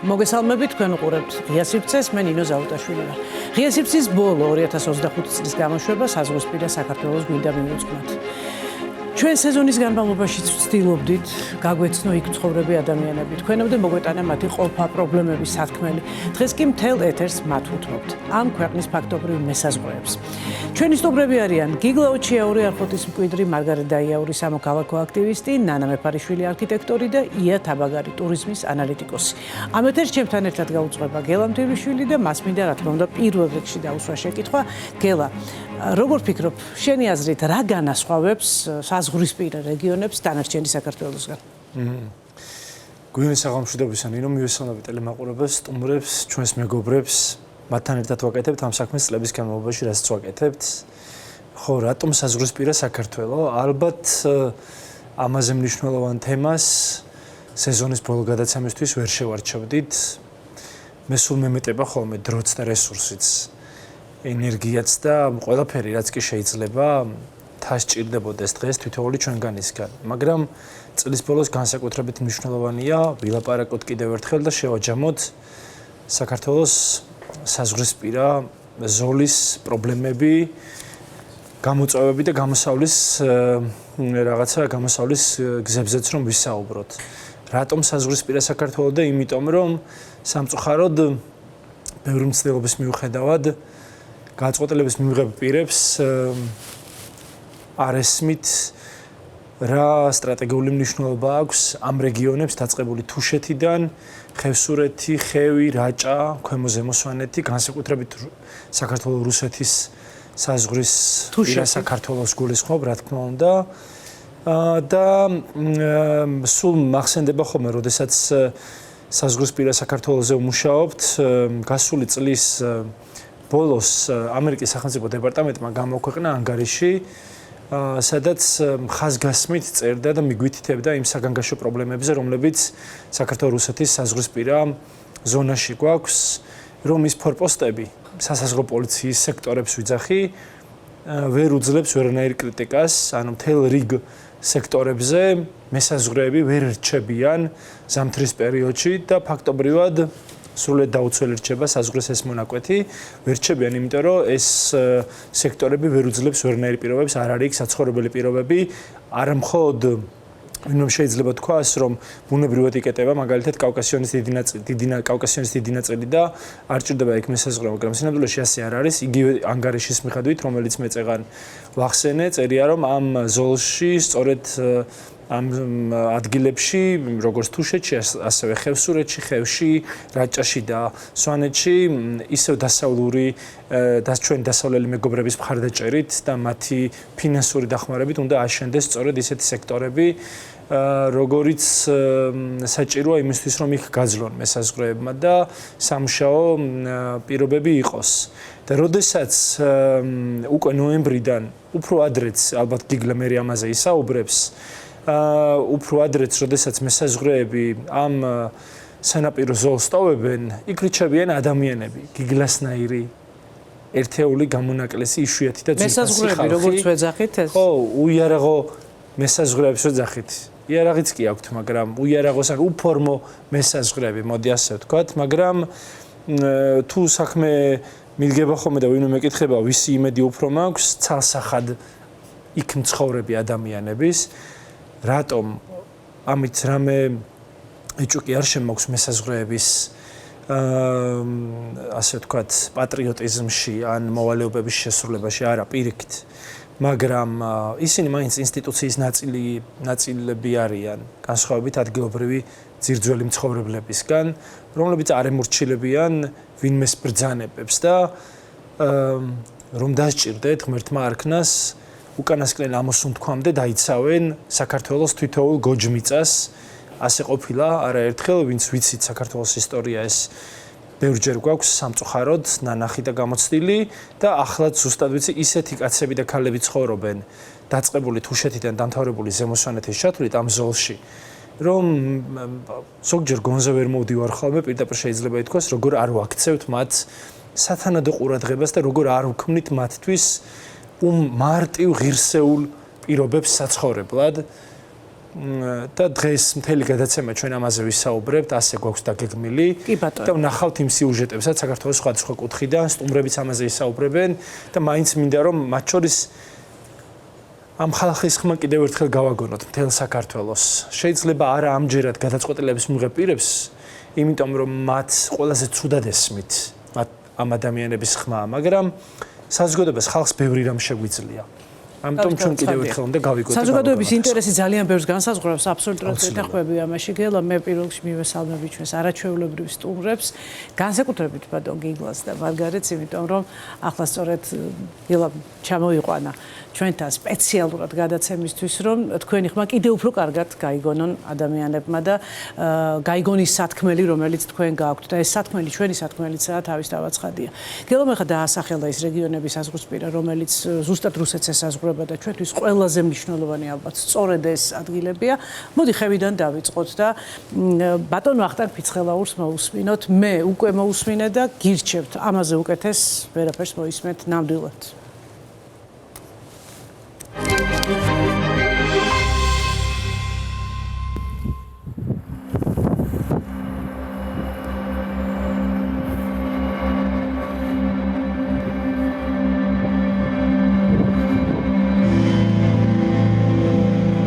მოგესალმებით, თქვენ უყურებთ ღია სივრცეს, მე ნინო ზაუტაშვილი ვარ. ღია სივრცის ბოლო 2025 წლის გამოშვება საზღვრისპირა საქართველოს გვინდა მივუძღვნათ. ჩვენ სეზონის განმავლობაში ვცდილობდით გაგვეცნო იქ მცხოვრები ადამიანები, თქვენამდე მოგვეტანა მათი ყოფა, პრობლემების სათქმელი. დღეს კი მთელ ეთერს მათ უთმობთ ამ ქვეყნის ფაქტობრივ მესაზღვრეებს. ჩვენი სტუმრები არიან გიგლა ოჩიაური, არხოტის მკვიდრი, მარგარეტ დაიაური, სამოქალაქო აქტივისტი, ნანა მეფარიშვილი, არქიტექტორი და ია თაბაგარი, ტურიზმის ანალიტიკოსი. ამ ეთერს ჩემთან ერთად გაუძღვება გელა მთევლიშვილი და მას მინდა რა თქმა უნდა პირველ რიგში დაუსვა შეკითხვა. გელა, როგორ ფიქრობ, შენი აზრით რა განასხვავებს საზღვრისპირა რეგიონებს დანარჩენი საქართველოსგან? გვიანი საღამოშვიდობისა ნინო, მივესალმები ტელემაყურებელს, სტუმრებს, ჩვენს მეგობრებს, მათთან ერთად ვაკეთებთ ამ საქმეს წლების განმავლობაში, რასაც ვაკეთებთ. ხო, რატომ საზღვრისპირა საქართველო? ალბათ ამაზე მნიშვნელოვან თემას სეზონის ბოლო გადაცემისთვის ვერ შევარჩევდით. მე სულ მემეტება ხოლმე დროც და რესურსიც, ენერგიაც და ყველაფერი, რაც კი შეიძლება სჭირდებოდეს დღეს თითოეული ჩვენგანისგან. მაგრამ წლის ბოლოს განსაკუთრებით მნიშვნელოვანია ვილაპარაკოთ კიდევ ერთხელ და შევაჯამოთ საქართველოს საზღვრისპირა ზოლის პრობლემები, გამოწვევები და გამოსავლის გზებზეც რომ ვისაუბროთ. რატომ საზღვრისპირა საქართველო და იმიტომ რომ სამწუხაროდ ბევრი მცდელობის მიუხედავად გადაწყვეტილების მიღებ პირებს არესმით რა სტრატეგიული მნიშვნელობა აქვს ამ რეგიონებს დაწყებული თუშეთიდან, ხევსურეთი, ხევი, რაჭა, ქვემო ზემო სვანეთი, განსაკუთრებით საქართველოს-რუსეთის საზღვრის პირა საქართველოს გულისხმობ, რა თქმა უნდა. და სულ მახსენდება ხოლმე, როდესაც საზღვრისპირა საქართველოზე ვმუშაობთ, გასული წლის ბოლოს ამერიკის სახელმწიფო დეპარტამენტმა გამოქვეყნა ანგარიში, სადაც ხაზგასმით წერდა და მიგვითითებდა იმ საგანგაშო პრობლემებზე, რომლებიც საქართველოს-რუსეთის საზღვრისპირა ზონაში გვაქვს, რომ ის ფორპოსტები სასაზღვრო პოლიციის სექტორებს ვიძახი, ვერ უძლებს ვერანაირ კრიტიკას, ანუ მთელ რიგ სექტორებზე მესაზღვრეები ვერ რჩებიან ზამთრის პერიოდში და ფაქტობრივად სრულად დაუცველი რჩება საზღვრის ეს მონაკვეთი, ვერ რჩებიან, იმიტომ რომ ეს სექტორები ვერ უძლებს ვერანაირ პირობებს, არ არის იქ საცხოვრებელი პირობები, არა მხოლოდ ვინმე შეიძლება თქვას, რომ ბუნებრივად იკეტება მაგალითად კავკასიონის დიდი ნაწილი და არ ჭირდება იქ მესაზღვრე, მაგრამ სინამდვილეში ასე არ არის. იგივე ანგარიშის მიხედვით, რომელიც მე წეგან ვახსენე, წერია რომ ამ ზოლში სწორედ ამ ადგილებში, როგორც თუშეთში, ასევე ხევსურეთში, ხევში, რაჭაში და სვანეთში, ისევ დასავლური ჩვენი დასავლელი მეგობრების მხარდაჭერით და მათი ფინანსური დახმარებით უნდა აშენდეს სწორედ ისეთი სექტორები, როგორიც საჭიროა იმისთვის, რომ იქ გაძლონ მესაზღვრეებმა და სამუშაო პირობები იყოს. და როდესაც უკვე ნოემბრიდან უფრო ადრეც, ალბათ გიგლა მე ამაზე ისაუბრებს, უფრო ადრეც, როდესაც მესაზღვრეები ამ სანაპირო ზოლს ტოვებენ, იქ რჩებიან ადამიანები, გიგლასნაირი, ერთეული გამონაკლისი, იშვიათი და ძვირფასი ხალხი. მესაზღვრეები როგორც ვეძახით ეს? ხო, უიარაღო მესაზღვრეებს ვეძახით. იარაღიც კი აქვთ, მაგრამ უიარაღოს ან უფორმო მესაზღვრეები, მოდი ასე ვთქვათ, მაგრამ თუ საქმე მიდგება ხოლმე და ვინმე მეკითხება, ვისი იმედი უფრო მაქვს, ცალსახად იქ მცხოვრები ადამიანების, რატომ ამით რამე ეჭუკი არ შემოგვს მესაზღვრეების ასე ვთქვათ პატრიოტიზმში ან მოვალეობების შესრულებაში, არა, პირიქით. მაგრამ ისინი მაინც ინსტიტუციის ნაწილები არიან, განსხვავებით ადგილობრივი ძირძველი მცხოვრებლებისგან, რომლებიც არ ემორჩილებიან ვინმეს ბრძანებებს და რომ დასჭირდეთ ღმერთმა არქნას უკანასკნელ ამოსუნთქვამდე დაიცავენ საქართველოს თითოეულ გოჯმიწას. ასე ყოფილა არაერთხელ, ვინც ვიცით საქართველოს ისტორია ეს ბევრჯერ გვაქვს სამწუხაროდ ნანახი და გამოცდილი და ახლაც ზუსტად ვიცი ისეთი კაცები და ქალები ცხოვრობენ დაწყებული თუშეთიდან დამთავრებული ზემო სვანეთის ჩათვლით ამ ზოლში, რომ ზოგჯერ გონზე ვერ მოვდივარ ხოლმე, პირდაპირ შეიძლება ითქვას, როგორ არ ვაქცევთ მათ სათანადო ყურადღებას და როგორ არ ვქმნით მათთვის მარტივ ღირსეულ პირობებს საცხოვრებლად. და დღეს მთელი გადაცემა ჩვენ ამაზე ვისაუბრებთ, ასე გვაქვს დაგეგმილი. და ვნახავთ იმ სიუჟეტებსაც საქართველოს სხვადასხვა კუთხიდან, სტუმრებიც ამაზე ისაუბრებენ და მაინც მინდა რომ მათ შორის ამ ხალხის ხმა კიდევ ერთხელ გავაგონოთ მთელ საქართველოს. შეიძლება არა ამჯერად გადაწყვეტილების მიღებ პირებს, იმიტომ რომ მათ ყველაზე ცუდად ესმით ამ ადამიანების ხმა, მაგრამ საზოგადოებას ხალხს ბევრი რამ შეგვიძლია. ამიტომ ჩვენ კიდევ ერთხელ უნდა გავიგოთ. საზოგადოების ინტერესი ძალიან ბევრს განსაზღვრავს, აბსოლუტურად ვეთანხმები ამაში. გელა მე პირველ რიგში მივესალმები ჩვენს არაჩვეულებრივ სტუმრებს, განსაკუთრებით ბატონ გიგლას და მარგარეტს, იმიტომ რომ ახლა სწორედ გელა ჩამოიყვანა ჩვენთან სპეციალურად გადაცემისთვის, რომ თქვენი ხმა კიდევ უფრო კარგად გაიგონონ ადამიანებმა და გაიგონის სათქმელი, რომელიც თქვენ გააქვთ და ეს სათქმელი ჩვენი სათქმელიცაა, თავისთავადია. გელა მე ხა დაასახელა ის რეგიონების საზღვრისპირა, რომელიც ზუსტად რუსეთს ესაზღვრება და ჩვენთვის ყველაზე მნიშვნელოვანი ალბათ სწორედ ეს ადგილებია. მოდი ხევიდან დავიწყოთ და ბატონ ვახტანგ ფიცხელაურს მოусმინოთ. მე უკვე მოусმინე და გირჩევთ ამაზე უკეთეს ვერაფერს მოისმენთ ნამდვილად.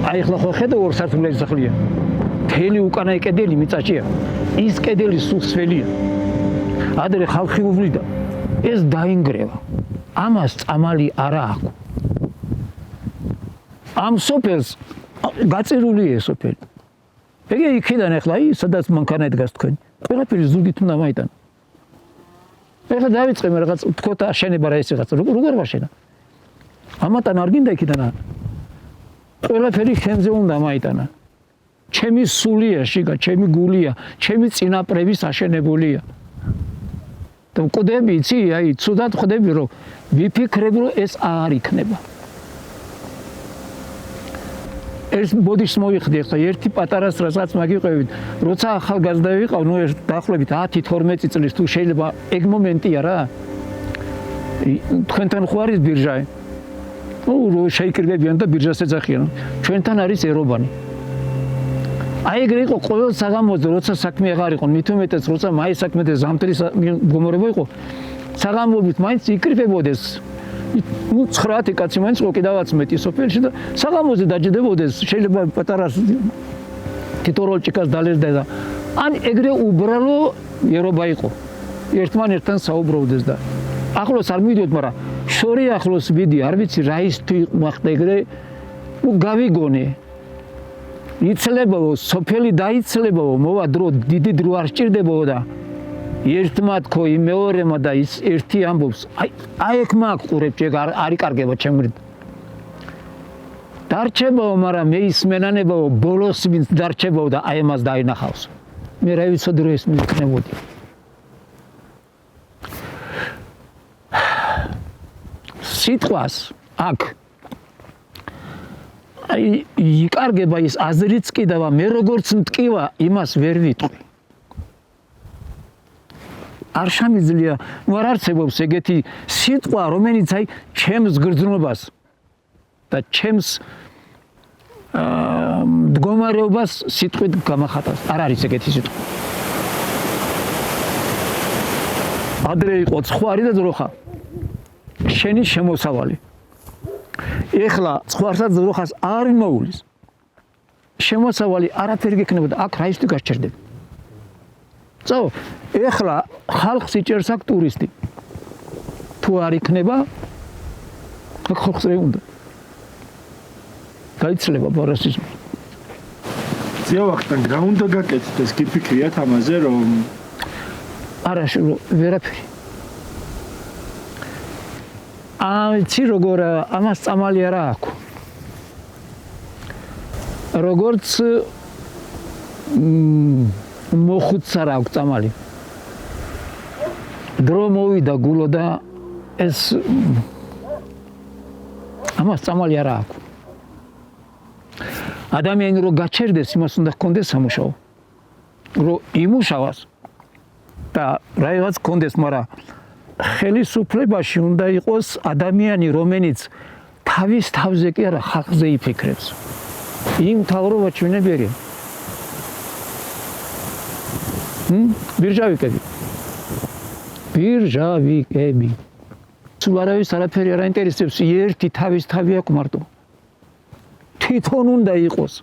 აი ახლა ხო ხედავ ორ სართულიანი სახლია. მთელი უკანა კედელი მიწაჭია. ის კედელი სულსველია. ადრე ხალხი უვლიდა. ეს დაინგრევა. ამას წამალი არა აქვს. ამ სოფელს გაწირულია ეს სოფელი. ეგ იქიდან ახლა სადაც მანქანა დგას თქვენ. ყველაფერი ზურგით უნდა მაიტანა. ახლა დავიწყე მე რაღაც თქოთ აშენება რა ეს რაღაც. როგორ ვაშენა? ამატან არ გინდა იქიდან. ყველაფერი შენზე უნდა მაიტანა. ჩემი სულია შიგა, ჩემი გულია, ჩემი წინაპრების აშენებულია. და მკვდები, იცი, აი, ცუდად ხვდები, რომ ვიფიქრებ, რომ ეს არ იქნება. ეს ბოდიშს მოიხდი ახლა ერთი პატარას რასაც მაგიყვებით, როცა ახალგაზრდა ვიყავ, ნუ დაახლოებით 10-12 წლის თუ შეიძლება ეგ მომენტია რა. თქვენთან ხო არის ბირჟა? ნუ შეიკრიბებიან და ბირჟას ეძახიან. ჩვენთან არის ერობანი. აი ეგრე იყო ყოველ საღამოზე, როცა საქმე აღარ იყო, მით უმეტეს როცა მაის საქმეზე ზამთრის გომორება იყო, საღამოობით მაინც იკრიბებოდეს. ნუ 9 კაცი მაინც ყო კიდევაც მეტი სოფელში და საღამოზე დაჯდებოდეს, შეიძლება პატარა თიტოროლჭიკას დალერდა და ან ეგრე უბრალო ერობა იყო. ერთმანეთთან საუბრობდეს და ახლოს არ მივიდოდ, მაგრამ შორი ახლოს ვიდი, არ ვიცი რა ის თუ მოხდა ეგრე, გავიგონე. იცლებაო, სოფელი დაიცლებაო, მოვა დრო, დიდი დრო არ სჭირდებაო და ერთმა თქო, იმ მეორემა და ის ერთი ამბობს, აი ეგ მაყურებთ, ეგ არ იკარგება ჩემგრით. დარჩებაო, მაგრამ მე ისმენანებაო, ბოლოს ვინც დარჩებაო და აი ამას დაინახავს. მე რა ვიცოდი რომ ეს მიქნებოდი. სიტყვას აქ აი იკარგება ის აზრიც კიდევა მე როგორც მტკივა იმას ვერ ვიტყვი. არ შემიძლია, ნუ არ არსებობს ეგეთი სიტყვა, რომელიც აი ჩემს გრძნობას და ჩემს მდგომარეობას სიტყვით გამახატავს. არ არის ეგეთი სიტყვა. ადრე იყო ცხვარი და ძროხა. შენი შემოსავალი. ეხლა ცხვარსაც ძროხას არ მოულის. შემოსავალი არაფერი გექნებოდა, აქ რა ისეთი გასჭერდება. წაო, ეხლა ხალხს იჭერს აქ ტურისტი. თუ არ იქნება, აქ ხალხს რა უნდა? გაიცლება პარასიზმი. ზევახტანგ რა უნდა გაკეთოთ, ეს გიფიქრიათ ამაზე, რომ არაში ვერაფერი. იცი როგორ ამას წამალი არა აქვს. როგორც მოხუცს არა აქვს წამალი. დრო მოვიდა გულო და ეს ამას წამალი არა აქვს. ადამიანი რო გაჩერდეს, იმას უნდა ჰქონდეს სამუშაო. რო იმუშავას და რაიღაც ჰქონდეს, მაგრამ ხელისუფლებაში უნდა იყოს ადამიანი, რომელიც თავის თავზე კი არა ხალხზე იფიქრებს. იმ მთავრობა ჩვენებერია. ბირჟავიკები. ბირჟავიკები. სულ არავის არაფერი არ აინტერესებს, ერთი თავის თავი აქვს მარტო. თვითონ უნდა იყოს.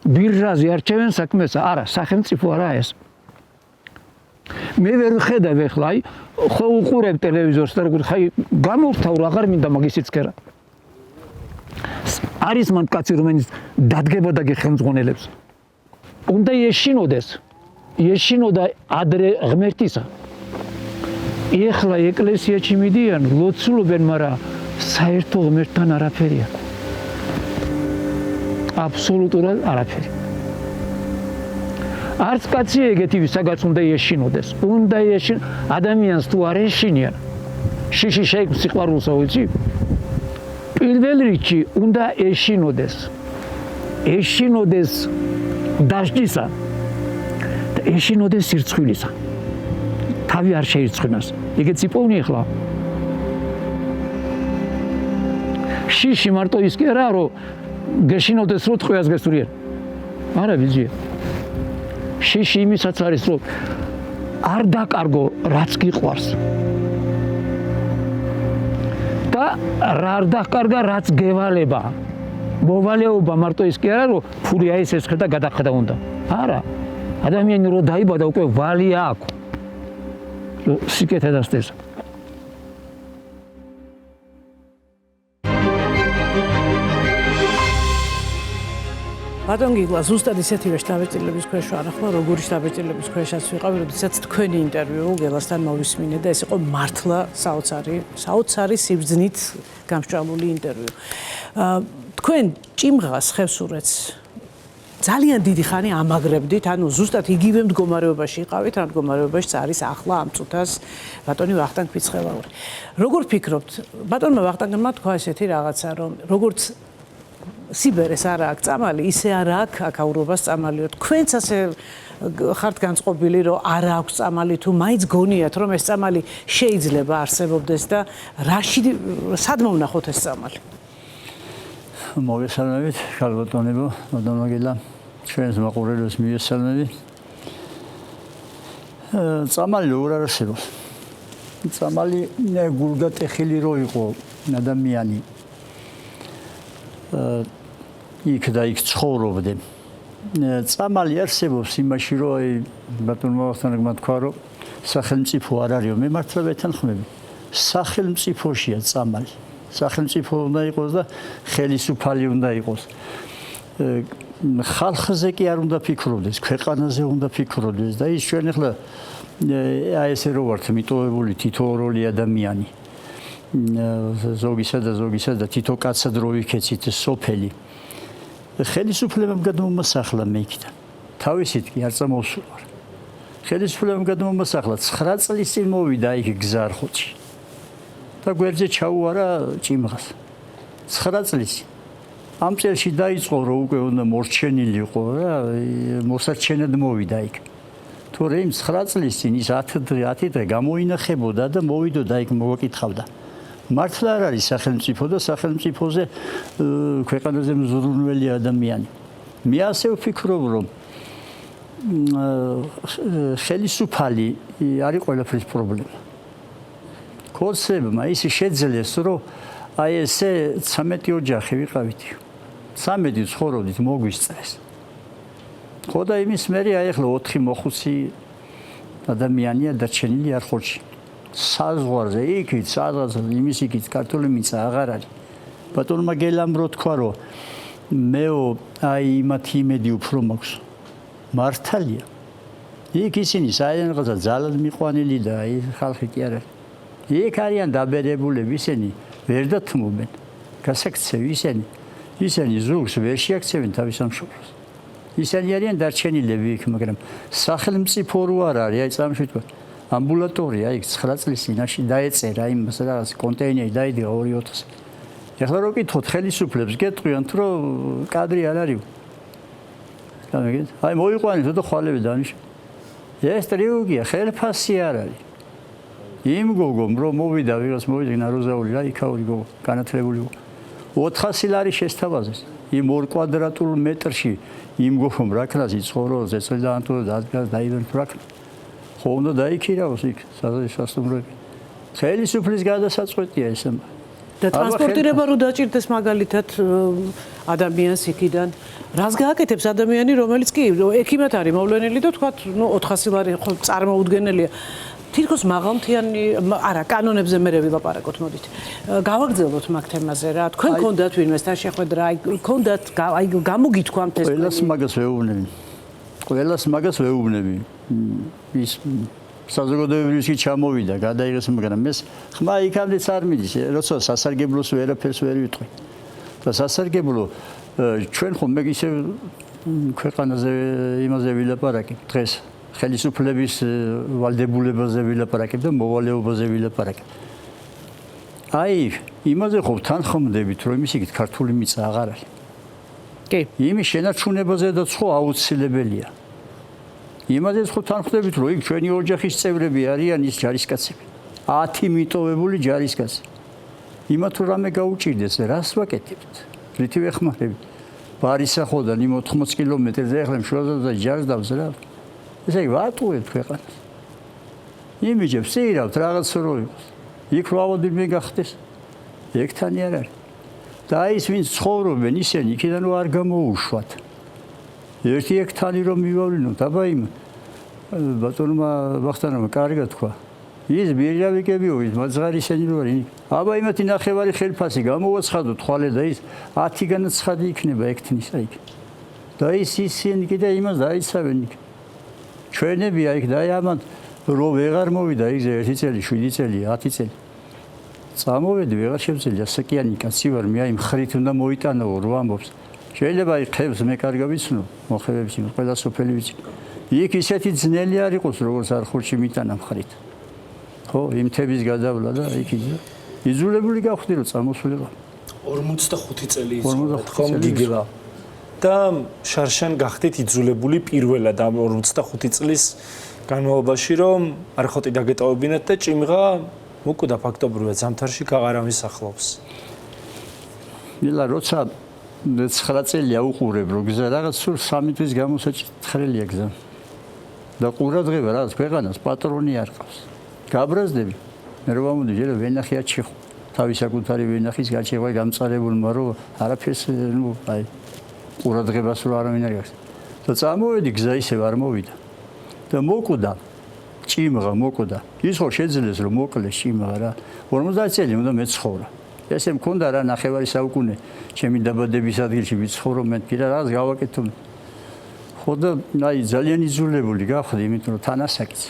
ბირჟაზე არჩევენ საქმეს, არა, სახელმწიფო არა ეს. მე ვერ ვხედავ ახლა, აი, ხო უყურებ ტელევიზორს და როგორ ხაი გამოვთავ აღარ მინდა მაგისიც კერა. არის მან კაცი რომელიც დადგებოდა ხელმძღვანელებს. უნდა ეშინოდეს. ეშინოდა ადრე ღმერთისა. ეხლა ეკლესიაში მიდიან, ლოცულობენ, მაგრამ საერთო ღმერთთან არაფერია. აბსოლუტურად არაფერი. არც კაცი ეგეთი ვისაგაც უნდა ეშინოდეს. უნდა ადამიანს თუ არ ეშინიან, შიში შეიქმს სიყვარულსა, ვიცი? პირველ რიგში უნდა ეშინოდეს. ეშინოდეს დასჯისა და ეშინოდეს სირცხვილისა. თავი არ შეირცხვინას. იგეც იპოვნი ახლა. შიში მარტო ის კი არა, რომ გეშინოდეს, რომ ტყვიას გესურიან. არა, ბიძია. შიში იმისაც არის, რომ არ დაკარგო, რაც გიყვარს. და რა არ დაკარგა, რაც გევალება. მოვალეობა მარტო ის კი არა, რომ ფული აისესხე და გადახედა უნდა. არა. ადამიანი რო დაიბადა, უკვე ვალი აქვს. სიკეთე დასდეს. ბატონ გიგლა, ზუსტად ისეთივე შტაბ-ეტილების ქვეშ ვარ ახლა, როგორი შტაბ-ეტილების ქვეშაც ვიყავი, როდესაც თქვენი ინტერვიუ გელასთან მოვისმინე და ეს იყო მართლა საოცარი სიბრძნით გამსჭვალული ინტერვიუ. თქვენ ჭიმღას ხევსურეთს ძალიან დიდი ხანი ამაგრებდით, ანუ ზუსტად იგივე მდგომარეობაში იყავით, რა მდგომარეობაშიც არის ახლა ამ წუთას ბატონი ვახტანგ ფიცხელაური. როგორ ფიქრობთ, ბატონმა ვახტანგმა თქვა ესეთი რაღაცა, რომ როგორც სიბერეს არ აქვს წამალი, ისე არ აქვს აკაურობას წამალიო. თქვენც ასე ხართ განწყობილი, რომ არ აქვს წამალი, თუ მაინც გონიათ, რომ ეს წამალი შეიძლება არსებობდეს და სად მომნახოთ ეს წამალი? მოგესალმებით, ქალბატონებო, ბატონოგელა, ჩვენს მაყურებელს მივესალმები. წამალი როგორ არსებობს? წამალი გულგატეხილი რო იყო ადამიანი. იქ და იქ ცხოვრობდე. წამალი არსებობს იმაში, რომ ბატონმა ვახტანგმა თქვა, რომ სახელმწიფო არ არისო, მე მართლა ვეთანხმები. სახელმწიფოშია წამალი. სახელმწიფო უნდა იყოს და ხელისუფალი უნდა იყოს. ხალხზე კი არ უნდა ფიქრობდეს, ქვეყანაზე უნდა ფიქრობდეს და ის ჩვენ ახლა აი ესე რო ვართ მიტოვებული თითოეული ადამიანი. ზოგისა და თითო კაცად რო ვიქეცით სოფელი. ხელისუფლებამ გადმომასახლა მე იქიდან. თავისით კი არ წამოვსულვარ. ხელისუფლებამ გადმომასახლა 9 წლის წინ მოვიდა იქ გზარხოთში. და გვერდზე ჩაუარა ჭიმღას. 9 წლის. ამ წელში დაიწყო რომ უკვე უნდა მორჩენილიყო რა, მოსარჩენად მოვიდა იქ. თორე იმ 9 წლის წინ ის 10 დღე გამოინახებოდა და მოვიდოდა იქ მოგაკითხავდა. მართლა არ არის სახელმწიფო და სახელმწიფოზე ქვეყანაზე მზრუნველი ადამიანი. მე ასე ვფიქრობ, რომ ხელისუფალი არის ყველაფრის პრობლემა. კოცებმა ის შეძლეს, რომ აი ესე 13 ოჯახი ვიყავით. 13 ცხოვრობდით მოგვისწრეს. ხო და იმის მერე აი ახლა 4 მოხუცი ადამიანია დარჩენილი არხოში. საზღვარზე იქით, სადღაც იმის იქით ქართული მიწა აღარ არის. ბატონმა გელამ რო თქვა, რომ მეო აი იმათი იმედი უფრო მაქვს. მართალია. იქ ისინი საერთოდ ძალად მიყვანილი და აი ხალხი კი არ არის. იქ არიან დაბერებულები, ისინი ვერ დათმობენ. გასაქცევი ისინი ზურგს ვერ შეაქცევენ თავის სამშობლოს. ისინი არიან დარჩენილები იქ, მაგრამ სახელმწიფო რო არ არის, აი წამშვიდობა. ამბულატორია იქ 9 წლის წინაში დაეწერა იმას რაღაც კონტეინერი დაიდგა 2-400. ეხლა რო კითხოთ ხელისუფლებს გეტყვიან თუ რომ კადრი არ არის. გამიგეთ? აი მოიყვანეთ და ხვალები დანიშნე. ეს ტრიუგია ხელფასი არ არის. იმ გოგომ რომ მოვიდა ვიღაც მოვიდა ნაროზაული რა იქაური გოგო განათლებული 400 ლარი შესთავაზეს. იმ 2 კვადრატულ მეტრში იმ გოხომ რა ქნას იცხოვრო ზეცელთან თუ დადგას დაიბენ რა ხო უნდა დაიქირავოს იქ სასტუმროები ხელისუფლის გადასაწყვეტია ესე და ტრანსპორტირება რო დაჭირდეს მაგალითად ადამიანს იქიდან რას გააკეთებს ადამიანი რომელიც კი ექიმად არის მოვლენილი და თქვა 400 ლარი ხო წარმოუდგენელია თითქოს მაღალმთიანი არა კანონებზე მე ვილაპარაკოთ მოდით გავაგრძელოთ მაგ თემაზე რა თქვენ გქონდათ ვინმესთან შეხვედრა გქონდათ გამოგითქვამთ ეს ყველას მაგას ვეუბნები ის საზოგადოებრივი ჩამოვიდა გადაიღეს მაგრამ ეს ხმა იქამდეც არ მიდის როცა სასარგებლოს ვერაფერს ვერ ვიტყვი და სასარგებლო ჩვენ ხომ მე ისე ქვეყანაზე იმაზე ვილაპარაკებ დღეს ხელისუფლების ვალდებულებაზე ვილაპარაკებ და მოვალეობაზე ვილაპარაკებ აი იმაზე ხო თანხმდებით რომ იმის იქით ქართული მიწა აღარ არის კი იმის შენარჩუნებაზე და ხო აუცილებელია იმაზე ხო თანხმდებით რომ იქ ჩვენი ოჯახის წევრები არიან ის ჯარისკაცები 10 მიტოვებული ჯარისკაცი იმათ თუ რამე გაუჭირდეს რას ვაკეთებთ რითი ვეხმარებით ბარისახოდან იმ 80 კილომეტრზე ახლა მშუაზავდა ჯარს დავზრავ ესე იგი ვატყუებთ ქვეყანას იმიჯებს ცირავთ რაღაც რო იყოს იქ რავოდი მე გახდეს ეგთანი არ არის და ის ვინც ცხოვრობენ ისინი იქიდან არ გამოუშვათ ერთი ეგთანი რომ მივავლინოთ აბა იმ ბატონმა ვახტანგმა კარგად თქვა ის ბირავიკებიო ის მაძღარისენი რო არის აბა იმათი ნახევარი ხელფასი გამოვაცხადო თვალე და ის 10 განაცხადი იქნება ეგთნისა იქ და ისინი კიდე იმას დაიცავენ იქ ჩვენები აი და ამან რო ვეღარ მოვიდა იქზე 1 წელი 7 წელი 10 წელი წამოვედი ვეღარ შევძელი ასაკიანი კაცი ვარ მე აი მხრით უნდა მოიტანო რო ამბობს შეიძლება აი ხებს მე კარგა ვიცნო მოხევებს იმ ყველა სოფელი ვიცი იქ ისეთი ძნელი არ იყოს როგორც არხურში მიტანა მხრით ხო იმ თების გადავლა და იქ იძულებული გავხდი რომ წამოსულიყო 45 წელი იცხოვრეთ ხომ გიგლა და შარშან გახდით იძულებული პირველად ამ 45 წლის განმავლობაში რომ არ ხოთი დაგეტოვებინათ და ჭიმღა მოკვდა ფაქტობრივად ზამთარში გაღარავის ახლავს მილა როცა 9 წელია უყურებ რომ გზა რაღაც სულ 3 თვის გამოსაჭრელია გზა და ყურადღება რაღაც ქვეყანას პატრონი არ ყავს გაბრაზდები მე რომ ამოდი ჯერ ვენახია ჩიხო თავის საკუთარი ვენახის გაჩევა გამწარებულმა რომ არაფერს ნუ აი ყურადღებას რო არავინ არ აქვს და წამოვედი გზა ისევ არ მოვიდა და მოკვდა ჭიმღა მოკვდა ის ხო შეძლეს რომ მოკლეს ჭიმღა რა 50 წელი უნდა მეცხოვრა ესე მქონდა რა ნახევარი საუკუნე ჩემი დაბადების ადგილში ვიცხოვრო მე კიდე რაღაც გავაკეთო ხო და აი ძალიან იძულებული გავხდი იმიტომ რომ თანასაკიც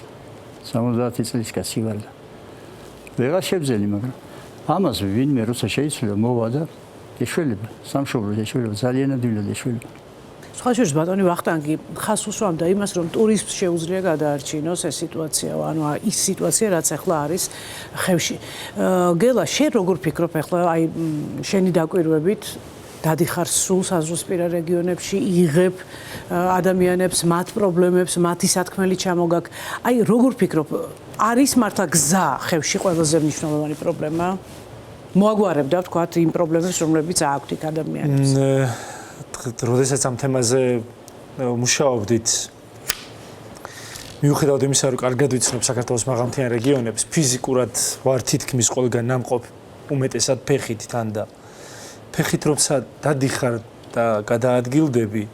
70 წლის კაცი ვარ და ვეღარ შევძელი მაგრამ ამას ვინმე როცა შეიცვალა მოვა და ეშველება სამშობლოს ეშველება ძალიან ადვილად ეშველება სხვა შორის ბატონი ვახტანგი ხას უსვამდა იმას რომ ტურიზმს შეუძლია გადაარჩინოს ეს სიტუაცია ანუ ის სიტუაცია რაც ახლა არის ხევში გელა შენ როგორ ფიქრობ ახლა აი შენი დაკვირვებით დადიხარ სულ საზღვრისპირა რეგიონებში იღებ ადამიანებს მათ პრობლემებს მათი სათქმელი ჩამოგაკ აი როგორ ფიქრობ არის მართლა გზა ხევში ყველაზე მნიშვნელოვანი პრობლემა მოაგვარებდა ვთქვათ იმ პრობლემებს რომლებიც აქვთ იქ ადამიანებს როდესაც ამ თემაზე მუშაობდით მიუხედავად იმისა რომ კარგად ვიცნობ საქართველოს მაღალმთიან რეგიონებს ფიზიკურად ვარ თითქმის ყველგან ნამყოფ უმეტესად ფეხით თან და ფეხით როცა დადიხარ და გადაადგილდები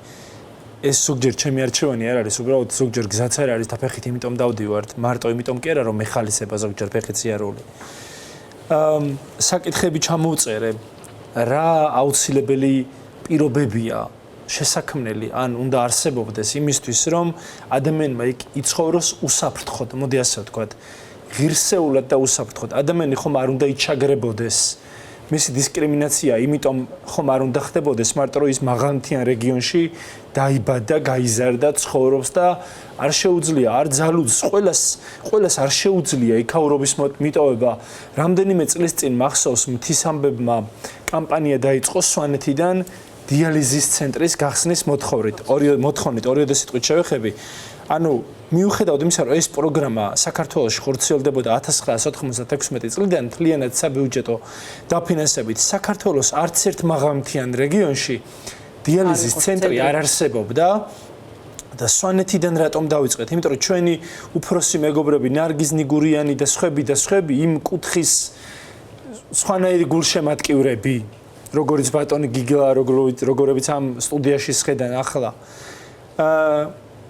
ეს ზოგჯერ ჩემი არჩევანი არ არის უბრალოდ ზოგჯერ გზაც არ არის და ფეხით იმიტომ დავდივართ მარტო იმიტომ კი არა რომ მეხალისება ზოგჯერ ფეხით სიარული საკითხები ჩამოვწერე რა აუცილებელი პირობებია შესაქმნელი ან უნდა არსებობდეს იმისთვის რომ ადამიანმა იცხოვროს უსაფრთხოდ მოდი ასე ვთქვათ ღირსეულად და უსაფრთხოდ ადამიანი ხომ არ უნდა იჩაგრებოდეს მისი დისკრიმინაცია იმიტომ ხომ არ უნდა ხდებოდეს მარტო რომ ის მაღალმთიან რეგიონში დაიბადა, გაიზარდა, ცხოვრობს და არ შეუძლია არ ძალუძს ყველას არ შეუძლია იქაურობის მიტოვება რამდენიმე წლის წინ მახსოვს მთისამბებმა კამპანია დაიწყო სვანეთიდან დიალიზის ცენტრის გახსნის მოთხოვნით 2 სიტყვით შევეხები ანუ მიუხედავად იმისა, რომ ეს პროგრამა საქართველოში ხორციელდებოდა 1996 წლიდან მთლიანად საბიუჯეტო დაფინანსებით, საქართველოს არც ერთ მაღალმთიან რეგიონში დიალიზის ცენტრი არ არსებობდა და სვანეთიდან რატომ დავიწყეთ? იმიტომ რომ ჩვენი უფროსი მეგობრები ნარგიზ ნიგურიანი და სხვები იმ კუთხის სხვანაირი გულშემატკივრები, როგორიც ბატონი გიგლა, როგორებიც ამ სტუდიაში შედან ახლა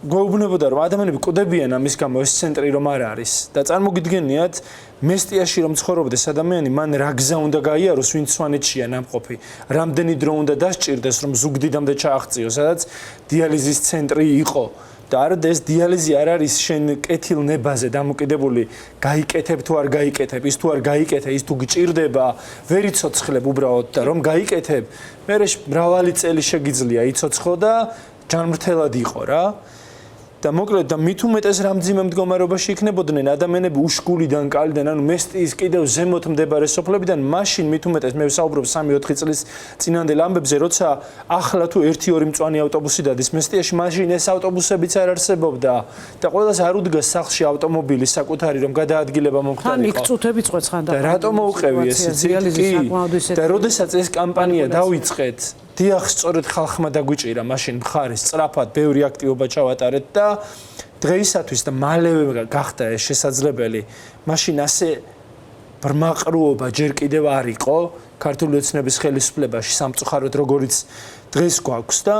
გვეუბნებოდა რომ ადამიანები კვდებიან ამის გამო ეს ცენტრი რომ არ არის და წარმოგიდგენიათ მესტიაში რომ ცხოვრობდეს ადამიანი მან რა გზა უნდა გაიაროს ვინც სვანეთშია ნამყოფი რამდენი დრო უნდა დასჭირდეს რომ ზუგდიდამდე ჩააღწიოს სადაც დიალიზის ცენტრი იყო და არა ეს დიალიზი არ არის შენ კეთილ ნებაზე დამოკიდებული გაიკეთებ თუ არ გაიკეთებ ის თუ არ გაიკეთე ის თუ გჭირდება ვერ იცოცხლებ უბრალოდ და რომ გაიკეთებ მე მრავალი წელი შეგიძლია იცოცხლო და ჯანმრთელად იყო რა და მოკლედ და მით უმეტეს რამძიმე მდგომარეობაში იქნებოდნენ ადამიანები უშგულიდან კალიდან ანუ მესტიის კიდევ ზემოთ მდებარე სოფლებიდან მაშინ მით უმეტეს მე ვსაუბრობ 3-4 წლის წინანდელ ამბებზე როცა ახლა თუ 1-2 მწვანე ავტობუსი დადის მესტიაში მაშინ ეს ავტობუსებიც არ არსებობდა და ყველას არ უდგას სახლში ავტომობილი საკუთარი რომ გადაადგილება მომხდარიყო იქ წუთები წვეც ხან და რატომ მოუყევი ეს და როდესაც ეს კამპანია დავიწყეთ დიახ, სწორედ ხალხმა დაგვიჭირა მაშინ მხარის სწრაფად ბევრი აქტივობა ჩავატარეთ და დღეისათვის და მალევე გახდა ეს შესაძლებელი. მაშინ ასე ბრმაყრუობა ჯერ კიდევ არ იყო ქართული ოცნების ხელისუფლებაში სამწუხაროდ როგორიც დღეს გვაქვს და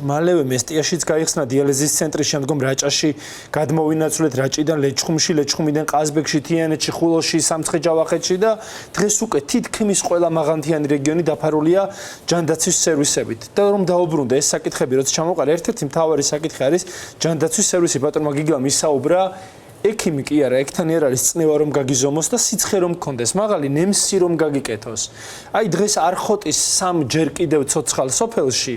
მალევე მესტიაშიც გაიხსნა დიალიზის ცენტრი, შემდგომ რაჭაში გადმოვინაცვლეთ რაჭიდან ლეჩხუმში, ლეჩხუმიდან ყაზბეგში, თიანეთში, ხულოში, სამცხე-ჯავახეთში და დღეს უკვე თითქმის ყველა მაღალმთიანი რეგიონი დაფარულია ჯანდაცვის სერვისებით. და რომ დაუბრუნდა ეს საკითხები, როცა ჩამოყარა, ერთ-ერთი მთავარი საკითხი არის ჯანდაცვის სერვისი. ბატონმა გიგლამ ისაუბრა ექიმი კი არა, ექთანი არ არის წნევა რომ გაგიზომოს და სიცხე რომ გქონდეს, მაღალი ნემსი რომ გაგიკეთოს. აი დღეს არხოტის სამჯერ კიდევ ცოცხალ სოფელში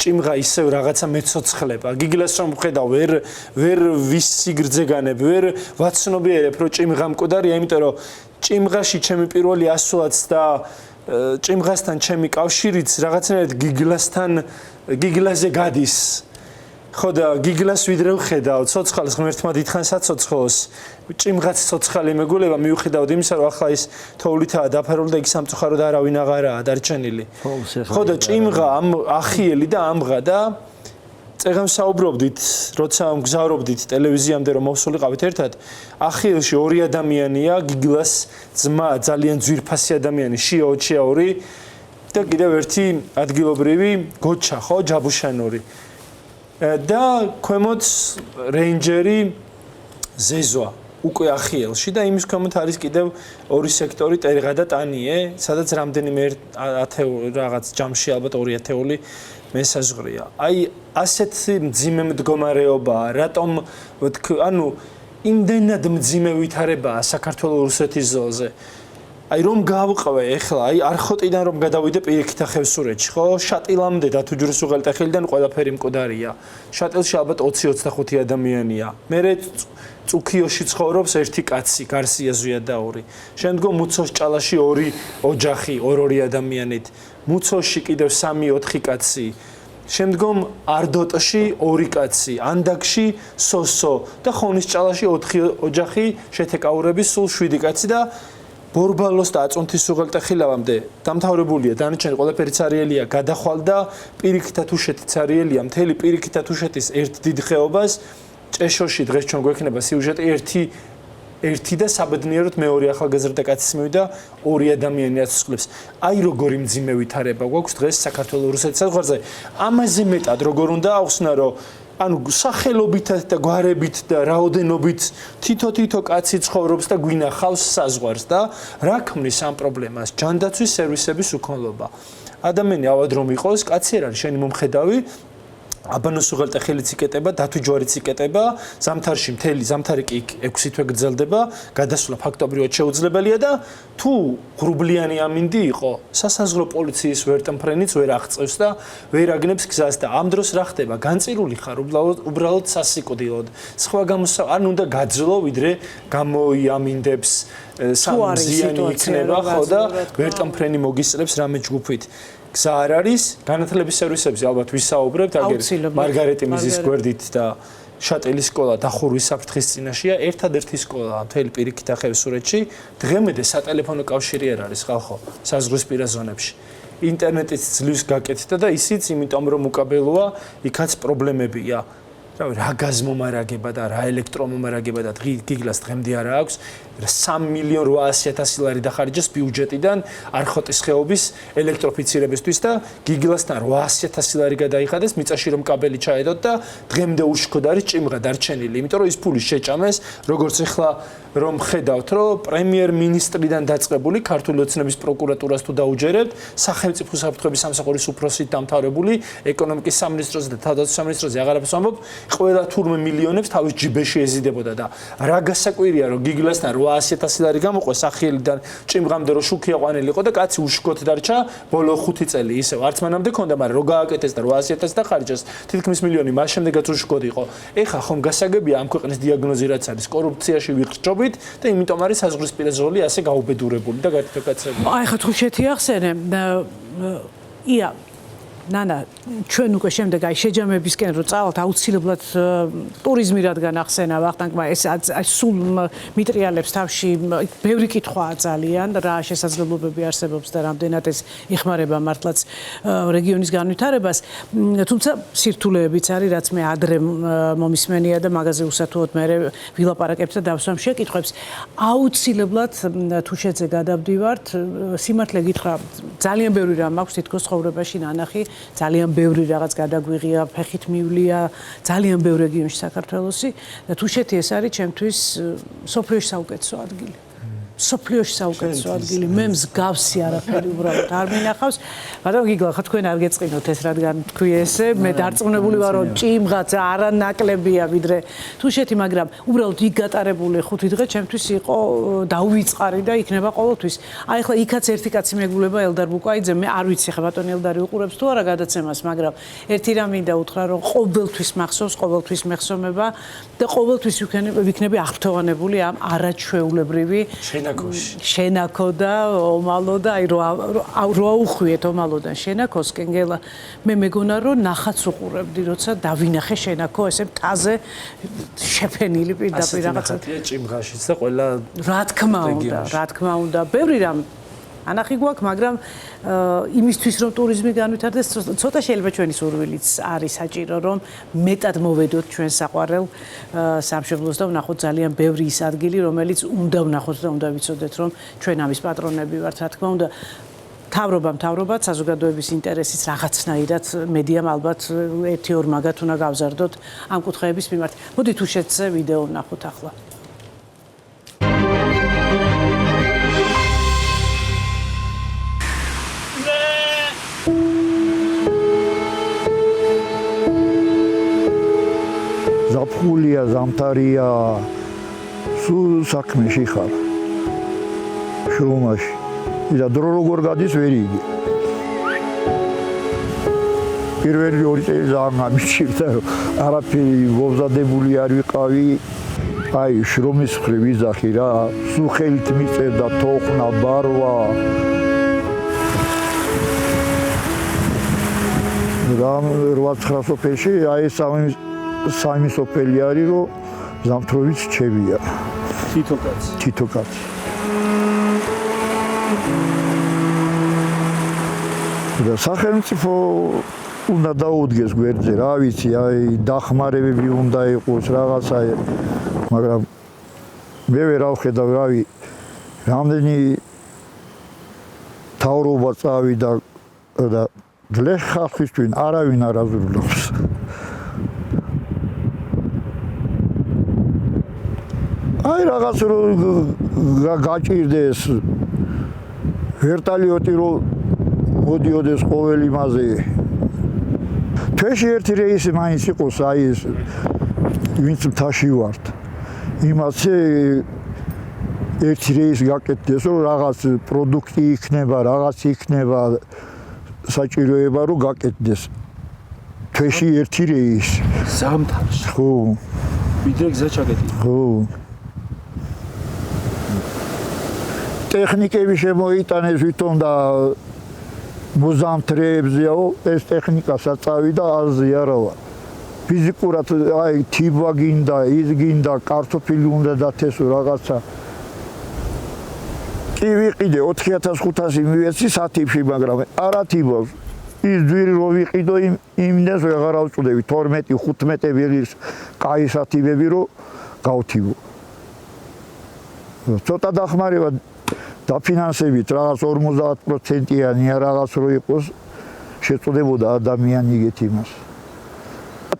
ჭიმღა ისევ რაღაცა მეცოცხლება. გიგლას რომ ხედავ, ვერ ვის სიგრძეგანებ, ვერ ვაცნობიერებ, რომ ჭიმღა მკვდარია, იმიტომ რომ ჭიმღაში ჩემი პირველი ასულაც და ჭიმღასთან ჩემი კავშირიც რაღაცნაირად გიგლაზე გადის. ხო და გიგლას ვიდრე ვხედავ, ცოცხალს ღმერთმა დიდხან საცოცხლოს, ჭიმღაც ცოცხალი მეგულება მიუხედავად იმისა, რომ ახლა ის თოვლითაა დაფარული და იქ სამწუხაროდ არავინ აღარაა დარჩენილი. ხო და ჭიმღა ახიელი და ამღა და წეგან საუბრობდით, როცა მგზავრობდით ტელევიზიამდე რომ მოვსულიყავით ერთად, ახიელში ორი ადამიანია, გიგლას ძმა, ძალიან ძვირფასი ადამიანი, შიაოჩიაური და კიდევ ერთი ადგილობრივი გოჩა, ხო, ჯაბუშანური. და ქვემოთ რეინჯერი ზეზვა უკვე ახიელში და იმის ქვემოთ არის კიდევ ორი სექტორი ტერღა და ტანიე, სადაც რამდენიმე რაღაც ჯამში ალბათ 2 ათეული მესაზღვრია. აი ასეთი მძიმე მდგომარეობაა, რატომ ანუ იმდენად მძიმე ვითარებაა საქართველოს რუსეთის ზოლზე. აი რომ გავყვე ეხლა აი არხოტიდან რომ გადავიდე პირიქითა ხევსურეთში ხო შატილამდე და თუ ჯურის უღელტეხილიდან ყველაფერი მკვდარია შატილში ალბათ 20-25 ადამიანია მე წუქიოში ცხოვრობს ერთი კაცი გარსია ზვიადაური შემდგომ მუცოს ჭალაში 2 ოჯახი 2 ადამიანით მუცოში კიდევ 3-4 კაცი შემდგომ არდოტში 2 კაცი ანდაგში სოსო და ხონის ჭალაში 4 ოჯახი შეთეკაურების სულ 7 კაცი და ბორბალოს და აწუნთის უღელტეხილავამდე დამთავრებულია დანარჩენი ყველაფერი цаრიელია გადახვალდა პირიქითა თუშეთის цаრიელია მთელი პირიქითა თუშეთის ერთ დიდ ხეობას ჭეშოში დღეს ჩვენ გვექნება სიუჟეტი ერთი და საბედნიეროდ მეორე ახალგაზრდა კაცის მივიდა 2 ადამიანი აცოცხლებს აი როგორი მძიმე ვითარება გვაქვს დღეს საქართველოს რუსეთის საზღვარზე ამაზე მეტად როგორ უნდა ახსნა რომ ანუ სახელობითად და გვარებით და რაოდენობით თითო კაცი ცხოვრობს და გვინახავს საზღვარს და რა ქმნის ამ პრობლემას ჯანდაცვის სერვისების უქონლობა ადამიანი ავად რომ იყოს კაცი არ არის შენი მომხედავი აბანოს უღელტეხილიც იკეტება დათვი ჯვარიც იკეტება ზამთარში მთელი ზამთარი კი 6 თვე გრძელდება გადასვლა ფაქტობრივად შეუძლებელია და თუ ღრუბლიანი ამინდი იყო სასაზღვრო პოლიციის ვერტმფრენიც ვერ აღწევს და ვერ აგნებს გზას და ამ დროს რა ხდება განწირული ხარ უბრალოდ სასიკვდილოდ სხვა ანუ უნდა გაძლო ვიდრე გამოიამინდებს სამზიანი იქნება ხო და ვერტმფრენი მოგისწრებს რამე ჯგუფით გზა არ არის განათლების სერვისებზე ალბათ ვისაუბრებთ აგერ მარგარეტი მიზის გვერდით და შატილის სკოლა დახურვის საფრთხის წინაშეა, ერთადერთი სკოლა მთელი პირიქით და ხევსურეთში, დღემდე სატელეფონო კავშირი არ არის ხალხო საზღვრისპირა ზონებში. ინტერნეტით ძლივს გაკეთდა და ისიც იმიტომ რომ უკაბელოა, იქაც პრობლემებია. რა გაზმომარაგება და რა ელექტრომომარაგება და გიგლას დღემდე არ აქვს 3.800.000 ლარი დახარჯეს ბიუჯეტიდან არხოტის ხეობის ელექტროფიცირებისთვის და გიგლასთან 800.000 ლარი გადაიხადეს მიწაში რომ კაბელი ჩაედოთ და დღემდე უშქოდ არის ჭიმღა დარჩენილი, იმიტომ რომ ის ფული შეჭამეს, როგორც ახლა რომ ხედავთ, რომ პრემიერ-მინისტრიდან დაწყებული ქართული ოცნების პროკურატურას თუ დაუჯერებთ, სახელმწიფო საფრთხების სამსახურის უფროსით დამთავრებული ეკონომიკის სამინისტროზე და თავდაცვის სამინისტროზე აღარაფერს ვამბობ, ყველა თურმე მილიონებს თავის ჯიბეში ეზიდებოდა და რა გასაკვირია რომ გიგლასთან 800.000 ლარი გამოყო სახიელიდან ჭიმღამდე რომ შუქი აყვანილიყო და კაცი უშქოთ დარჩა ბოლო 5 წელი ისევ არც მანამდე ქონდა, მაგრამ რო გააკეთეს და 800.000 დახარჯეს თითქმის მილიონი მას შემდეგაც უშქოდ იყო. ეხა ხომ გასაგებია ამ ქვეყნის დიაგნოზი რაც არის კორუფციაში ვიხრჯობით და იმიტომ არის საზღვრისპირა ზოლი ასე გაუბედურებული და გათვალისწინებული. აი ხა თუშეთი ახსენე ია ნანა ჩვენ უკვე შემდეგ აი შეჯამებისკენ რო წავალთ აუცილებლად ტურიზმი რადგან ახსენა ვახტანგმა ეს სულ მიტრიალებს თავში ბევრი კითხვაა ძალიან რა შესაძლებლობები არსებობს და რამდენად ეს იხმარება მართლაც რეგიონის განვითარებას თუმცა სირთულეებიც არის რაც მე ადრე მომისმენია და მაგაზე უსათუოდ მე ვილაპარაკებთ და დავსვამ შეკითხვებს აუცილებლად თუშეთზე გადავდივართ სიმართლე გითხრა ძალიან ბევრი რამ მაქვს თითქოს ცხოვრებაში ნანახი ძალიან ბევრი რაღაც გადაგვიღია, ფეხით მივლია, ძალიან ბევრ რეგიონში საქართველოსი და თუშეთი ეს არის ჩემთვის სოფლიოში საუკეთესო ადგილი. სოფლიოში საუკეთესო ადგილი, მე მსგავსი არაფერი უბრალოდ არ მინახავს. მაგრამ გიგლა, ხა თქვენ არ გეწყინოთ ეს რადგან თქვი ესე, მე დარწმუნებული ვარ რომ ჭიმღაც არანაკლებია ვიდრე თუშეთი, მაგრამ უბრალოდ იქ გატარებული 5 დღე ჩემთვის იყო დაუვიწყარი და იქნება ყოველთვის. აი ხლა იქაც ერთი კაცი მეგულება ელდარ ბუკაიძე, მე არ ვიცი ხა ბატონი ელდარი უყურებს თუ არა გადაცემას, მაგრამ ერთი რამ მინდა უთხრა რომ ყოველთვის მახსოვს, ყოველთვის მეხსომება და ყოველთვის ვიქნები აღფრთოვანებული ამ არაჩვეულებრივი შენაკო და ომალო და აი რო აუხვიეთ ომალოდან შენაკოს კენგელა მე მეგონა რომ ნახაც უყურებდი როცა დავინახე შენაკო ესე მთაზე შეფენილი პირდაპირ რაღაცა ჭიმღაშიც და ყველა რა თქმა უნდა ბევრი რამ ანახი გვაქვს მაგრამ იმისთვის რომ ტურიზმი განვითარდეს ცოტა შეიძლება ჩვენი სურვილიც არის საჭირო რომ მეტად მოვედოთ ჩვენ საყვარელ სამშობლოს და ვნახოთ ძალიან ბევრი ის ადგილი რომელიც უნდა ვნახოთ და უნდა ვიცოდეთ რომ ჩვენ ამის პატრონები ვართ რა თქმა უნდა თავრობამ საზოგადოების ინტერესიც რაღაცნაირად მედიამ ალბათ 1-2 მაგათ უნდა გავზარდოთ ამ კუთხეების მიმართ. მოდით უშეთზე ვიდეო ვნახოთ ახლა. ზაფხულია, ზამთარია, სულ საქმეში ხარ. შრომაში. და დრო როგორ გადის ვერ იგე. პირველი 2 წელი ძალიან გამიჩნდა რომ არაფერი მომზადებული არ ვიყავი. აი შრომის ხრი ვიზახი რა, სულ ხელით მიწევდა თოხნა, ბარვა. რამ 8-9 სოფელში აი სამი სოფელი არის რომ ზამთრობით რჩებია. თითო კაცი. და სახელმწიფო უნდა დაუდგეს გვერდზე, რა ვიცი, აი დახმარებები უნდა იყოს რაღაცა, მაგრამ მე ვერ ავხედავ, რავი, რამდენი თავრობა წავიდა და გლეხ ხალხისთვის არავინ არ აზრუნავს. აი რაღაც რომ გაჭირდეს ვერტალიოტი რომ მოდიოდეს ყოველ იმაზე. თვეში ერთი რეისი მაინც იყოს, აი ეს ვინც მთაში ვართ. იმაზე ერთი რეისი გაკეთდეს, რომ რაღაც პროდუქტი იქნება, რაღაც იქნება საჭიროება რომ გაკეთდეს. თვეში ერთი რეისი. ზამთარში. ხო. ვიდრე გზა ჩაკეტილი. ხო. ტექნიკები შემოიტანეს ვითომ და მოზამთრეებზეო ეს ტექნიკასაც წავიდა აზია რა ვარ. ფიზიკურად აი თიბა გინდა, ის გინდა, კარტოფილი უნდა დათესო რაღაცა. კი ვიყიდე 4500 მივეცი სათიბში, მაგრამ არა თიბავს. ის ძვირი რო ვიყიდო იმდენს ვეღარ ავწუდები 12-15 ვიღირს კაი სათიბები რო გავთიბო. ცოტა დახმარება დაფინანსებით რაღაც 50%-იანი რაღაც რო იყოს შეწოდებოდა ადამიანი იგეთ იმას.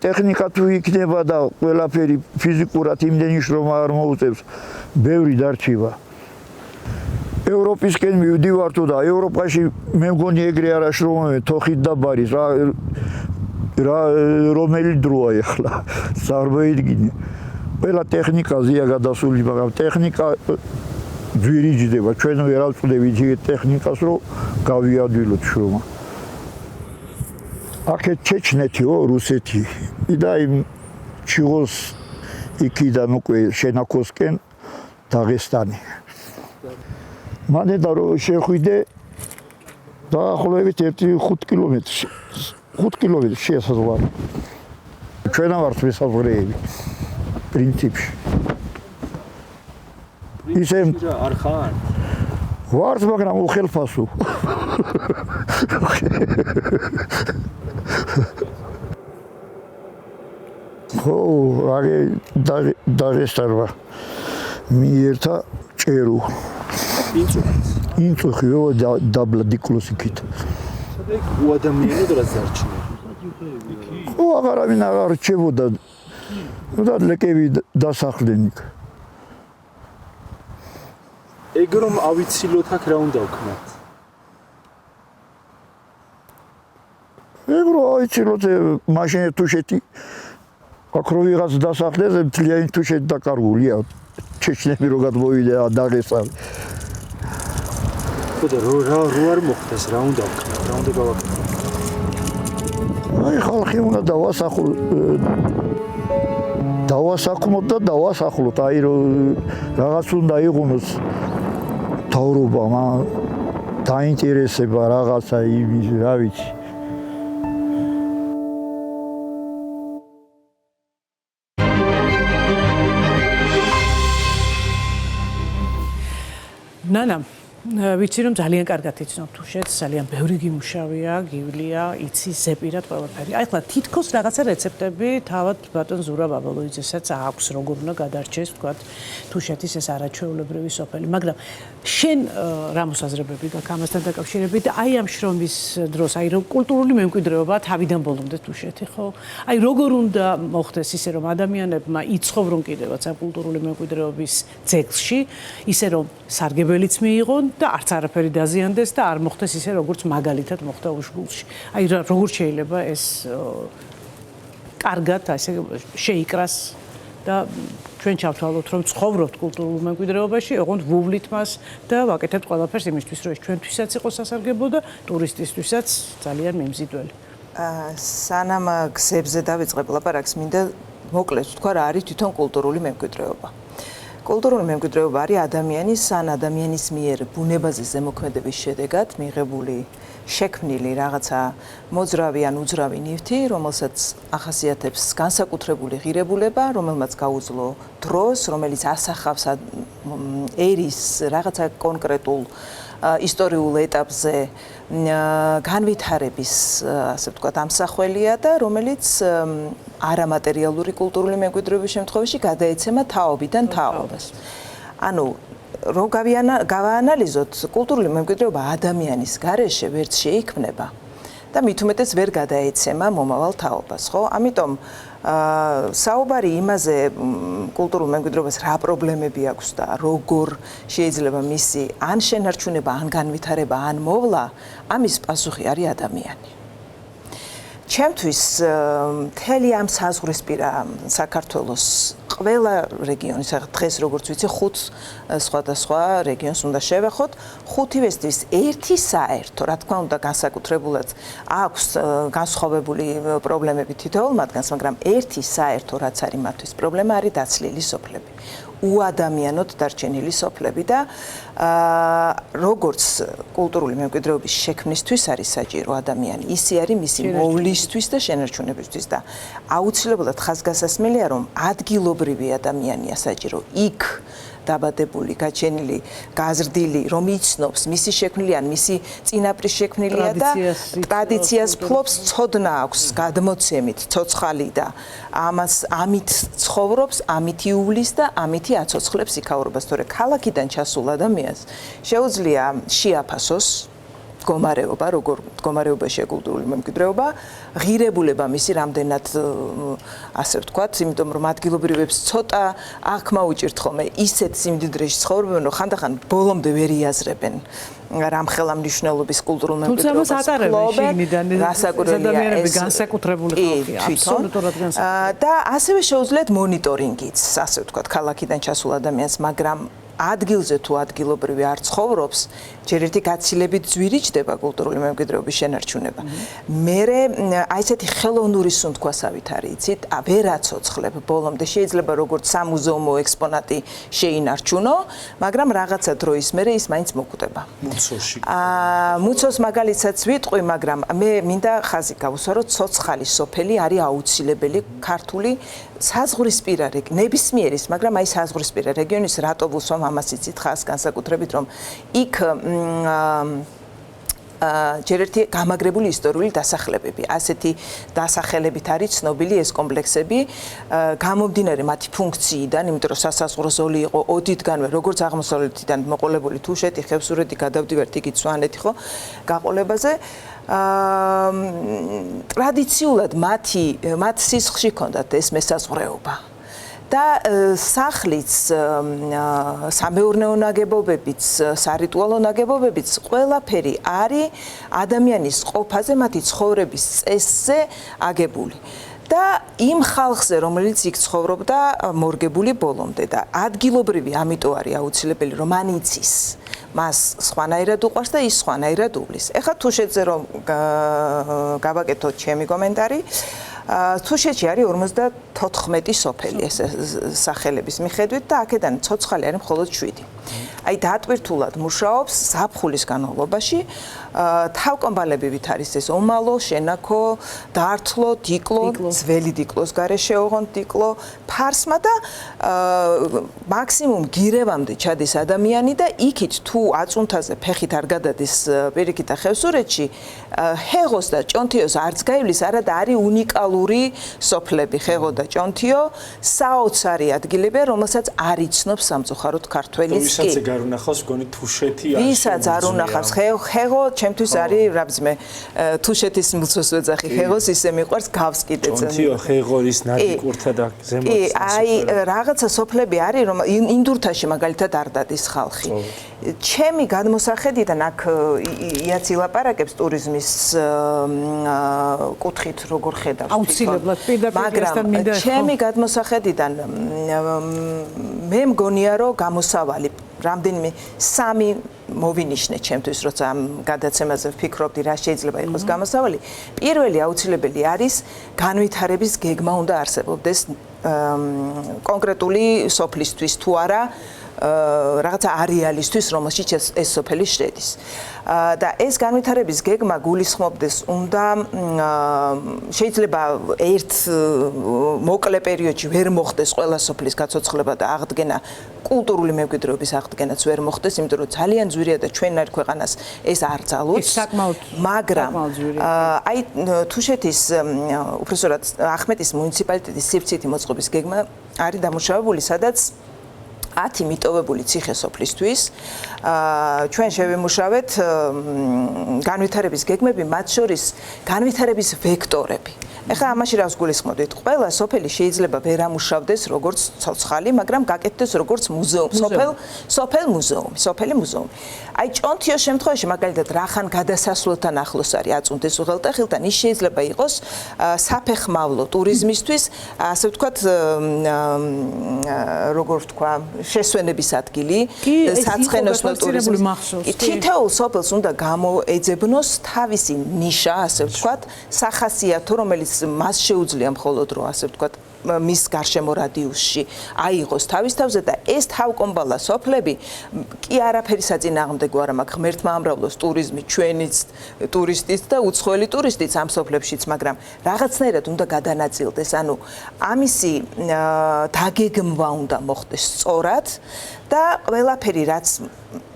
ტექნიკა თუ იქნება და ყველაფერი ფიზიკურად იმდენი შრომა არ მოუწევს, ბევრი დარჩება. ევროპისკენ მივდივარ თუ და ევროპაში მე მგონი ეგრე არა შრომობენ თოხით და ბარის რა რომელი დროა ეხლა სარბეიდგინე ყველა ტექნიკაზეა გადასული მაგრამ ტექნიკა ძვირი ჯდება ჩვენ ვერ ავწუდებით ეგ ტექნიკას რომ გავიადვილოთ შრომა აქეთ ჩეჩნეთიო რუსეთი და იმ ჩიგოს იქიდან უკვე შენაკოსკენ დაღესტანი მანე და რო შეხვიდე დაახლოებით 5 კილომეტრში 5 კილომეტრი შესაძლოა ჩვენა ვართ მესაზღვრეები პრინციპში ისე არ ხარ ვართ მაგრამ უხელფასო ხო აგე დაღესტანმა მიერთა ჭერო ინწუხიო დაბლა დიკლოსიკით. სადაც უადამიანო დრას დარჩინა. ხო, აღარავინ აღარ რჩებოდა. და ლეკები დასახლდნენ იქ. ეგ რომ ავიცილოთ აქ რა უნდა ვქნათ? ეგ რომ ავიცილოთ მაშინ თუშეთი აქ რო ვიღაც დასახლდეს მთლიანი თუშეთი დაკარგულია. ჩეჩნები რო გადმოვიდა დაღესტანი. და რო არ მოხდეს რა უნდა ვქნათ რა უნდა გავაკეთოთ აი ხალხი უნდა დავასაქმოთ და დავასახლოთ აი რაღაც უნდა იყუნოს თავრობამ დაინტერესება რაღაცა იმის რა ვიცი ნანა ვიცი რომ ძალიან კარგად იცნობ თუშეთს, ძალიან ბევრი გიმუშავია, გივლია, იცი ზეპირად ყველაფერი. აი ხლა თითქოს რაღაცა რეცეპტები თავად ბატონ ზურაბ აბალოიძესაც აქვს, როგორ უნდა გადარჩეს, ვთქვათ, თუშეთის ეს არაჩვეულებრივი სოფელი, მაგრამ შენ რა მოსაზრებები გაქვს ამასთან დაკავშირებით? აი ამ შრომის დროს, აი კულტურული მემკვიდრეობა თავიდან ბოლომდე თუშეთი, ხო? აი როგორ უნდა მოხდეს ისე რომ ადამიანებმა იცხოვრონ კიდევაც ამ კულტურული მემკვიდრეობის ძეგლში, ისე რომ სარგებელიც მიიღონ და არც არაფერი დაზიანდეს და არ მოხდეს ისე როგორც მაგალითად მოხდა უშგულში. აი როგორ შეიძლება ეს კარგად ასე შეიკრას და ჩვენ ჩავთვალოთ რომ ცხოვრობთ კულტურულ მემკვიდრეობაში, ოღონდ ვუვლით მას და ვაკეთებთ ყველაფერს იმისთვის, რომ ეს ჩვენთვისაც იყოს სასარგებლო და ტურისტისთვისაც ძალიან მიმზიდველი. სანამ გზებზე დავიწყებ ლაპარაკს, მინდა მოკლედ ვთქვა რა არის თვითონ კულტურული მემკვიდრეობა. კულტურული მემკვიდრეობა არის ადამიანის ან ადამიანის მიერ ბუნებაზე ზემოქმედების შედეგად მიღებული შექმნილი რაღაცა მოძრავი ან უძრავი ნივთი, რომელსაც ახასიათებს განსაკუთრებული ღირებულება, რომელმაც გაუძლო დროს, რომელიც ასახავს ერის რაღაცა კონკრეტულ ისტორიულ ეტაპზე განვითარების, ასე ვთქვათ, ამსახველია და რომელიც არამატერიალური კულტურული მემკვიდრეობის შემთხვევაში გადაეცემა თაობიდან თაობას. ანუ რომ გავაანალიზოთ, კულტურული მემკვიდრეობა ადამიანის გარეშე ვერც შეიქმნება და მით უმეტეს ვერ გადაეცემა მომავალ თაობას, ხო? ამიტომ საუბარი იმაზე კულტურულ მემკვიდრეობას რა პრობლემები აქვს და როგორ შეიძლება მისი ან შენარჩუნება, ან განვითარება, ან მოვლა, ამის პასუხი არის ადამიანი. ჩემთვის მთელი ამ საზღვრისპირა საქართველოს ყველა რეგიონის, დღეს როგორც ვიცი, 5 სხვადასხვა რეგიონს უნდა შევეხოთ, ხუთივესთვის ერთი საერთო, რა თქმა უნდა, განსაკუთრებულად აქვს განსხვავებული პრობლემები თითოეულ მათგანს, მაგრამ ერთი საერთო, რაც არის მათთვის პრობლემა, არის დაცლილი სოფლები. უადამიანოდ დარჩენილი სოფლები და როგორც კულტურული მემკვიდრეობის შექმნისთვის არის საჭირო ადამიანი, ისე არის მისი მოვლისთვის და შენარჩუნებისთვის და აუცილებლად ხაზგასასმელია, რომ ადგილობრივი ადამიანია საჭირო იქ დაბადებული, გაჩენილი, გაზრდილი, რომ იცნობს, მისი შექმნილი ან მისი წინაპრის შექმნილია და ტრადიციას ფლობს, ცოდნა აქვს გადმოცემით, ცოცხალი და ამით ცხოვრობს, ამით იუვლის და ამით აცოცხლებს იქაურობას. თორე ქალაქიდან ჩასულ ადამიანს შეუძლია შეაფასოს მდგომარეობა, როგორ მდგომარეობაშია კულტურული მემკვიდრეობა, ღირებულება მისი რამდენად ასე ვთქვათ, იმიტომ რომ ადგილობრივებს ცოტა აღქმა უჭირთ ხოლმე ისეთ სიმდიდრეში ცხოვრობენ, რომ ხანდახან ბოლომდე ვერ იაზრებენ რამ ხელამნიშნულობის კულტურულ მემკვიდრეობას ფლობენ, ადამიანები განსაკუთრებული ხალხია, აბსოლუტურად განსაკუთრებული. და ასევე შეუძლიათ მონიტორინგიც, ასე ვთქვათ, ქალაქიდან ჩასულ ადამიანს, მაგრამ ადგილზე თუ ადგილობრივი არ ცხოვრობს, ჯერ ერთი გაცილებით ძვირი ჩდება კულტურული მემკვიდრეობის შენარჩუნება. მერე აი ესეთი ხელოვნური სუნთქვასავით არის, იცით, ვერ აცოცხლებ ბოლომდე, შეიძლება როგორც სამუზეუმო ექსპონატი შეინარჩუნო, მაგრამ რაღაცა დროის მერე ის მაინც მოკვდება. მუცოში. მუცოს მაგალითსაც ვიტყვი, მაგრამ მე მინდა ხაზი გავუსვა, რომ ცოცხალი სოფელი არის აუცილებელი ქართული საზღვრისპირა ნებისმიერის, მაგრამ აი საზღვრისპირა რეგიონის რატო ვუსვამ ამას იცით ხას განსაკუთრებით, რომ იქ ჯერ ერთი გამაგრებული ისტორიული დასახლებები, ასეთი დასახელებით არის ცნობილი ეს კომპლექსები, გამომდინარე მათი ფუნქციიდან, იმიტომ რომ სასაზღვრო ზოლი იყო ოდითგანვე, როგორც აღმოსავლეთიდან მოყოლებული თუშეთი, ხევსურეთი, გადავდივართ იქით სვანეთი ხო, გაყოლებაზე. ტრადიციულად მათ სისხლში ჰქონდათ ეს მესაზღვრეობა. და სახლიც, სამეურნეო ნაგებობებიც, სარიტუალო ნაგებობებიც ყველაფერი არის ადამიანის ყოფაზე, მათი ცხოვრების წესზე აგებული. და იმ ხალხზე, რომელიც იქ ცხოვრობდა მორგებული ბოლომდე და ადგილობრივი ამიტომ არის აუცილებელი, რომ მან იცის. მას სხვანაირად უყვარს და ის სხვანაირად უვლის. ეხლა თუშეთზე რომ გავაკეთოთ ჩემი კომენტარი, თუშეთში არის 54 სოფელი ეს სახელების მიხედვით და აქედან ცოცხალი არის მხოლოდ 7. აი დატვირთულად მუშაობს ზაფხულის განმავლობაში, თავკომბალებივით არის ეს ომალო, შენაქო, დართლო, დიკლო, ძველი დიკლოს გარეშე ოღონდ დიკლო, ფარსმა და მაქსიმუმ გირევამდე ჩადის ადამიანი და იქით თუ აწუნთაზე ფეხით არ გადადის პირიქით და ხევსურეთში, ჰეღოს და ჭონთიოს არც გაივლის, არადა არის უნიკალური სოფლები, ჰეღო და ჭონთიო, საოცარი ადგილები, რომელსაც არ იცნობს სამწუხაროდ ქართველიც კი. ვისაც არ უნახავს, გონი თუშეთი არის. ვისაც არ უნახავს, ჰეღო ჩემთვის არის რაბძმე თუშეთის მუცოს ვეძახი, ჰეღოს ისე მიყვარს გავს კიდეც. ჭონთიო, ჰეღორის ნადიკურთა და ზემოთ. აი რაღაცა სოფლები არის, რომ ინდურთაში მაგალითად არ დადის ხალხი. ჩემი გადმოსახედიდან აქ იაც ილაპარაკებს ტურიზმის კუთხით როგორ ხედავს. აუცილებლად პირდაპირ მინდა ჩემი გადმოსახედიდან მე მგონია რომ გამოსავალი რამდენიმე 3 მოვინიშნე ჩემთვის, როცა ამ გადაცემაზე ვფიქრობდი, რა შეიძლება იყოს გამოსავალი. პირველი აუცილებელი არის განვითარების გეგმა უნდა არსებობდეს კონკრეტული სოფლისთვის თუ არა რაღაცა არეალისთვის, რომელშიც ეს სოფელი შედის. და ეს განვითარების გეგმა გულისხმობდეს უნდა შეიძლება ერთ მოკლე პერიოდში ვერ მოხდეს ყველა სოფლის გაცოცხლება და აღდგენა, კულტურული მემკვიდრეობის აღდგენაც ვერ მოხდეს, იმიტომ რომ ძალიან ძვირია და ჩვენ არ ქვეყანას ეს არ ძალუძს. მაგრამ აი თუშეთის უბრალოდ ახმეტის მუნიციპალიტეტის სივრცითი მოწყობის გეგმა არის დამუშავებული, სადაც 10 მიტოვებული ციხე სოფლისთვის. ჩვენ შევიმუშავეთ განვითარების გეგმები, მათ შორის განვითარების ვექტორები. ეხლა ამაში რას გულისხმობთ? ყველა სოფელი შეიძლება ვერ ამუშავდეს როგორც ცოცხალი, მაგრამ გაკეთდეს როგორც მუზეუმი, სოფელი მუზეუმი. აი ჭონთიოს შემთხვევაში მაგალითად რახან გადასასვლელთან ახლოს არის აწუნთის უღელტეხილთან, ის შეიძლება იყოს საფეხმავლო ტურიზმისთვის, ასე ვთქვათ, როგორ ვთქვა, შესვენების ადგილი, საცხენოსნო ტურიზმის. თითოეულ სოფელს უნდა გამოეძებნოს თავისი ნიშა, ასე ვთქვათ, სახასიათო, რომელიც მას შეუძლია მხოლოდ რომ ასე ვთქვათ მის გარშემო რადიუსში აიღოს თავის თავზე და ეს თავკომბალა სოფლები კი არაფერი საწინააღმდეგო არ მაქვს ღმერთმა ამრავლოს ტურიზმი ჩვენიც ტურისტიც და უცხოელი ტურისტიც ამ სოფლებშიც მაგრამ რაღაცნაირად უნდა გადანაწილდეს ანუ ამისი დაგეგმვა უნდა მოხდეს სწორად და ყველაფერი რაც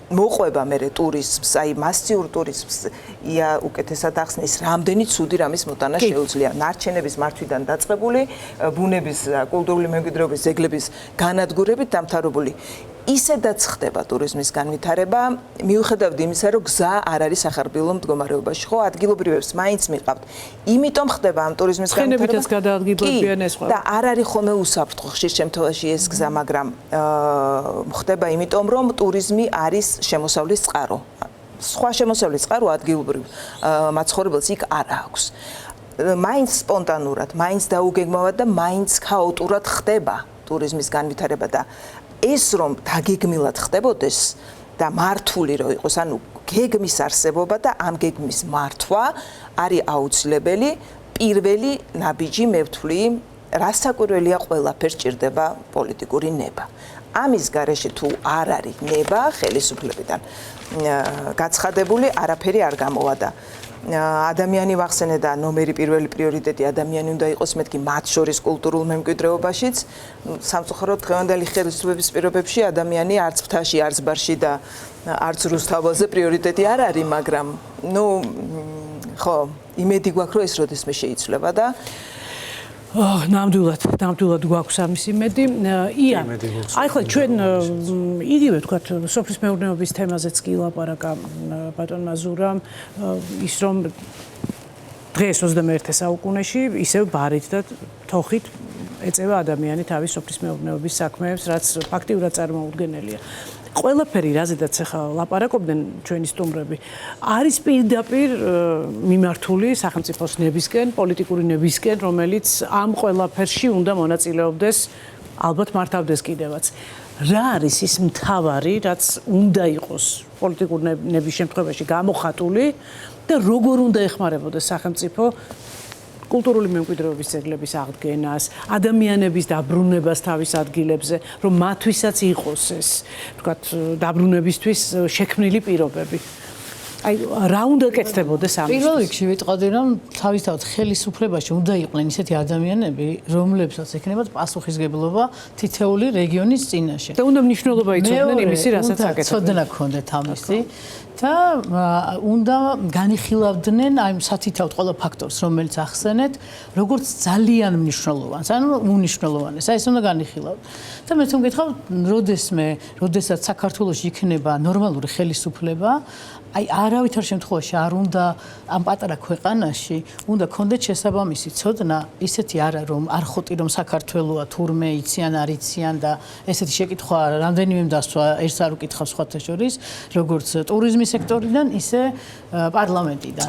მოყვება მე ტურიზმს, აი მასიურ ტურიზმს, ია უკეთესად ახსნის, რამდენი ცუდი რამის მოტანა შეუძლია. ნარჩენების მართვიდან დაწყებული, ბუნების, კულტურული მემკვიდრეობის ძეგლების განადგურებით დამთავრებული. ისედაც ხდება ტურიზმის განვითარება, მიუხედავად იმისა, რომ გზა არ არის სახარბილო მდგომარეობაში, ხო, ადგილობრივებს მაინც მიყავთ. იმიტომ ხდება ამ ტურიზმის განვითარება. ხენებითაც გადაადგილდებიან ეს ყველა. და არ არის ხოლმე უსაფრთხო ხშირ შემთხვევაში ეს გზა, მაგრამ ხდება იმიტომ, რომ ტურიზმი არის შემოსავლის წყარო. სხვა შემოსავლის წყარო ადგილობრივ მაცხოვრებელს იქ არ აქვს. მაინც სპონტანურად, მაინც დაუგეგმავად და მაინც ქაოტურად ხდება ტურიზმის განვითარება და ეს რომ დაგეგმილად ხდებოდეს და მართული რო იყოს, ანუ გეგმის არსებობა და ამ გეგმის მართვა არის აუცილებელი პირველი ნაბიჯი მე ვთვლი, რასაკვირველია ყველაფერს ჭირდება პოლიტიკური ნება. ამის გარეშე თუ არ არის ნება ხელისუფლებიდან გაცხადებული, არაფერი არ გამოვა და ადამიანი ვახსენე და ნომერი პირველი პრიორიტეტი ადამიანი უნდა იყოს მეთქი მათ შორის კულტურულ მემკვიდრეობაშიც სამწუხაროდ დღევანდელი ხელისუფლების პირობებში ადამიანი არც ფთაში არც ბარში და არც რუსთავაზე პრიორიტეტი არ არის მაგრამ ნუ ხო იმედი გვაქვს რომ ეს როდესმე შეიცვლება და ნამდვილად გვაქვს ამის იმედი. ია. აი ხო ჩვენ იგივე თქვათ სოფლის მეურნეობის თემაზეც კი ლაპარაკა ბატონმა ზურამ ის რომ დღეს 21 საუკუნეში ისევ ბარით და თოხით ეწევა ადამიანი თავის სოფლის მეურნეობის საქმეებს, რაც ფაქტიურად წარმოუდგენელია. ყველაფერი რაზედაც ახლა ლაპარაკობდნენ ჩვენი სტუმრები არის პირდაპირ მიმართული სახელმწიფოს ნებისკენ, პოლიტიკური ნებისკენ, რომელიც ამ ყველაფერში უნდა მონაწილეობდეს, ალბათ მართავდეს კიდევაც. რა არის ის მთავარი, რაც უნდა იყოს პოლიტიკური ნების შემთხვევაში გამოხატული და როგორ უნდა ეხმარებოდეს სახელმწიფო კულტურული მემკვიდრეობის ძეგლების აღდგენას, ადამიანების დაბრუნებას თავის ადგილებზე, რომ მათთვისაც იყოს ეს, თქვათ, დაბრუნებისთვის შექმნილი პირობები. აი, რა უნდა კეთდებოდეს ამის? პირველ რიგში ვიტყოდი, რომ თავისთავად ხელისუფლებაში უნდა იყვნენ ისეთი ადამიანები, რომლებსაც ექნებათ პასუხისგებლობა თითეული რეგიონის წინაშე. და უნდა მნიშვნელობა იცოდნენ იმისი, რასაც აკეთებდნენ. ცოდნა ქონდეთ ამისი. და უნდა განიხილავდნენ აი სათითაოდ ყველა ფაქტორს, რომელიც ახსენეთ, როგორც ძალიან მნიშვნელოვანს, ანუ უნიშნელოვანეს. აი ეს უნდა განიხილავთ. და მე თვითონ გითხრათ, როდესაც საქართველოში იქნება ნორმალური ხელისუფლება, აი არავითარ შემთხვევაში არ უნდა ამ პატარა ქვეყანაში უნდა კონდეთ შესაბამისი ცოდნა, ისეთი არა რომ არ ხოტი რომ საქართველოა თურმე იციან არ იციან და ესეთი შეკითხვა რამდენიმე დასვა ერთს არ უკითხავს სხვათა შორის, როგორც ტურიზმის სექტორიდან, ისე პარლამენტიდან.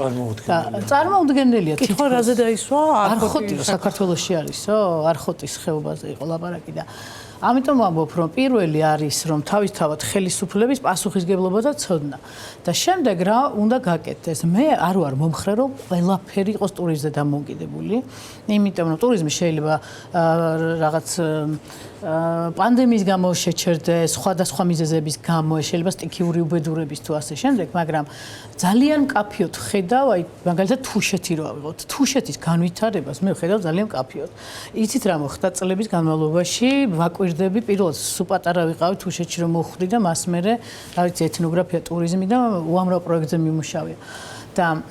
წარმოუდგენელია. კითხვა რაზე დაისვა? არ ხოტი საქართველოში არისო? არ ხოტის ხეობაზე იყო ლაპარაკი და ამიტომ ვამბობ, რომ პირველი არის, რომ თავისთავად ხელისუფლების პასუხისგებლობა და ცოდნა. და შემდეგ რა უნდა გაკეთდეს? მე არ ვარ მომხრე, რომ ყველაფერი იყოს ტურიზმზე დამოკიდებული. იმიტომ რომ ტურიზმი შეიძლება რაღაც პანდემიის გამო შეჩერდეს, სხვადასხვა მიზეზების გამო, შეიძლება სტიქიური უბედურების თუ ასე შემდეგ, მაგრამ ძალიან მკაფიოდ ხედავ, აი მაგალითად თუშეთი რო ავიღოთ. თუშეთის განვითარებას მე ხედავ ძალიან მკაფიოდ. იცით რა მოხდა წლების განმავლობაში, ვაკვირდები პირველად სულ პატარა ვიყავი თუშეთში რომ მოხვდი და მას მერე, რა ვიცი, ეთნოგრაფია, ტურიზმი და უამრავ პროექტზე მიმუშავე. და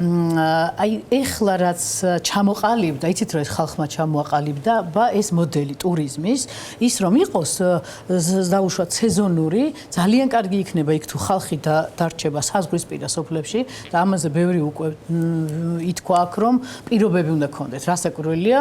აი ეხლა რაც ჩამოყალიბდა, იცით რა ეს ხალხმა ჩამოაყალიბდა, ეს მოდელი ტურიზმის, ის რომ იყოს დაუშვათ სეზონური, ძალიან კარგი იქნება იქ თუ ხალხი დარჩება საზღვრისპირა სოფლებში და ამაზე ბევრი უკვე ითქვა აქ რომ პირობები უნდა ქონდეთ, რასაკვირველია,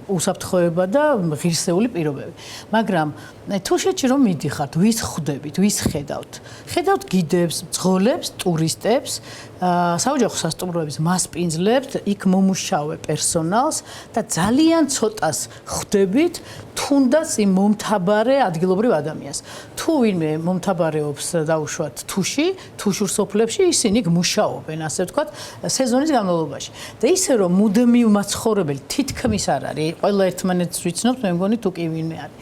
უსაფრთხოება და ღირსეული პირობები. მაგრამ თუშეთში რომ მიდიხართ, ვის ხვდებით, ვის ხედავთ? ხედავთ გიდებს, მძღოლებს, ტურისტებს, საოჯახო სასტუმროების მასპინძლებს, იქ მომუშავე პერსონალს და ძალიან ცოტას ხვდებით თუნდაც იმ მომთაბარე ადგილობრივ ადამიანს. თუ ვინმე მომთაბარეობს დაუშვათ თუშურ სოფლებში, ისინი მუშაობენ, ასე ვთქვათ, სეზონის განმავლობაში. და ისე რომ მუდმივ მაცხოვრებელი თითქმის არ არის, ყველა ერთმანეთს ვიცნობთ, მე მგონი თუ კი ვინმე არის.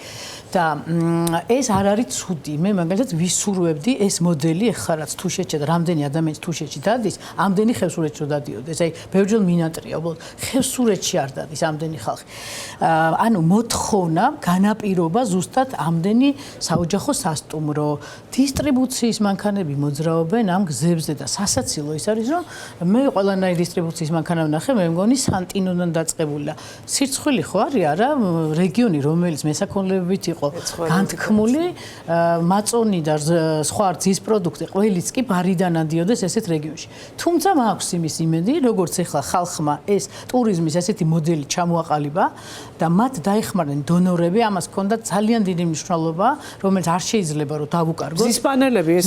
და ეს არ არის ცუდი. მე მაგალითად ვისურვებდი ეს მოდელი ახლა რაც თუშეთში და რამდენი ადამიანი თუშეთში დადის, ამდენი ხევსურეთში რომ დადიოდეს. აი, ბევრჯერ მინატრია, უბრალოდ ხევსურეთში არ დადის ამდენი ხალხი. ანუ მოთხოვნა, განაპირობა ზუსტად ამდენი საოჯახო სასტუმრო, დისტრიბუციის მანქანები მოძრაობენ ამ გზებზე და სასაცილო ის არის, რომ მე ყველანაირი დისტრიბუციის მანქანა ვნახე, მე მგონი სანტინოდან დაწყებული და სირცხვილი ხო არის არა რეგიონი, რომელიც მესაქონლეობით იყო განთქმული, მაწონი და სხვა რძის პროდუქტი ყველიც კი ბარიდან ადიოდეს ესეთ რეგიონში. თუმცა მაქვს იმის იმედი, როგორც ახლა ხალხმა ეს ტურიზმის ესეთი მოდელი ჩამოაყალიბა და მათ დაეხმარნენ დონორები, ამას ჰქონდა ძალიან დიდი მნიშვნელობა, რომელიც არ შეიძლება რომ დავუკარგოთ.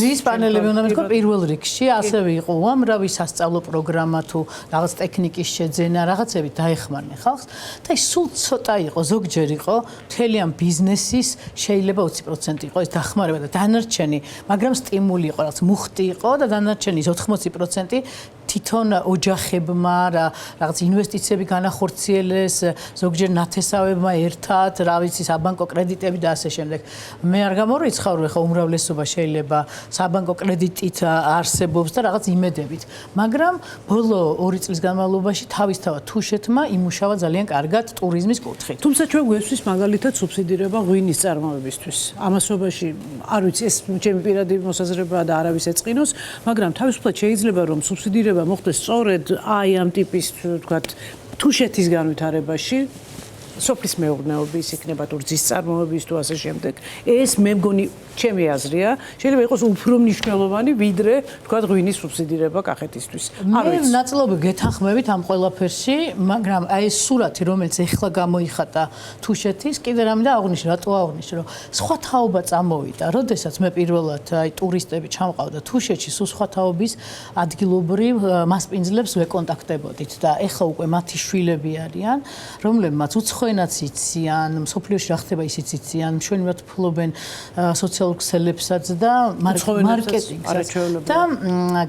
ზის პანელები უნდა მეთქვა პირველ რიგში, ასევე იყო უამრავი სასწავლო პროგრამა თუ რაღაც ტექნიკის შეძენა, რაღაცები დაეხმარნენ ხალხს და ის სულ ცოტა იყო, ზოგჯერ იყო მთელი ამ ბიზნესის შეიძლება 20% იყო ეს დახმარება და დანარჩენი, მაგრამ სტიმული იყო, რაღაც მუხტი იყო და დანარჩენი 80% თვითონ ოჯახებმა რაღაც ინვესტიციები განახორციელეს, ზოგჯერ ნათესავებმა ერთად, რა ვიცი, საბანკო კრედიტები და ასე შემდეგ. მე არ გამორიცხავ, ხა უმრავლესობა შეიძლება საბანკო კრედიტით არსებობს და რაღაც იმედებით, მაგრამ ბოლო 2 წლის განმავლობაში თავისთავად თუშეთმა იმუშავა ძალიან კარგად ტურიზმის კუთხით. თუმცა ჩვენ გვესვის მაგალითად სუბსიდირება ღვინის წარმოებისთვის. ამასობაში არ ვიცი, ეს ჩემი პირადი მოსაზრებაა და არავის ეწყინოს, მაგრამ თავისუფლად შეიძლება რომ სუბსიდირება მოხდეს სწორედ აი ამ ტიპის, ვთქვათ, თუშეთის განვითარებაში, სოფლის მეურნეობის, იქნება თუ რძის წარმოების თუ ასე შემდეგ. ეს მე მგონი ჩემი აზრია, შეიძლება იყოს უფრო მნიშვნელოვანი ვიდრე, ვთქვათ, ღვინის სუბსიდირება კახეთისთვის. მე ნაწილობრივ გეთანხმებით ამ ყველაფერში, მაგრამ აი ეს სურათი, რომელიც ეხლა გამოიხატა თუშეთის, კიდე რამე და აღვნიშნე, რატო აღვნიშნე, რომ სხვა თაობა წამოვიდა. როდესაც მე პირველად აი ტურისტები ჩამყავდა თუშეთში, სულ სხვა თაობის ადგილობრივ მასპინძლებს ვეკონტაქტებოდით და ეხლა უკვე მათი შვილები არიან, რომლებმაც უცხოენაც იციან, მსოფლიოში რა ხდება ისიც იციან, მშვენივრად ფლობენ სოციალურ ქსელებსაც და მარკეტინგსაც და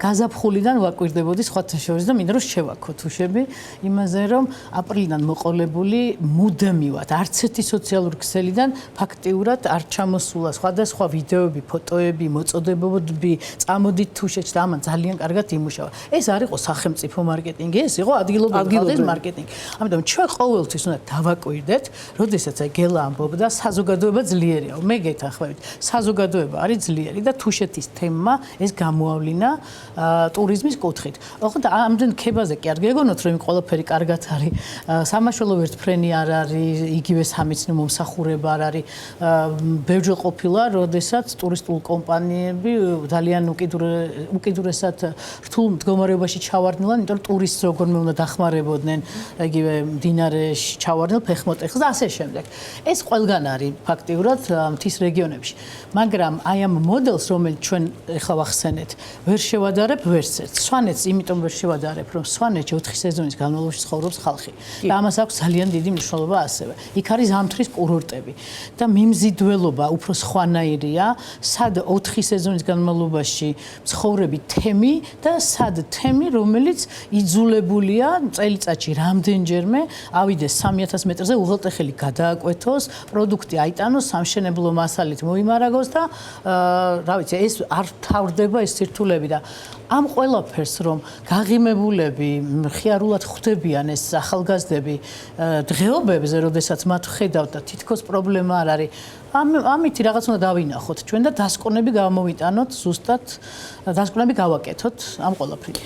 გაზაფხულიდან ვაკვირდებოდი სხვათა შორის და მინდა რომ შევაქო თუშები იმაზე რომ აპრილიდან მოყოლებული მუდმივად არც ერთი სოციალური ქსელიდან ფაქტიურად არ ჩამოსულა სხვადასხვა ვიდეოები, ფოტოები, მოწოდებები, წამოდით თუშეთში და ამან ძალიან კარგად იმუშავა. ეს არ იყო სახელმწიფო მარკეტინგი, ეს იყო ადგილობრივი მარკეტინგი. ამიტომ ჩვენ ყოველთვის უნდა დავაკვირდეთ, როდესაც აი გელა ამბობდა, საზოგადოება ძლიერია. მე გეთანხმებით, საზოგადოება არის ძლიერი და თუშეთის თემა ეს გამოავლინა ტურიზმის კუთხით. ოღონდ ამდენ ქებაზე კი არ გეგონოთ, რომ ყველაფერი კარგად არის. სამაშველო ვერტფრენი არ არის, იგივე სამეცნიერო მომსახურება არ არის. ბევრჯერ ყოფილა, როდესაც ტურისტულ კომპანიები ძალიან უკიდურესად რთულ მდგომარეობაში ჩავარდნილან, იმიტომ რომ ტურისტს როგორმე უნდა დახმარებოდნენ, იგივე მდინარეში ჩავარდნილ ფეხმოტეხს და ასე შემდეგ. ეს ყველგან არის ფაქტიურად მთის რეგიონებში. მაგრამ აი ამ მოდელს, რომელიც ჩვენ ახლა ვახსენეთ, ვერ შევადარებ ვერცერთ. სვანეთს იმიტომ ვერ შევადარებ, რომ სვანეთში 4 სეზონის განმავლობაში ცხოვრობს ხალხი. და ამას აქვს ძალიან დიდი მნიშვნელობა ასევე. იქ არის ზამთრის კურორტები და მიმზიდველობა უფრო სხვანაირია, სად 4 სეზონის განმავლობაში ცხოვრები თემი და სად თემი, რომელიც იძულებულია წელიწადში რამდენჯერმე ავიდეს 3000 მეტრზე უღელტეხილი გადააკვეთოს, პროდუქტი აიტანოს, სამშენებლო მასალით მოიმარაგოს და რა ვიცი, ეს არ თავდება ეს სირთულეები და ამ ყველაფერს რომ გაღიმებულები ხიარულად ხვდებიან ეს ახალგაზრდები დღეობებზე, როდესაც მათ ხედავთ და თითქოს პრობლემა არ არის. ამით რაღაც უნდა დავინახოთ ჩვენ და დასკვნები გამოვიტანოთ, ზუსტად დასკვნები გავაკეთოთ ამ ყველაფრით.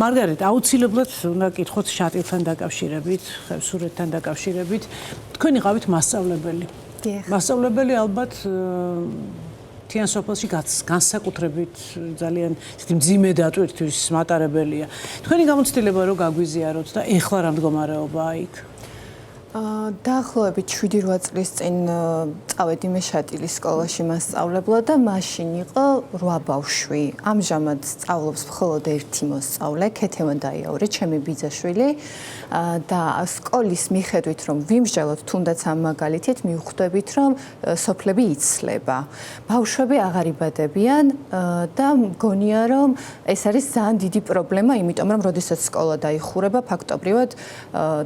მარგარიტა, აუცილებლად უნდა გკითხოთ შატილთან დაკავშირებით, ხევსურეთთან დაკავშირებით. თქვენ იყავით მასწავლებელი. მასწავლებელი ალბათ თიან სოფელში განსაკუთრებით ძალიან ისეთი მძიმე დატვირთვის მატარებელია. თქვენი გამოცდილება რო გაგვიზიაროთ და ეხლა რა მდგომარეობაა იქ? დაახლოებით 7-8 წლის წინ წავედი მე შატილის სკოლაში მასწავლებლად და მაშინ იყო 8 ბავშვი. ამჟამად სწავლობს მხოლოდ ერთი მოსწავლე, ქეთევან დაიაურე, ჩემი ბიძაშვილი და სკოლის მიხედვით რომ ვიმსჯელოთ თუნდაც ამ მაგალითით მივხვდებით რომ სოფლები იცლება. ბავშვები აღარ იბადებიან და მგონია რომ ეს არის ძალიან დიდი პრობლემა, იმიტომ რომ როდესაც სკოლა დაიხურება, ფაქტობრივად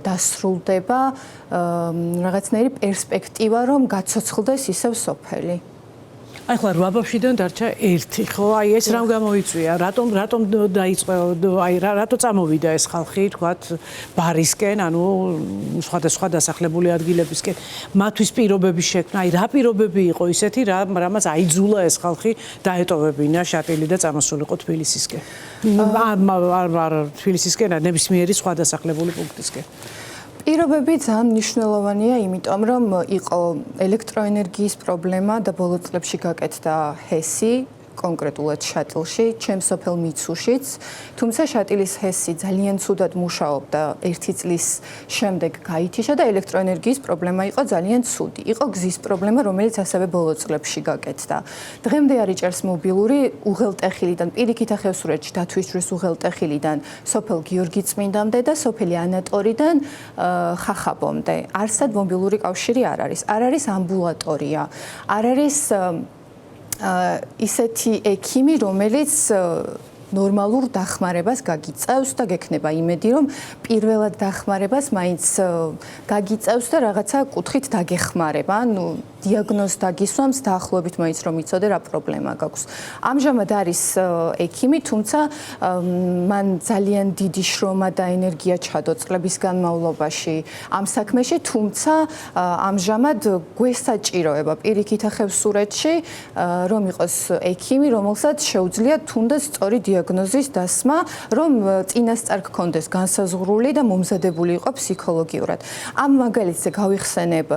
დასრულდება რაღაცნაირი პერსპექტივა რომ გაცოცხლდეს ისევ სოფელი. აი ხო 8 ბავშვიდან დარჩა ერთი, ხო? აი ეს რამ გამოიწვია? რატომ დაიწყო? აი რატო წამოვიდა ეს ხალხი, თქვათ, ბარისკენ, ანუ სხვადასხვა დასახლებული ადგილებისკენ? მათთვის პირობების შექმნა, აი რა პირობები იყო ისეთი, რამაც აიძულა ეს ხალხი დაეტოვებინა შატილი და წამოსულიყო თბილისისკენ? თბილისისკენ, ნებისმიერი სხვა დასახლებული პუნქტისკენ. პირობები ძალიან მნიშვნელოვანია, იმიტომ რომ იყო ელექტროენერგიის პრობლემა და ბოლო წლებში გაკეთდა ჰესი, კონკრეტულად შატილში, ჩემს სოფელ მიცუშიც, თუმცა შატილის ჰესი ძალიან ცუდად მუშაობდა 1 წლის შემდეგ გაითიშა და ელექტროენერგიის პრობლემა იყო ძალიან ცუდი. იყო გზის პრობლემა, რომელიც ასევე ბოლო წლებში გაკეთდა. დღემდე არ იჭერს მობილური უღელტეხილიდან, პირიქით ახევსურეთში დათვისჯვრის უღელტეხილიდან სოფელ გიორგი წმინდამდე და სოფელი ანატორიდან ხახაბომდე. არსად მობილური კავშირი არ არის. არ არის ამბულატორია. არ არის ისეთი ექიმი, რომელიც ნორმალურ დახმარებას გაგიწევს და გექნება იმედი, რომ პირველად დახმარებას მაინც გაგიწევს და რაღაცა კუთხით დაგეხმარება. ანუ დიაგნოზ დაგისვამს დაახლოებით მაინც რომ იცოდე რა პრობლემა გაქვს. ამჟამად არის ექიმი, თუმცა მან ძალიან დიდი შრომა და ენერგია ჩადო წლების განმავლობაში ამ საქმეში, თუმცა ამჟამად გვესაჭიროება პირიქით ახევსურეთში რომ იყოს ექიმი, რომელსაც შეუძლია თუნდაც სწორი დიაგნოზის დასმა, რომ წინასწარ გქონდეს განსაზღვრული და მომზადებული იყო ფსიქოლოგიურად. ამ მაგალითზე გავიხსენებ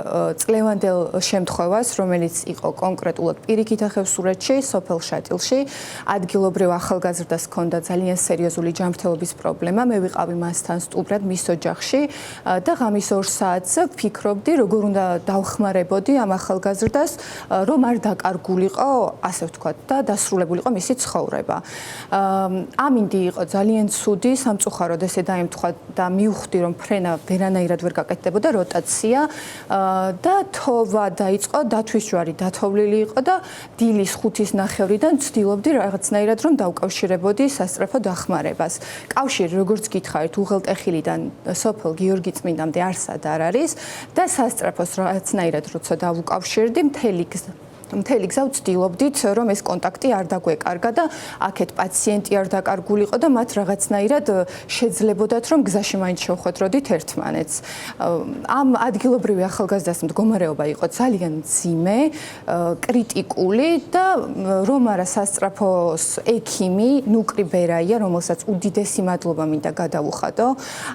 წლევანდელ შემთხვევას, რომელიც იყო კონკრეტულად პირიქით ახევსურეთში, სოფელ შატილში, ადგილობრივ ახალგაზრდას ჰქონდა ძალიან სერიოზული ჯანმრთელობის პრობლემა, მე ვიყავი მასთან სტუბრად მის ოჯახში და ღამის 2 საათზე ვფიქრობდი, როგორ უნდა დავხმარებოდი ამ ახალგაზრდას, რომ არ დაკარგულიყო, ასე ვთქვათ, და დასრულებულიყო მისი ცხოვრება. ამინდი იყო ძალიან ცუდი, სამწუხაროდ ესე დაემთხვა და მივხვდი, რომ ფრენა ვერანაირად ვერ გაკეთდებოდა, როტაცია და თოვა დაიწყო, დათვისჯვარი დათოვლილი იყო და დილის 5-ის ნახევრიდან ვცდილობდი რაღაცნაირად რომ დავკავშირებოდი სასწრაფო დახმარებას. კავშირი, როგორც გითხარით, უღელტეხილიდან სოფელ გიორგი წმინდამდე არსად არ არის და სასწრაფოს რაღაცნაირად როცა დავუკავშირდი, მთელი გზა ვცდილობდით, რომ ეს კონტაქტი არ დაგვეკარგა და აქეთ პაციენტი არ დაკარგულიყო და მათ რაღაცნაირად შეძლებოდათ, რომ გზაში მაინც შევხვედროდით ერთმანეთს. ამ ადგილობრივი ახალგაზრდას მდგომარეობა იყო ძალიან მძიმე, კრიტიკული და რომ არა სასწრაფოს ექიმი ნუკრი ბერაია, რომელსაც უდიდესი მადლობა მინდა გადავუხადო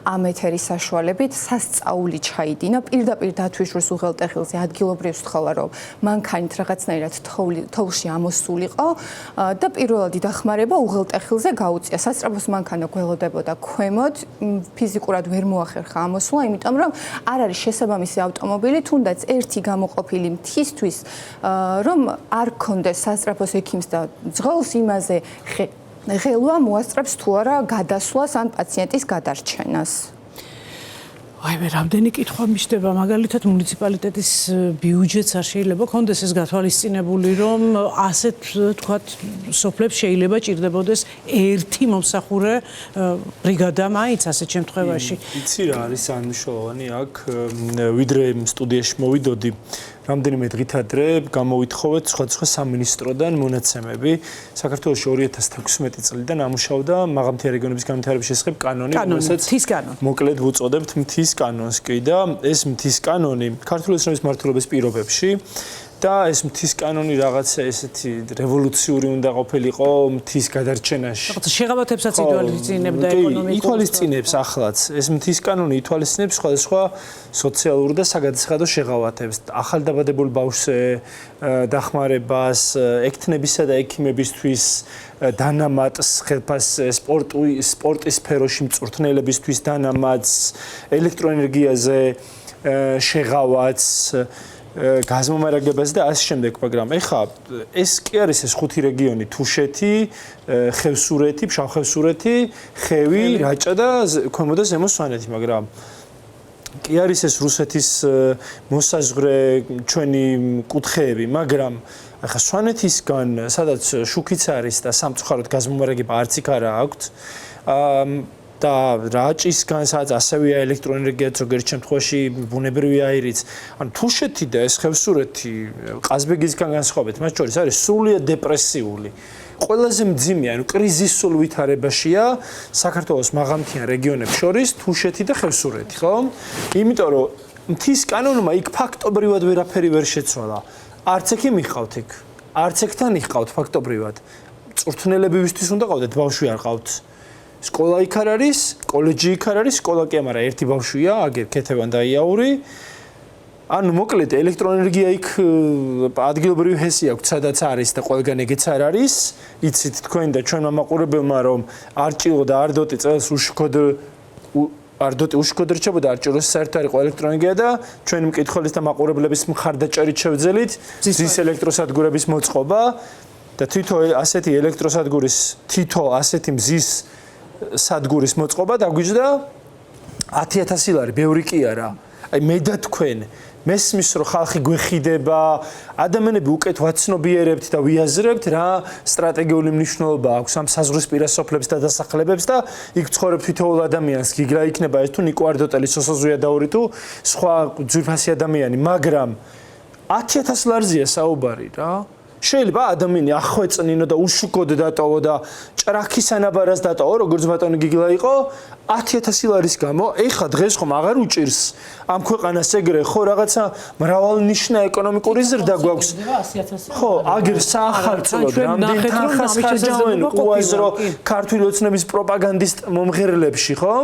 ამ ეთერის საშუალებით, სასწაული ჩაიდინა, პირდაპირ დათვისჯვრის უღელტეხილზე ადგილობრივ სთხოვა, რომ მანქანით რაღაც თოვლში ამოსულიყო და პირველადი დახმარება უღელტეხილზე გაუწია. სასწრაფოს მანქანა გველოდებოდა ქვემოთ, ფიზიკურად ვერ მოახერხა ამოსვლა, იმიტომ რომ არ არის შესაბამისი ავტომობილი, თუნდაც ერთი გამოყოფილი მთისთვის, რომ არ გქონდეს სასწრაფოს ექიმს და ძღოლს იმაზე ღელვა მოასწრებს თუ არა გადასვლას ან პაციენტის გადარჩენას. აი მე რამდენი კითხვა მიშდება, მაგალითად მუნიციპალიტეტის ბიუჯეტს არ შეიძლება ქონდეს ეს გათვალისწინებული, რომ ასეთ თქვათ სოფლებს შეიძლება ჭირდებოდეს ერთი მომსახურე ბრიგადა მაინც ასეთ შემთხვევაში. იცი რა არის მნიშვნელოვანი აქ, ვიდრე სტუდიაში მოვიდოდი, რამდენიმე დღით ადრე გამოვითხოვეთ სხვადასხვა სამინისტროდან მონაცემები. საქართველოში 2016 წლიდან ამუშავდა მაღალმთიანი რეგიონების განვითარების შესახებ კანონი, რომელსაც მოკლედ ვუწოდებთ მთის კანონს კი და ეს მთის კანონი ქართული ოცნების მმართველობის პირობებში და ეს მთის კანონი რაღაცა ესეთი რევოლუციური უნდა ყოფილიყო მთის გადარჩენაში. რაღაცა შეღავათებსაც ითვალისწინებდა ეკონომიკურ. ითვალისწინებს ახლაც. ეს მთის კანონი ითვალისწინებს სხვადასხვა სოციალურ და საგადასახადო შეღავათებს. ახალდაბადებულ ბავშვს დახმარებას, ექთნებისა და ექიმებისთვის დანამატს, ხელფას სპორტის სფეროში მწვრთნელებისთვის დანამატს, ელექტროენერგიაზე შეღავაც, გაზმომარაგებაზე და ასე შემდეგ, მაგრამ ეხლა ეს კი არის ეს ხუთი რეგიონი: თუშეთი, ხევსურეთი, ფშავ-ხევსურეთი, ხევი, რაჭა და ქვემო და ზემო სვანეთი, მაგრამ კი არის ეს რუსეთის მოსაზღვრე ჩვენი კუთხეები, მაგრამ ახლა სვანეთისგან, სადაც შუქიც არის და სამწუხაროდ გაზმომარაგება არც იქ არა აქვთ, და რაჭისგან, სადაც ასევეა ელექტროენერგიაც, ზოგიერთ შემთხვევაში ბუნებრივი აირიც. ანუ თუშეთი და ეს ხევსურეთი ყაზბეგისგან განსხვავებით, მათ შორის არის სრულიად დეპრესიული. ყველაზე მძიმე, ანუ კრიზისულ ვითარებაშია საქართველოს მაღალმთიან რეგიონებს შორის თუშეთი და ხევსურეთი, ხო? იმიტომ რომ მთის კანონმა იქ ფაქტობრივად ვერაფერი ვერ შეცვალა. არც ეკი მიხავთ იქ. არც ეკთან იხავთ ფაქტობრივად. წვრთნელებისთვის უნდა ყავდეთ, ბავშვი არ ყავთ. სკოლა იქ არ არის, კოლეჯი იქ არ არის, სკოლა კი არა, ერთი ბავშვია, აგერ ქეთევან და იაური. ანუ მოკლედ ელექტროენერგია იქ ადგილობრივი ჰესი აქვს, სადაც არის და ყველგან ეგეც არ არის. იცით თქვენ და ჩვენმა მაყურებელმა რომ არ ჭილო და არ დოტი წელს უშქოდ რჩებოდა, არ ჭილოს საერთოდ არ იყო ელექტროენერგია და ჩვენი მკითხველის და მაყურებლების მხარდაჭერით შევძელით ზის ელექტროსადგურების მოწყობა და თითო ასეთი ელექტროსადგურის თითო ასეთი მზის სადგურის მოწყობა დაგვიჯდა 10,000 ლარი, ბევრი კი არა. აი მე და თქვენ მესმის რომ ხალხი გვეხიდება, ადამიანები უკეთ ვაცნობიერებთ და ვიაზრებთ რა სტრატეგიული მნიშვნელობა აქვს ამ საზღვრისპირა სოფლებს და დასახლებებს და იქ ცხოვრებ თითოეულ ადამიანს გიგრა იქნება ეს თუ ნიკო არდოტელი, სოსო ზუიადაური თუ სხვა ძვირფასი ადამიანი, მაგრამ 10,000 ლარზეა საუბარი რა. შეიძლება ადამიანი ახვეწნინო და უშუქოდ დატოვო და ჭრაქის ანაბარას დატოვო, როგორც ბატონი გიგლა იყო 10,000 ლარის გამო. ეხლა დღეს ხომ აღარ უჭირს ამ ქვეყანას ეგრე, ხო, რაღაცა მრავალნიშნა ეკონომიკური ზრდა გვაქვს. ხო, აგერ საახალწლოდ რამდენი თანხას ხარჯავენ უაზრო ქართული ოცნების პროპაგანდისტ მომღერლებში, ხო?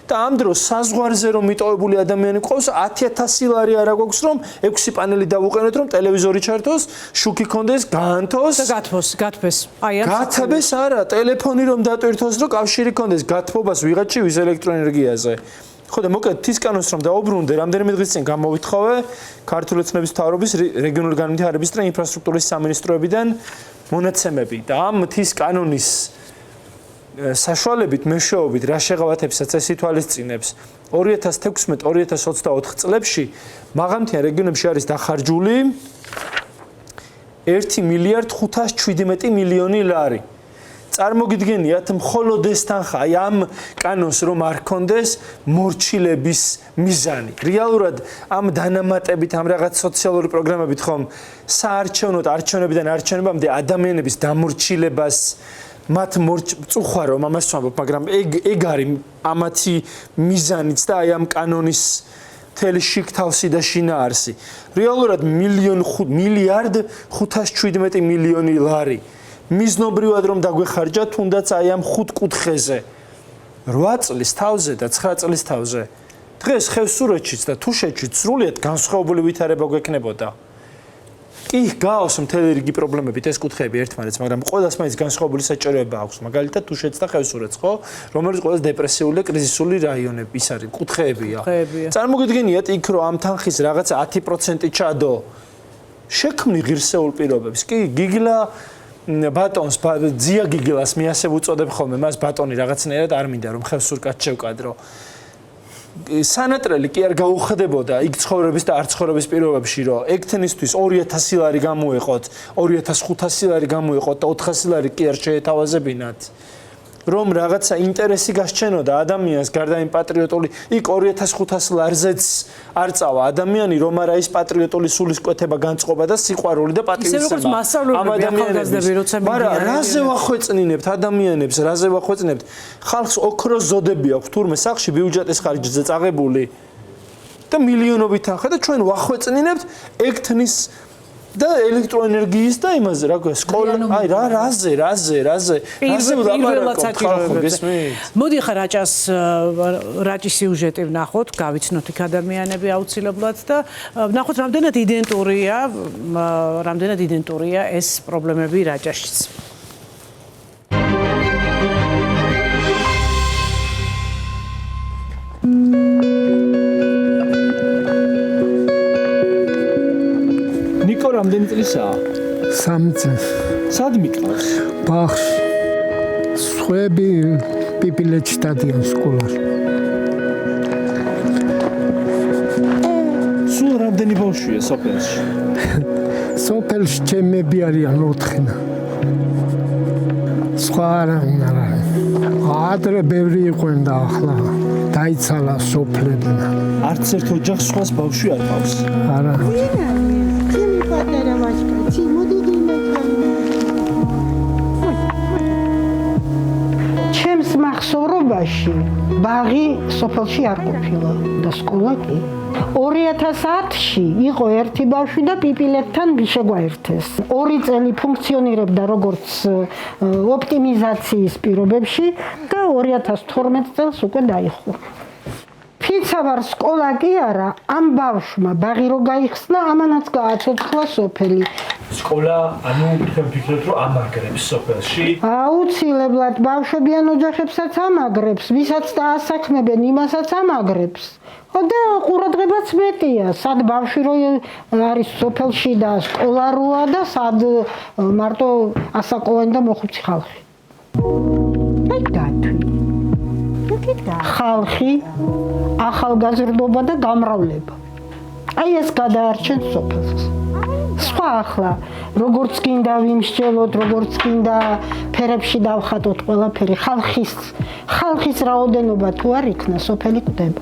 და ამ დროს საზღვარზე რომ მიტოვებული ადამიანი ყავს 10,000 ლარი არა გვაქვს რომ 6 პანელი დავუყენოთ რომ ტელევიზორი ჩართოს, შუქი კონდეს, გაანთოს და გათბეს. აი ამ გათბეს არა, ტელეფონი რომ დატვირთოს რომ კავშირი კონდეს, გათბობას ვიღაჩი ვის ელექტროენერგიაზე. ხო და მოკლედ თის კანონს რომ დაუბრუნდე, რამდენიმე დღის წინ გამოვითხოვე ქართული ოცნების მთავრობის რეგიონული განვითარების და ინფრასტრუქტურის სამინისტროებიდან მონაცემები და ამ თის კანონის საშუალებით მეშვეობით რა შეღავათებსაც ეს ითვალისწინებს 2016-2024 წლებში მაღალმთიან რეგიონებში არის დახარჯული 1 მილიარდ 517 მილიონი ლარი. წარმოგიდგენიათ მხოლოდ ეს თანხა აი ამ კანონს რომ არ კონდეს მორჩილების მიზანი. რეალურად ამ დანამატებით ამ რაღაც სოციალური პროგრამებით ხომ საარჩევნოდ არჩევნებიდან არჩევნებამდე ადამიანების დამორჩილებას მათ წუხარო ამას ვამბობ, მაგრამ ეგ არის ამათი მიზანიც და აი ამ კანონის მთელი შიგთავსი და შინაარსი. რეალურად მილიარდ 517 მილიონი ლარი. მიზნობრივად რომ დაგვეხარჯა თუნდაც აი ამ 5 კუთხეზე 8 წლის თავზე და 9 წლის თავზე. დღეს ხევსურეთშიც და თუშეთშიც სრულიად განსხვავებული ვითარება გვექნებოდა. კი, გაავს მთელი რიგი პრობლემებით ეს კუთხეები ერთმანეთს, მაგრამ ყველას მაინც განსხვავებული საჭიროება აქვს, მაგალითად თუშეთს და ხევსურეთს, ხო? რომელიც ყველას დეპრესიული და კრიზისული რაიონები ის არის, კუთხეებია. წარმოგიდგენიათ იქ რომ ამ თანხის რაღაცა 10% ჩადო. შექმნი ღირსეულ პირობებს. კი, გიგლა ბატონს, ძია გიგლას მე ასე ვუწოდებ ხოლმე, მას ბატონი რაღაცნაირად არ მინდა რომ ხევსურკაც შევკადრო. სანატრელი კი არ გაუხდებოდა იქ ცხოვრების და არ ცხოვრების პირობებში, რომ ექთენისთვის 2,000 ლარი გამოეყოთ, 2,500 ლარი გამოეყოთ და 400 ლარი კი არ შეეთავაზებინათ. რომ რაღაცა ინტერესი გასჩენოდა ადამიანს გარდა იმ პატრიოტული, იქ 2,500 ლარზეც არ წავა ადამიანი, რომ არა ის პატრიოტული სულისკვეთება, განწყობა და სიყვარული და პატივისცემა. ისე როგორც მასწავლებლები, ახალგაზრდები, როცა მაგრამ რაზე ვახვეწნინებთ ადამიანებს, რაზე ვახვეწნებთ? ხალხს ოქროს ზოდები აქვს თურმე სახში ბიუჯეტის ხარჯზე წაღებული და მილიონობით თანხა და ჩვენ ვახვეწნინებთ ექთნის და ელექტროენერგიის და იმაზე რა ქვია სკოლა აი რაზე პირველად საჭიროებებს. მოდი ხა რაჭის სიუჟეტი ვნახოთ, გავიცნოთ იქ ადამიანები აუცილებლად და ვნახოთ რამდენად იდენტურია ეს პრობლემები რაჭაშიც. რამდენი წლისაა? 3 წელს. სად მიყავს? ბაღში. სხვები პიპილეთში დადიან სკოლაში. სულ რამდენი ბავშვია სოფელში? სოფელში ჩემები არიან 4. სხვა არავინ არ არის. ადრე ბევრი იყვნენ და ახლა დაიცალა სოფლებმა. არც ერთ ოჯახს სხვას ბავშვი არ ყავს. არა. ჩემი პატარა ვაჟკაცი, მოდი ჩემს მახსოვრობაში ბაღი სოფელში არ ყოფილა და სკოლა კი. 2010-ში იყო ერთი ბავშვი და პიპილეთთან შეგვაერთეს. 2 წელი ფუნქციონირებდა როგორც ოპტიმიზაციის პირობებში და 2012 წელს უკვე დაიხურა. ფიცავარ სკოლა კი არა, ამ ბავშვმა ბაღი რო გაიხსნა, ამანაც გააცოცხლა სოფელი. სკოლა, ანუ თქვენ ფიქრობთ, რომ ამაგრებს სოფელში? აუცილებლად ბავშვებიან ოჯახებსაც ამაგრებს, ვისაც დაასაქმებენ, იმასაც ამაგრებს. და ყურადღებაც მეტია, სად ბავშვი რო არის სოფელში და სკოლა როა და სად მარტო ასაკოვანი და მოხუცი ხალხი. აი დათვი. ხალხი, ახალგაზრდობა და გამრავლება. აი ეს გადაარჩენ სოფელს. სხვა ახლა როგორც გინდა ვიმსჯელოთ, როგორც გინდა ფერებში დავხატოთ ყველაფერი, ხალხის რაოდენობა თუ არ იქნა, სოფელი კვდება.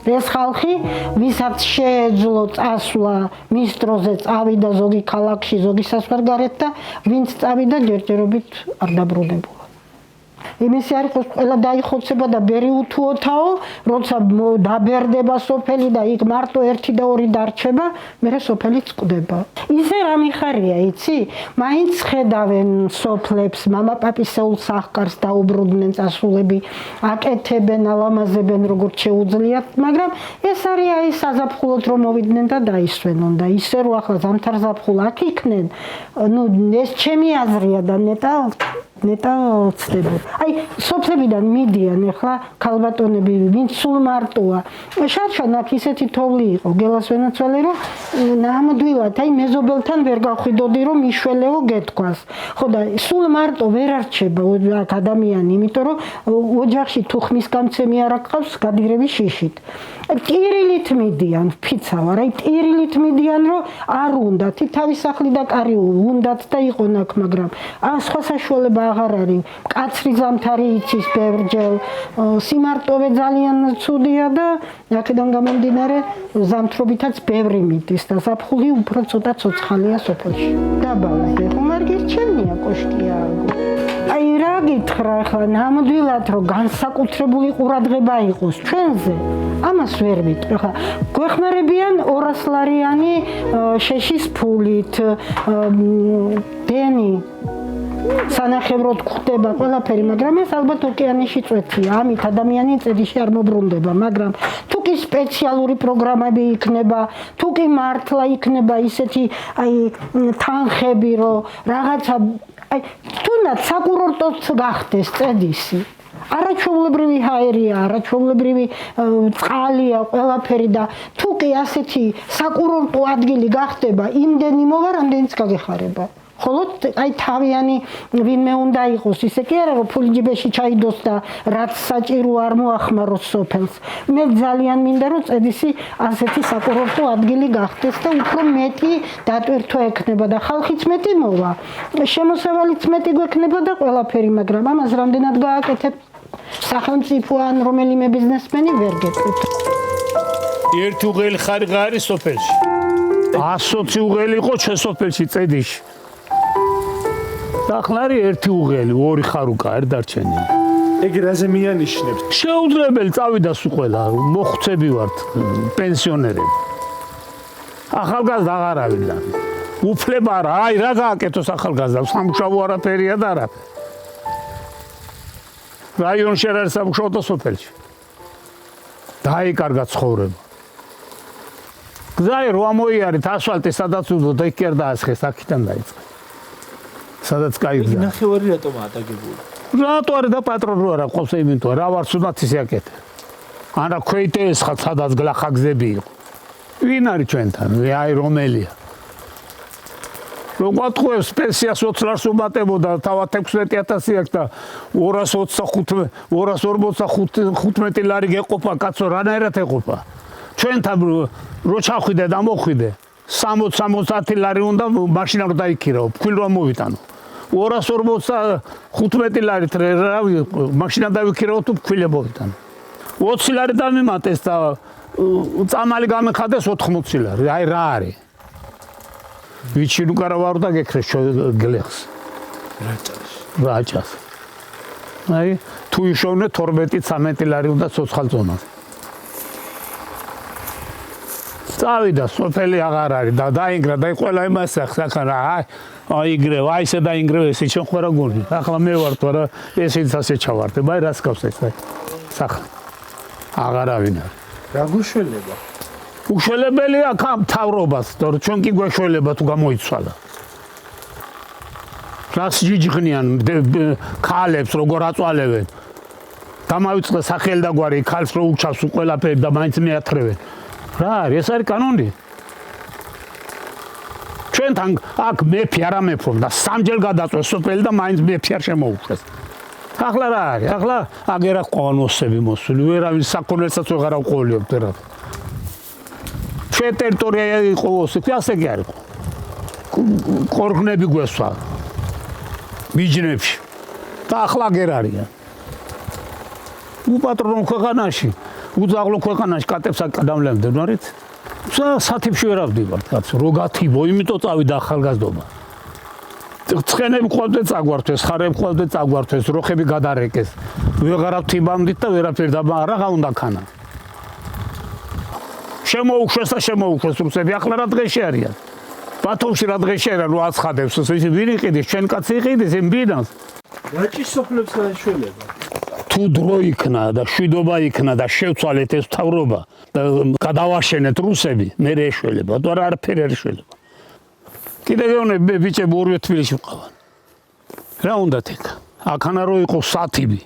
ეს ხალხი, ვისაც შეეძლო წასვლა, მის დროზე წავიდა ზოგი ქალაქში, ზოგი საზღვარგარეთ და ვინც წავიდა ჯერჯერობით არ დაბრუნებულა. იმისი არ იყოს ყველა დაიხოცება და ბერი უთუოთაო, როცა დაბერდება სოფელი და იქ მარტო 1 და 2 დარჩება, მერე სოფელიც კვდება. ისე რა მიხარია, იცი? მაინც ხედავენ სოფლებს, მამაპაპისეულ სახკარს დაუბრუნდნენ წასულები, აკეთებენ, ალამაზებენ როგორც შეუძლიათ, მაგრამ ეს არის აი საზაფხულოდ რომ მოვიდნენ და დაისვენონ და ისე რომ ახლა ზამთარ ზაფხულ აქ იქნენ, ნუ ეს ჩემი აზრია და ნეტა ვცდებოდ. აი, სოფლებიდან მიდიან ახლა ქალბატონები, ვინც სულ მარტოა. შარშან აქ ისეთი თოვლი იყო, გელას ვენაცვალე, რომ ნამდვილად, აი, მეზობელთან ვერ გავხვიდოდი, რომ იშველეო გეთქვას. ხო და სულ მარტო ვერ არჩება აქ ადამიანი, იმიტომ რომ ოჯახში თუ ხმის გამცემი არ აქვს, გადირები შიშით. ტირილით მიდიან, ფიცავარ, აი, ტირილით მიდიან, რომ არ უნდათ, თავის სახლი და კარი უნდათ და იყონ აქ, მაგრამ სხვა საშუალება აღარ არის. კაცრი ზამთარი იცის ბევრჯერ, სიმარტოვე ძალიან ცუდია და აქედან გამომდინარე ზამთრობითაც ბევრი მიდის და ზაფხული უფრო ცოტა ცოცხალია სოფელში. დაბალზე ხომ არ გირჩენია კოშკია. აი რა გითხრა ახლა ნამდვილად რომ განსაკუთრებული ყურადღება იყოს ჩვენზე, ამას ვერ ვიტყვი. ახლა გვეხმარებიან 200 ლარიანი შეშის ფულით, დენი სანახევროდ გვხდება ყველაფერი, მაგრამ ეს ალბათ ოკეანიში წვეთია, ამით ადამიანი წედიში არ მობრუნდება, მაგრამ თუ კი სპეციალური პროგრამები იქნება, თუ კი მართლა იქნება ისეთი აი თანხები, რომ რაღაცა აი თუნდაც საკურორტოც გახდეს წედისი. არაჩვეულებრივი ჰაერია, არაჩვეულებრივი წყალია, ყველაფერი და თუ კი ასეთი საკურორტო ადგილი გახდება, იმდენი მოვა, რამდენიც გაგეხარება. ხოლო აი თავიანი ვინმე უნდა იყოს, ისე კი არა რომ ფული ჯიბეში ჩაიდოს და რაც საჭირო არ მოახმაროს სოფელს. მე ძალიან მინდა რომ წედისი ასეთი საკურორტო ადგილი გახდეს და უფრო მეტი დატვირთვა ექნება და ხალხიც მეტი მოვა. შემოსავალიც მეტი გვექნება და ყველაფერი, მაგრამ ამას რამდენად გააკეთებ სახელმწიფო ან რომელიმე ბიზნესმენი ვერ გეტყვით. ერთი უღელი ხარიღა არის სოფელში. 120 უღელი იყო ჩვენ სოფელში წედიში. ახლა ერთი უღელი, 2 ხარუკა არ დარჩენილი. ეგ რაზე მიანიშნებს? შეუძლებელი წავიდა სულ ყველა, მოხუცები ვართ, პენსიონერები. ახალგაზრდა აღარ ავიდა. უფლება რა, აი რა გააკეთოს ახალგაზრდამ, სამუშაო არაფერია და არა. რაიონში არ არის სამუშაო და სოფელში. დაიკარგა ცხოვრება. გზაი რო ამოიარეთ ასფალტი სადაც უნდა და იქ კი არ დაასხეს, აქიდან დაიწყე. სადაც გაიგზა. ნახევარი რატომაა დაგებული? რატო არა და პატრონი არა ყავს იმითო, რა ვარ სულაც ისე აკეთე. არა ქვეითეს ხა სადაც გლახა გზები იყო. ვინ არის ჩვენთან? აი რომელია. ვაკვეთქვევს პენსიას 20 ლარს უმატებოდა, თავად 16,000 აქვს და 245 ლარი გეყოფა, კაცო, რანაირად ეყოფა? ჩვენთან რო ჩახვიდე და მოხვიდე, 60-70 ლარი უნდა მაშინა რომ დაიქირავ, ფქვილ რომ მოვიტანო. 245 ლარით რავი, მაშინა დავიქირავ თუ ფქვილე მოვიტანო. 20 ლარი დამიმატეს და წამალი გამეხადეს 80 ლარი. აი რა არის? ვიცი ნუ კარა ვარ და გეკრეს გლეხს. რაჭას. აი თუ იშოვნე 12-13 ლარი უნდა ცოცხალ ზონაზე. წავიდა, სოფელი აღარ არის და დაინგრა და ყველა იმას ახსახარა. აიგრევ, აი ესე დაინგრევ ესე ჩვენ ხوارა გონი. ახლა მე ვარ თორე ესეც ასე ჩავარდებ. აი რას გავს ეს აი. სახა. აღარავინ არის. რა გუშველება? უშველებელია მთავრობას, თორე ჩვენ კი გვეშველება თუ გამოიცვალა. რას ჯიჯღნიან ქალებს როგორ აწვალებენ. დამავიწყდა სახელი და გვარი ქალს რო უჩავს ყველაფერი და მაინც მეათრევენ. რა არის ეს არის კანონი? ჩვენთან აქ მეფე არ ამეფობ და სამჯერ გადაწვეს სოფელი და მაინც მეფე არ შემოუშვეს. ახლა რა არის? ახლა აგერა ყავან მოსები მოსული, ვერავინ საქონელსაც ვეღარ აყოლიობთ რა. ჩვენ ტერიტორია იყო ოსი, ასე კი არის. ყორღნები გვესვა. მიჯნებში. და ახლა აგერ არიან. უპატრონო ქვეყანაში, უძაღლო ქვეყანაში კატებს აკადამლებდნენ, არით? სათიფში ვერ ავდივართ, კაცო, რო გათიბო, იმიტომ წავიდა ახალგაზრდობა. ცხენები ყავდეთ წაგვართვეს, ხარები ყავდეთ წაგვართვეს, როხები გადარეკეს. ვეღარავ თიბამდით და ვერაფერი და რაღა უნდა ქანა. შემოუშვეს და შემოუშვეს რუსები, ახლა რა დღეში არიან? ბათუმში რა დღეში არიან, რო აცხადებს, ის ვინ იყიდეს, ჩვენ კაცი იყიდეს იმ ბინას. რაჭის სოფლებს შეშველება. თუ დრო იქნა და შვიდობა იქნა და შევცვალეთ ეს მთავრობა და გადავაშენეთ რუსები, მე ეშველება, თუ არაფერი არ ეშველება. კიდე გეუბნები ბიჭები ორივე თბილისში ვყავან. რა უნდათ იქ? აქანა რო იყო სათიბი,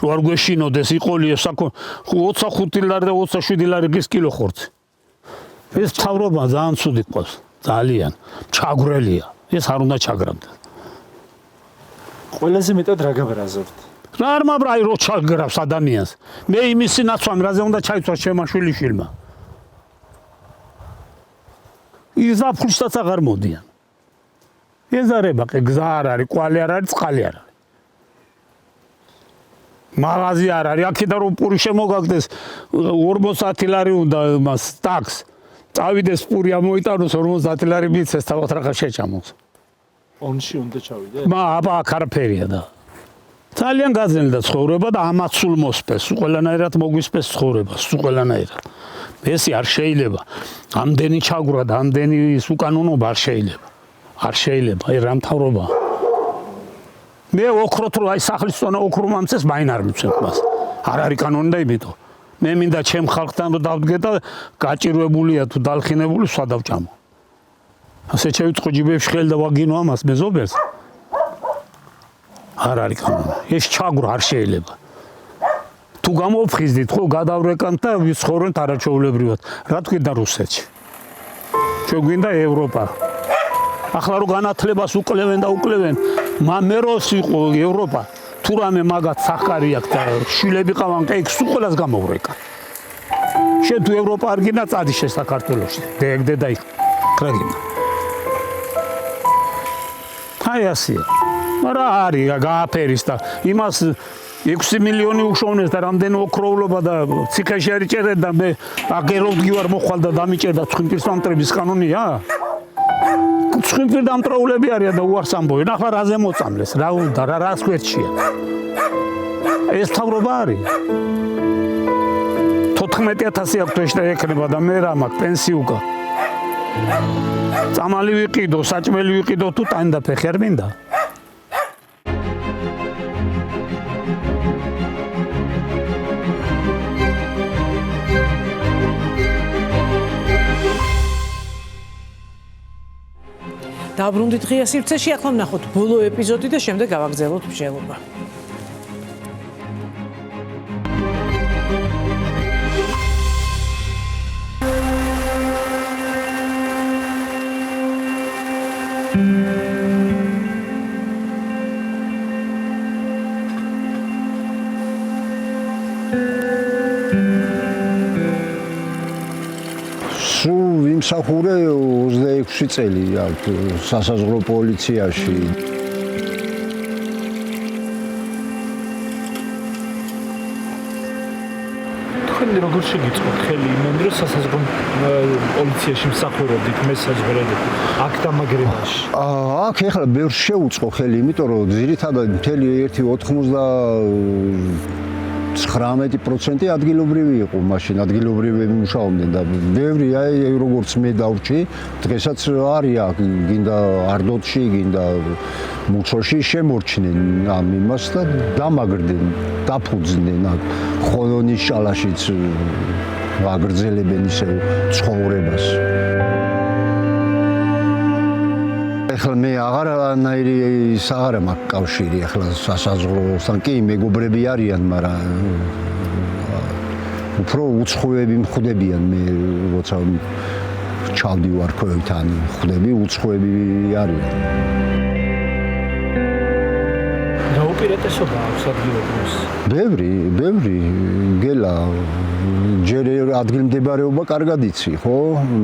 რო არ გვეშინოდეს, იყოლიო 25 ლარი და 27 ლარი გის კილო ხორცი. ეს მთავრობა ძალიან ცუდი ყავს, ძალიან ჩაგვრელია. ეს არ უნდა ჩაგრამდა. ყველაზე მეტად რა გაბრაზობთ? რა არ მაბრაი რო ჩაგრავს ადამიანს. მე იმისი ნაცვამი რაზე უნდა ჩაიცვას ჩემმა შვილიშვილმა. ის აფხულსაც აღარ მოდიან. ეზარება კი გზა არ არის, კვალი არ არის, წყალი არ არის. მაღაზი არ არის, აქედან რომ პური შემოგაგდეს 40 ლარი უნდა მას ტაქს. წავიდეს პური ამოიტანოს 50 ლარი მიცეს თავად რაღაცა შეჭამოს. ონში უნდა ჩავიდე? აბა აქ არაფერია და ძალიან გაძნელდა ცხოვრება და ამაც სულ მოსპეს, ყველანაირად მოგვისპეს ცხოვრება, ყველანაირად. ესე არ შეიძლება. ამდენი ჩაგვრა და ამდენი ის უკანონობა არ შეიძლება. არ შეიძლება, აი რა მთავრობა. მე ოქროთ რო აი სახლის წონა ოქრო მომწეს, მაინ არ მიცემ მას. არ არის კანონი და იმითო. მე მინდა ჩემ ხალხთან რომ დავდგე და გაჭირვებულია თუ დალხინებული სხვა დავჭამო. ასე შევიწყო ჯიბებში ხელი და ვაგინო ამას მეზობელს. არ არის კანონი. ეს ჩაგვრა არ შეიძლება. თუ გამოფხიზდით, ხო გადავრეკანთ და ვიცხოვროთ არაჩვეულებრივად. რა თქვით რუსეთში? ჩვენ გვინდა ევროპა. ახლა რო განათლებას უკლევენ და უკლევენ, მე როს იყო ევროპა, თუ რამე მაგათ სახკარი აქვს და შვილები ყავან, ეგ სულ ყველას გამოვრეკა. შენ თუ ევროპა არ გინდა წადიშე საქართველოში, დედა და იქ კრაგინა. აი ასია. რა არის გააფერის და იმას 6 მილიონი უშოვნეს და რამდენი ოქროულობა და ციხეში არ იჭერეთ და მე აგეროვდი ვარ მოხვალ და დამიჭერდა ცხინპირს დამტრების კანონია? ცხინპირ დამტროულები არიან და უარს ამბობენ. ახლა რაზე მოწამლეს? რა უნდა რა რას გვერდშია? ეს თავრობა არის. 14,000 აქვს ეს და ეკნება და მე რა მაქვს პენსიუკა. წამალი ვიყიდო, საჭმელი ვიყიდო თუ ტანდაფეხი არ მინდა? დაბრუნდით ღია სივრცეში, ახლა ვნახოთ ბოლო ეპიზოდი და შემდეგ გავაგზავნოთ მსჯელობა. მომსახურე 26 წელი აქ სასაზღვრო პოლიციაში. თქვენ როგორ შეგიწყოთ ხელი იმან რომ სასაზღვრო პოლიციაში მსახურობდით მე საზღვრებით აქ დამაგრებაში? აქ ეხლა ბევრს შეუწყო ხელი, იმიტომ რომ ძირითადად მთელი 19% ადგილობრივი იყო მაშინ, ადგილობრივები მუშაობდნენ და ბევრი აი როგორც მე დავრჩი, დღესაც არის აქ, გინდა არდოთში, გინდა მუცოში შემორჩნენ ამ იმას და დამაგრდნენ, დაფუძნდნენ აქ ხოლონის ჭალაშიც აგრძელებენ ისევ ცხოვრებას. ეხლა მე აღარანაირი აღარა მაქვს კავშირი ეხლა სასაზღვროსთან კი მეგობრები არიან, მაგრამ უფრო უცხოები მხვდებიან მე როცა ჩავდივარ ქვევით ან მხვდები უცხოები არიან. რა უპირატესობა აქვს ადგილობრივს? ბევრი გელა ჯერ ადგილმდებარეობა კარგად იცი, ხო?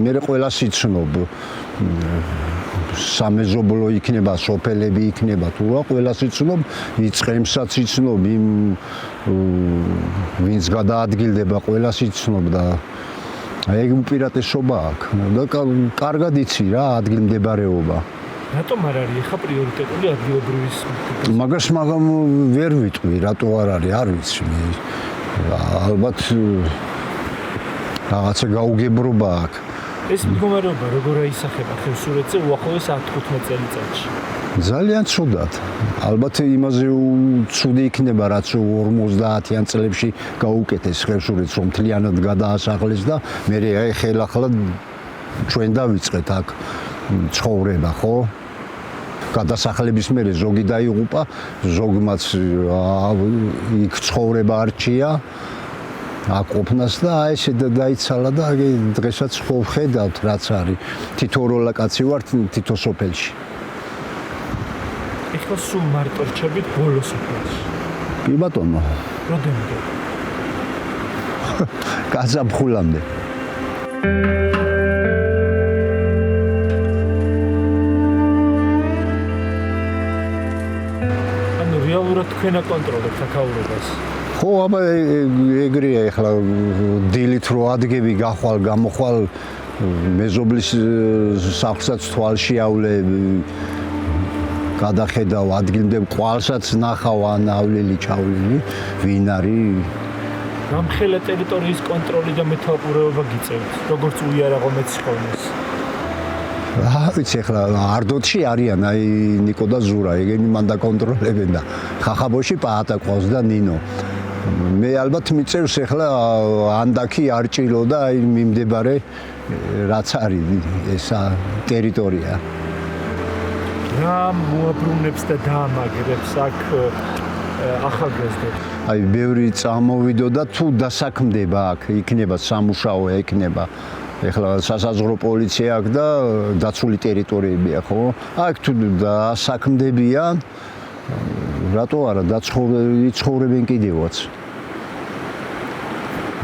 მე ყველას იცნობ. სამეზობლო იქნება, სოფელები იქნება, თუ რა ყველას იცნობ, იწყემსაც იცნობ, იმ ვინც გადაადგილდება, ყველას იცნობ და ეგ უპირატესობა აქვს და კარგად იცი რა ადგილმდებარეობა. რატომ არ არის ხა პრიორიტეტული ადგილობრივის? მაგას ვერ ვიტყვი, რატო არ არის, არ ვიცი მე. ალბათ რაღაცა გაუგებრობა აქვს. ეს მდგომარეობა როგორ აისახება ხევსურეთზე უახლოეს 10-15 წელიწადში? ძალიან ცუდად. ალბათ იმაზე ცუდი იქნება, რაც 50-იან წლებში გაუკეთეს ხევსურეთს, რომ მთლიანად გადაასახლეს და მე აი ხელახლა ჩვენ დავიწყეთ აქ ცხოვრება, ხო? გადასახლების მერე ზოგი დაიღუპა, ზოგმაც იქ ცხოვრება არჩია. აკოფნას და აი ესე დაიცალა და დღესაც ხედავთ რაც არის. თითო როლაკაცი ვარ თითო სოფელში. ეხლა სულ მარტო რჩებით ბოლო სოფელში. კი ბატონო. რამდენამდე? გაზაფხულამდე. ანუ რეალურად თქვენ აკონტროლებთ აქაურობას? ხო, აბა ეგრეა ეხლა დილით რო ადგები გახვალ, გამოხვალ მეზობლის სახლსაც თვალში ავლებ, გადახედავ ადგილმდებ ყვალსაც ნახავ ან ავლელი ჩავლილი, ვინ არის? გამხელა ტერიტორიის კონტროლი და მეთვალყურეობა გიწევთ, როგორც უიარაღო მეცხოვნეს. ვიცი ეხლა არდოთში არიან აი ნიკო და ზურა, ეგენი მან დაკონტროლებენ და ხახაბოში პაატა ყავს და ნინო. მე ალბათ მიწევს ეხლა ანდაკი არჭილო და აი მიმდებარე რაც არის ეს ტერიტორია. რა მოაბრუნებს და დაამაგრებს აქ ახალგაზრდებს? აი ბევრი წამოვიდო და თუ დასაქმდება აქ, იქნება სამუშაო, იქნება ეხლა სასაზღვრო პოლიცია აქ და დაცული ტერიტორიებია, ხო? აქ თუ დასაქმდებიან რატო არა ცხოვრებენ კიდევაც.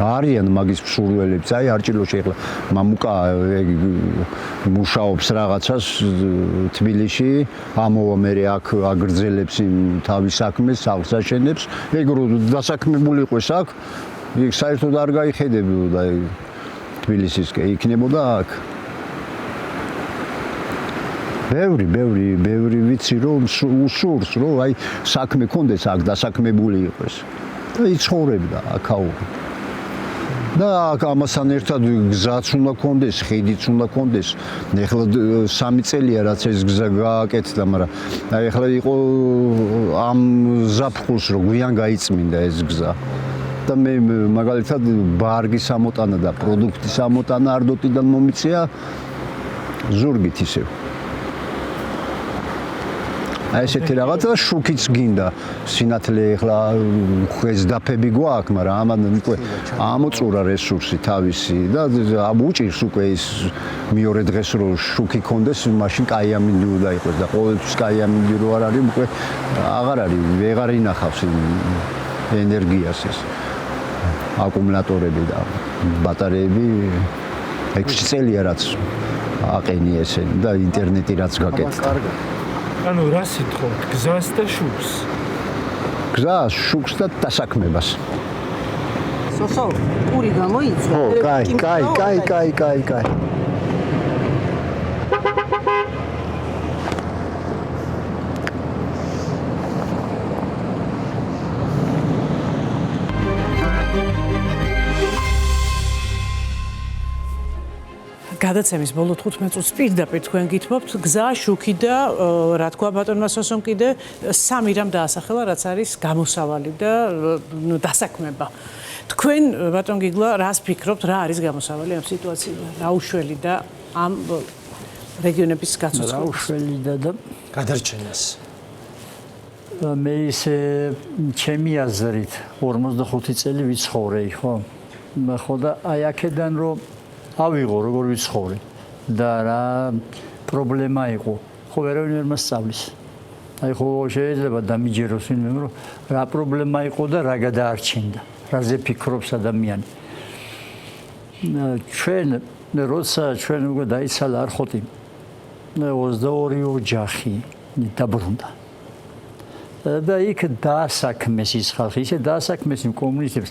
არიან მაგის მსურველებს, აი არჭილოში ეხლა მამუკა მუშაობს რაღაცას თბილისში, ამოვა მე აქ აგრძელებს თავის საქმეს, სახლს აშენებს, ეგ რო დასაქმებული იყოს აქ, იქ საერთოდ არ გაიხედებოდა თბილისისკენ, იქნებოდა აქ. ბევრი ვიცი რომ უსურს რომ აი საქმე კონდეს აქ დასაქმებული იყოს და იცხოვრებდა აქაური. და ამასთან ერთად გზაც უნდა კონდეს, ხიდიც უნდა კონდეს. ეხლა 3 წელია რაც ეს გზა გააკეთდა, მაგრამ აი ეხლა იყო ამ ზაფხულს რომ გვიან გაიწმინდა ეს გზა. და მე მაგალითად ბარგის ამოტანა და პროდუქტის ამოტანა არდოტიდან მომიწია ზურგით ისევ. აი ესეთი რაღაცა შუქიც გინდა. სინათლე ეხლა ხვეს დაფები გვაქვს, მაგრამ ამან უკვე ამოწურა რესურსი თავისი და უჭირს უკვე ის მეორე დღეს რო შუქი კონდეს, მაშინ კაიამინდი უნდა იყოს და ყოველთვის კაიამინდი რო არ არის, უკვე აღარ არის, ვეღარ ინახავს ენერგიას ეს აკუმულატორები და ბატარეები 6 წელია რაც აყენი ესე და ინტერნეტი რაც გაკეთდა. ანუ რა სიტყვით, გზას და შუქს? გზას, შუქს და დასაქმებას. სოსო, პური გამოიწვა. ო, კაი. გადაცემის ბოლო 15 წუთს პირდაპირ თქვენ გითმობთ გზა, შუქი და რა თქვა ბატონმა სოსომ კიდე 3 რამ დაასახელა, რაც არის გამოსავალი და დასაქმება. თქვენ ბატონ გიგლა რას ფიქრობთ, რა არის გამოსავალი ამ სიტუაციიდან? რა უშველი და ამ რეგიონების გაცოცხლებას? რა უშველი და გადარჩენას. მე ისე ჩემი აზრით 45 წელი ვიცხოვრე, ხო? ხო და აი აქედან რომ ავიღო როგორ ვიცხოვრე და რა პრობლემა იყო. ხო ვერავინ ვერ მასწავლის. აი ხო შეიძლება დამიჯეროს ვინმე რომ რა პრობლემა იყო და რა გადაარჩენდა. რაზე ფიქრობს ადამიანი. როცა ჩვენ უკვე დაიცალა არხოტი 22 ოჯახი დაბრუნდა. და იქ დაასაქმეს ის ხალხი, ისე დაასაქმეს იმ კომუნისტებს.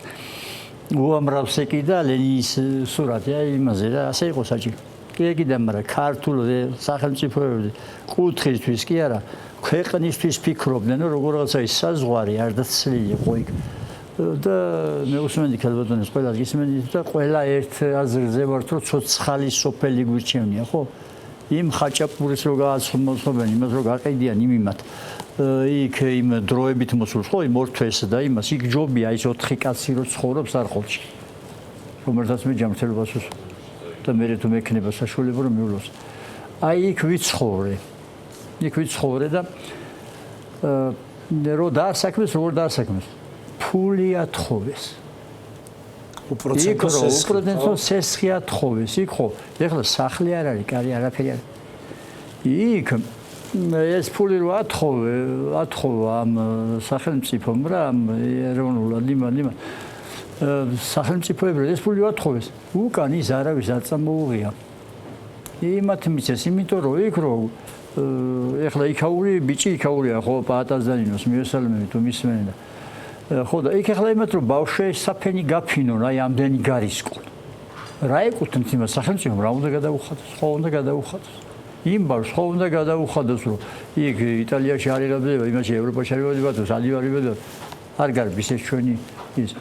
უამრავს ეკიდა ლენინის სურათი, აი იმაზე რა, ასე იყო საჭირო. კი ეკიდა, მაგრამ ქართულ სახელმწიფოებში კუთხისთვის კი არა, ქვეყნისთვის ფიქრობდნენ, რომ როგორღაცა ის საზღვარი არ დაცლილიყო იქ. და მე უსმენდი ქალბატონებს ყველას გისმენდი და ყველა ერთ აზრზე ვართ, რომ ცოცხალი სოფელი გვირჩევნია, ხო? იმ ხაჭაპურის რო გააცნობენ, იმას რო გაყიდიან იმათ. იქ იმ დროებით მოსულს ხო იმ ორთვეს და იმას იქ ჯობია ის 4 კაცი რო ცხოვრობს არხოლში რომელსაც მე ჯანმრთელობას უსვამ და მე თუ მექნება საშუალება რომ მივლოს აი იქ ვიცხოვრე და რო დაასაქმეს როგორ დაასაქმეს ფული ათხოვეს უპროცენტო სესხი ათხოვეს იქ ხო ეხლა სახლი არ არის კარი არაფერი არ იქ ეს ფული რო ათხოვა ამ სახელმწიფომ რა ამ ეროვნულად იმან სახელმწიფოებრივ ეს ფული ათხოვეს უკან ის არავის არ წამოუღია იმათ მისცეს იმიტომ რომ იქ რო ეხლა იქაური ბიჭი იქაურია ხო პატაზანინოს მიესალმები თუ მისმენენ და ხო და იქ ეხლა იმათ რომ ბავშვი საფენი გაფინონ აი ამდენი გარისკონ რა ეკუთვნით იმას სახელმწიფომ რა უნდა გადაუხადოს ხო უნდა გადაუხადოს იმ ბავშვს ხო უნდა გადაუხადოს რომ იქ იტალიაში არ იღებდება იმაში ევროპაში არ იღებდება თუ სად იღებდება არ გარბის ეს ჩვენი ის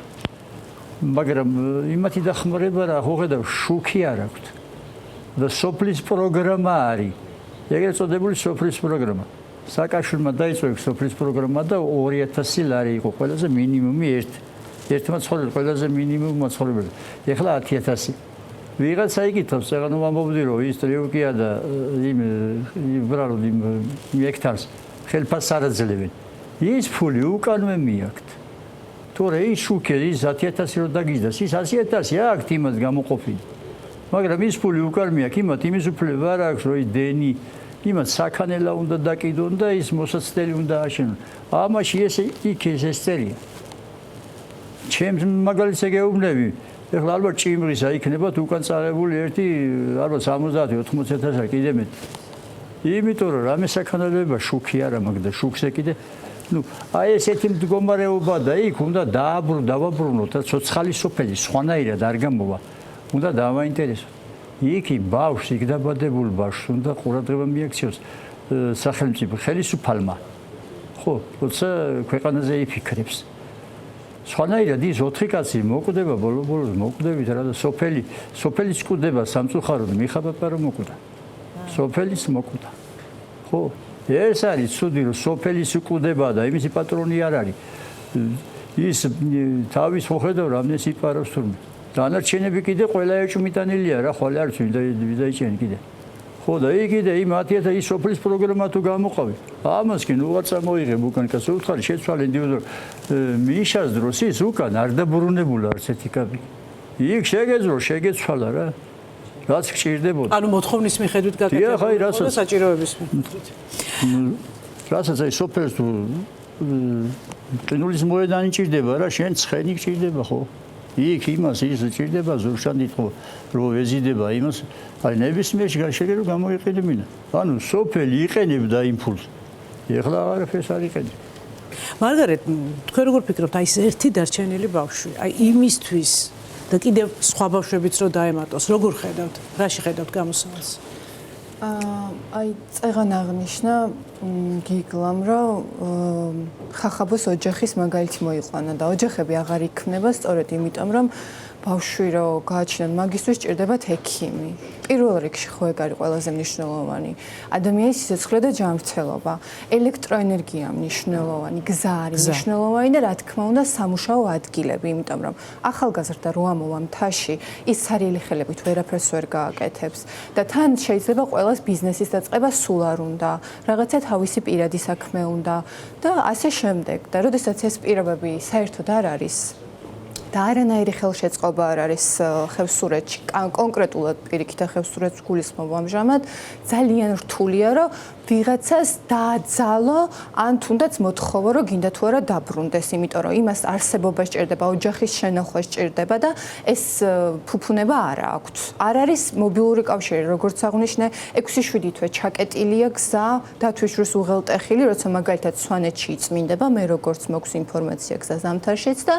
მაგრამ იმათი დახმარება რა ხო ხედავ შუქი არ აქვთ და სოფლის პროგრამა არის ეგრეთ წოდებული სოფლის პროგრამა საკაშვილმა დაიწყო სოფლის პროგრამა და 2000 ლარი იყო ყველაზე მინიმუმი ერთმა ცხოვრებელს ყველაზე მინიმუმ მაცხოვრებელს ეხლა 10000 ვიღაცა იკითხავს, ეგ ნუ ამბობდი რომ ის ტრიუკია და იმ უბრალოდ იმ ჰექტარს ხელფას არაძლებენ. ის ფული უკანვე მიაქვთ. თორე ის შუქი ის 10000 რო დაგიჯდას, ის 100000 აქვთ იმას გამოყოფილი. მაგრამ ის ფული უკან მიაქვს იმათ იმის უფლება არ აქვს რომ ის დენი იმათ საქანელა უნდა დაკიდონ და ის მოსაცდელი უნდა აშენონ. ამაში ესე იქ ეს წერია. ჩემს მაგალითს ეგეუბნები ეხლა ალბათ ჭიმრისა იქნება თუ უკან წარებული ერთი ალბათ 70-80,000 კიდე მეტი. იმიტომ რომ რამე საქანელება შუქი არა მაგ და შუქს ეკიდე. ნუ აი ესეთი მდგომარეობა და იქ უნდა დავაბრუნოთ და ცოცხალი სოფელი სხვანაირად არ გამოვა. უნდა დავაინტერესოთ. იქ ბავშვს იქ დაბადებულ ბავშვს უნდა ყურადღება მიაქციოს სახელმწიფო ხელისუფალმა. ხო, როცა ქვეყანაზე იფიქრებს. სხვანაირად ის 4 კაცი მოკვდება ბოლოს მოკვდებით რა და სოფელის კვდება სამწუხაროდ მიხაბაპა რომ მოკვდა სოფელის მოკვდა ხო ეს არის ცუდი რომ სოფელის კვდება და იმისი პატრონი არ არის ის თავის მოხედავ რამდენს იპარავს თურმე დანარჩენები კიდე ყველა ეჭვმიტანილია რა ხვალ არ ვიცი ვიდაიჭენ კიდე ხო და იქიდე იმ 10000 ის სოფლის პროგრამა თუ გამოყავი ამას კი ნუ არ წამოიღებ უკან კაცო უთხარი შეცვალე ინდივიდუალ მიშას დროს ის უკან არ დაბრუნებულა არც ერთი კაბი იქ შეგეცვალა რა რაც გჭირდებოდა ანუ მოთხოვნის მიხედვით გაკეთებული და საჭიროების მიხედვით რასაც აი სოფელს თუ ყინულის მოედანი ჭირდება რა შენ ცხენი გჭირდება ხო იქ იმას ის ჭირდება ზურგშანით რო ეზიდება იმას აი ნებისმიერში შეიძლება გამოიყენებინა ანუ სოფელი იყენებდა იმპულს ეხლა აღარაფერს არ იყენებს მარგარეთ თქვენ როგორ ფიქრობთ აი ეს ერთი დარჩენილი ბავშვი აი იმისთვის და კიდევ სხვა ბავშვებიც რო დაემატოს როგორ ხედავთ რაში ხედავთ გამოსავალს აი წეგან აღნიშნა გიგლამ რომ ხახაბოს ოჯახის მაგალითი მოიყვანა და ოჯახები აღარ იქმნება სწორედ იმიტომ რომ ბავშვი რო გააჩინონ მაგისტრის ჭირდებათ ექიმი. პირველ რიგში ხო ეგ არის ყველაზე მნიშვნელოვანი. ადამიანის სიცოცხლე და ჯანმრთელობა, ელექტროენერგია მნიშვნელოვანი, გზა არის მნიშვნელოვანი და რა თქმა უნდა სამუშაო ადგილები, იმიტომ რომ ახალგაზრდა რო ამოვა მთაში, ის სარიელი ხელებით ვერაფერს ვერ გააკეთებს და თან შეიძლება ყველას ბიზნესის დაწყება სულ არ უნდა, რაღაცა თავისი პირადი საქმე უნდა და ასე შემდეგ. და როდესაც ეს პირობები საერთოდ არ არის და არანაირი ხელშეწყობა არ არის ხევსურეთში, კონკრეტულად პირიქით ხევსურეთს გულისხმობ ამჟამად, ძალიან რთულია, რომ ვიღაცას დააძალო, ან თუნდაც მოთხოვო, რომ გინდა თუ არა დაბრუნდეს, იმიტომ რომ იმას არსებობა სჭირდება, ოჯახის შენახვა სჭირდება და ეს ფუფუნება არ აქვს. არ არის მობილური კავშირი, როგორც აღნიშნე, 6-7 თვე ჩაკეტილია გზა, დათვისროს უღელტეხილი, როცა მაგალითად სვანეთში იწმინდება, მე როგორც მოქვს ინფორმაცია გზა ზამთარშიც და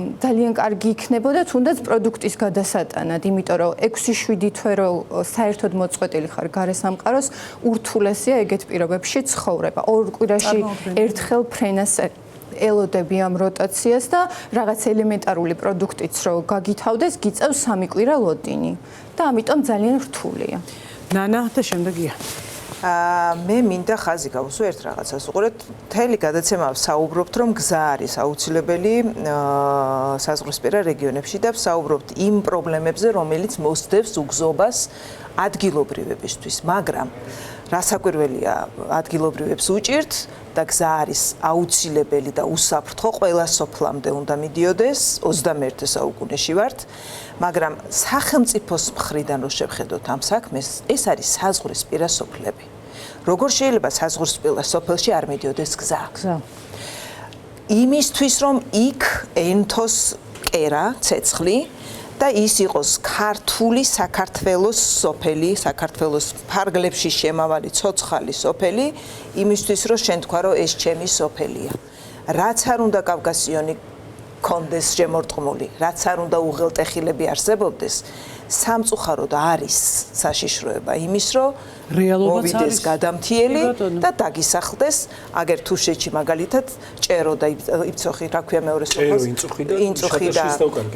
ძალიან კარგი იქნებოდა თუნდაც პროდუქტის გადასატანად, იმიტომ რომ 6-7 თვე რო საერთოდ მოწყვეტილი ხარ გარესამყაროს, ურთულესია ეგეთ პირობებში ცხოვრება. ორ კვირაში ერთხელ ფრენას ელოდები ამ როტაციას და რაღაც ელემენტარული პროდუქტიც რო გაგითავდეს, გიწევს 3 კვირა ლოდინი და ამიტომ ძალიან რთულია. ნანა და შემდეგია. მე მინდა ხაზი გავუსვა ერთ რაღაცას. უყურეთ, მთელი გადაცემა საუბრობთ, რომ გზა არის აუცილებელი საზღვრისპირა რეგიონებში და საუბრობთ იმ პრობლემებზე, რომელიც მოსდევს უგზობას ადგილობრივებისთვის, მაგრამ რასაკვირველია, ადგილობრივებს უჭირთ და გზა არის აუცილებელი და უსაფრთხო ყველა სოფლამდე უნდა მიდიოდეს, 21 საუკუნეში ვართ, მაგრამ სახელმწიფოს მხრიდან რო შევხედოთ ამ საქმეს, ეს არის საზღვრისპირა სოფლები. როგორ შეიძლება საზღვრისპირა სოფელში არ მიდიოდეს გზა? იმისთვის რომ იქ ენთოს კერა, ცეცხლი და ის იყოს ქართული საქართველოს სოფელი, საქართველოს ფარგლებში შემავალი ცოცხალი სოფელი, იმისთვის რომ შენ თქვა რომ ეს ჩემი სოფელია. რაც არ უნდა კავკასიონი კონდეს შემორტყმული, რაც არ უნდა უღელტეხილები არსებობდეს, სამწუხაროდ არის საშიშროება იმის, რომ მოვიდეს გადამთიელი და დაგისახლდეს, აგერ თუშეთში მაგალითად ჭერო და იცოხი, რა ქვია მეორე სოფელს, ინწუხი და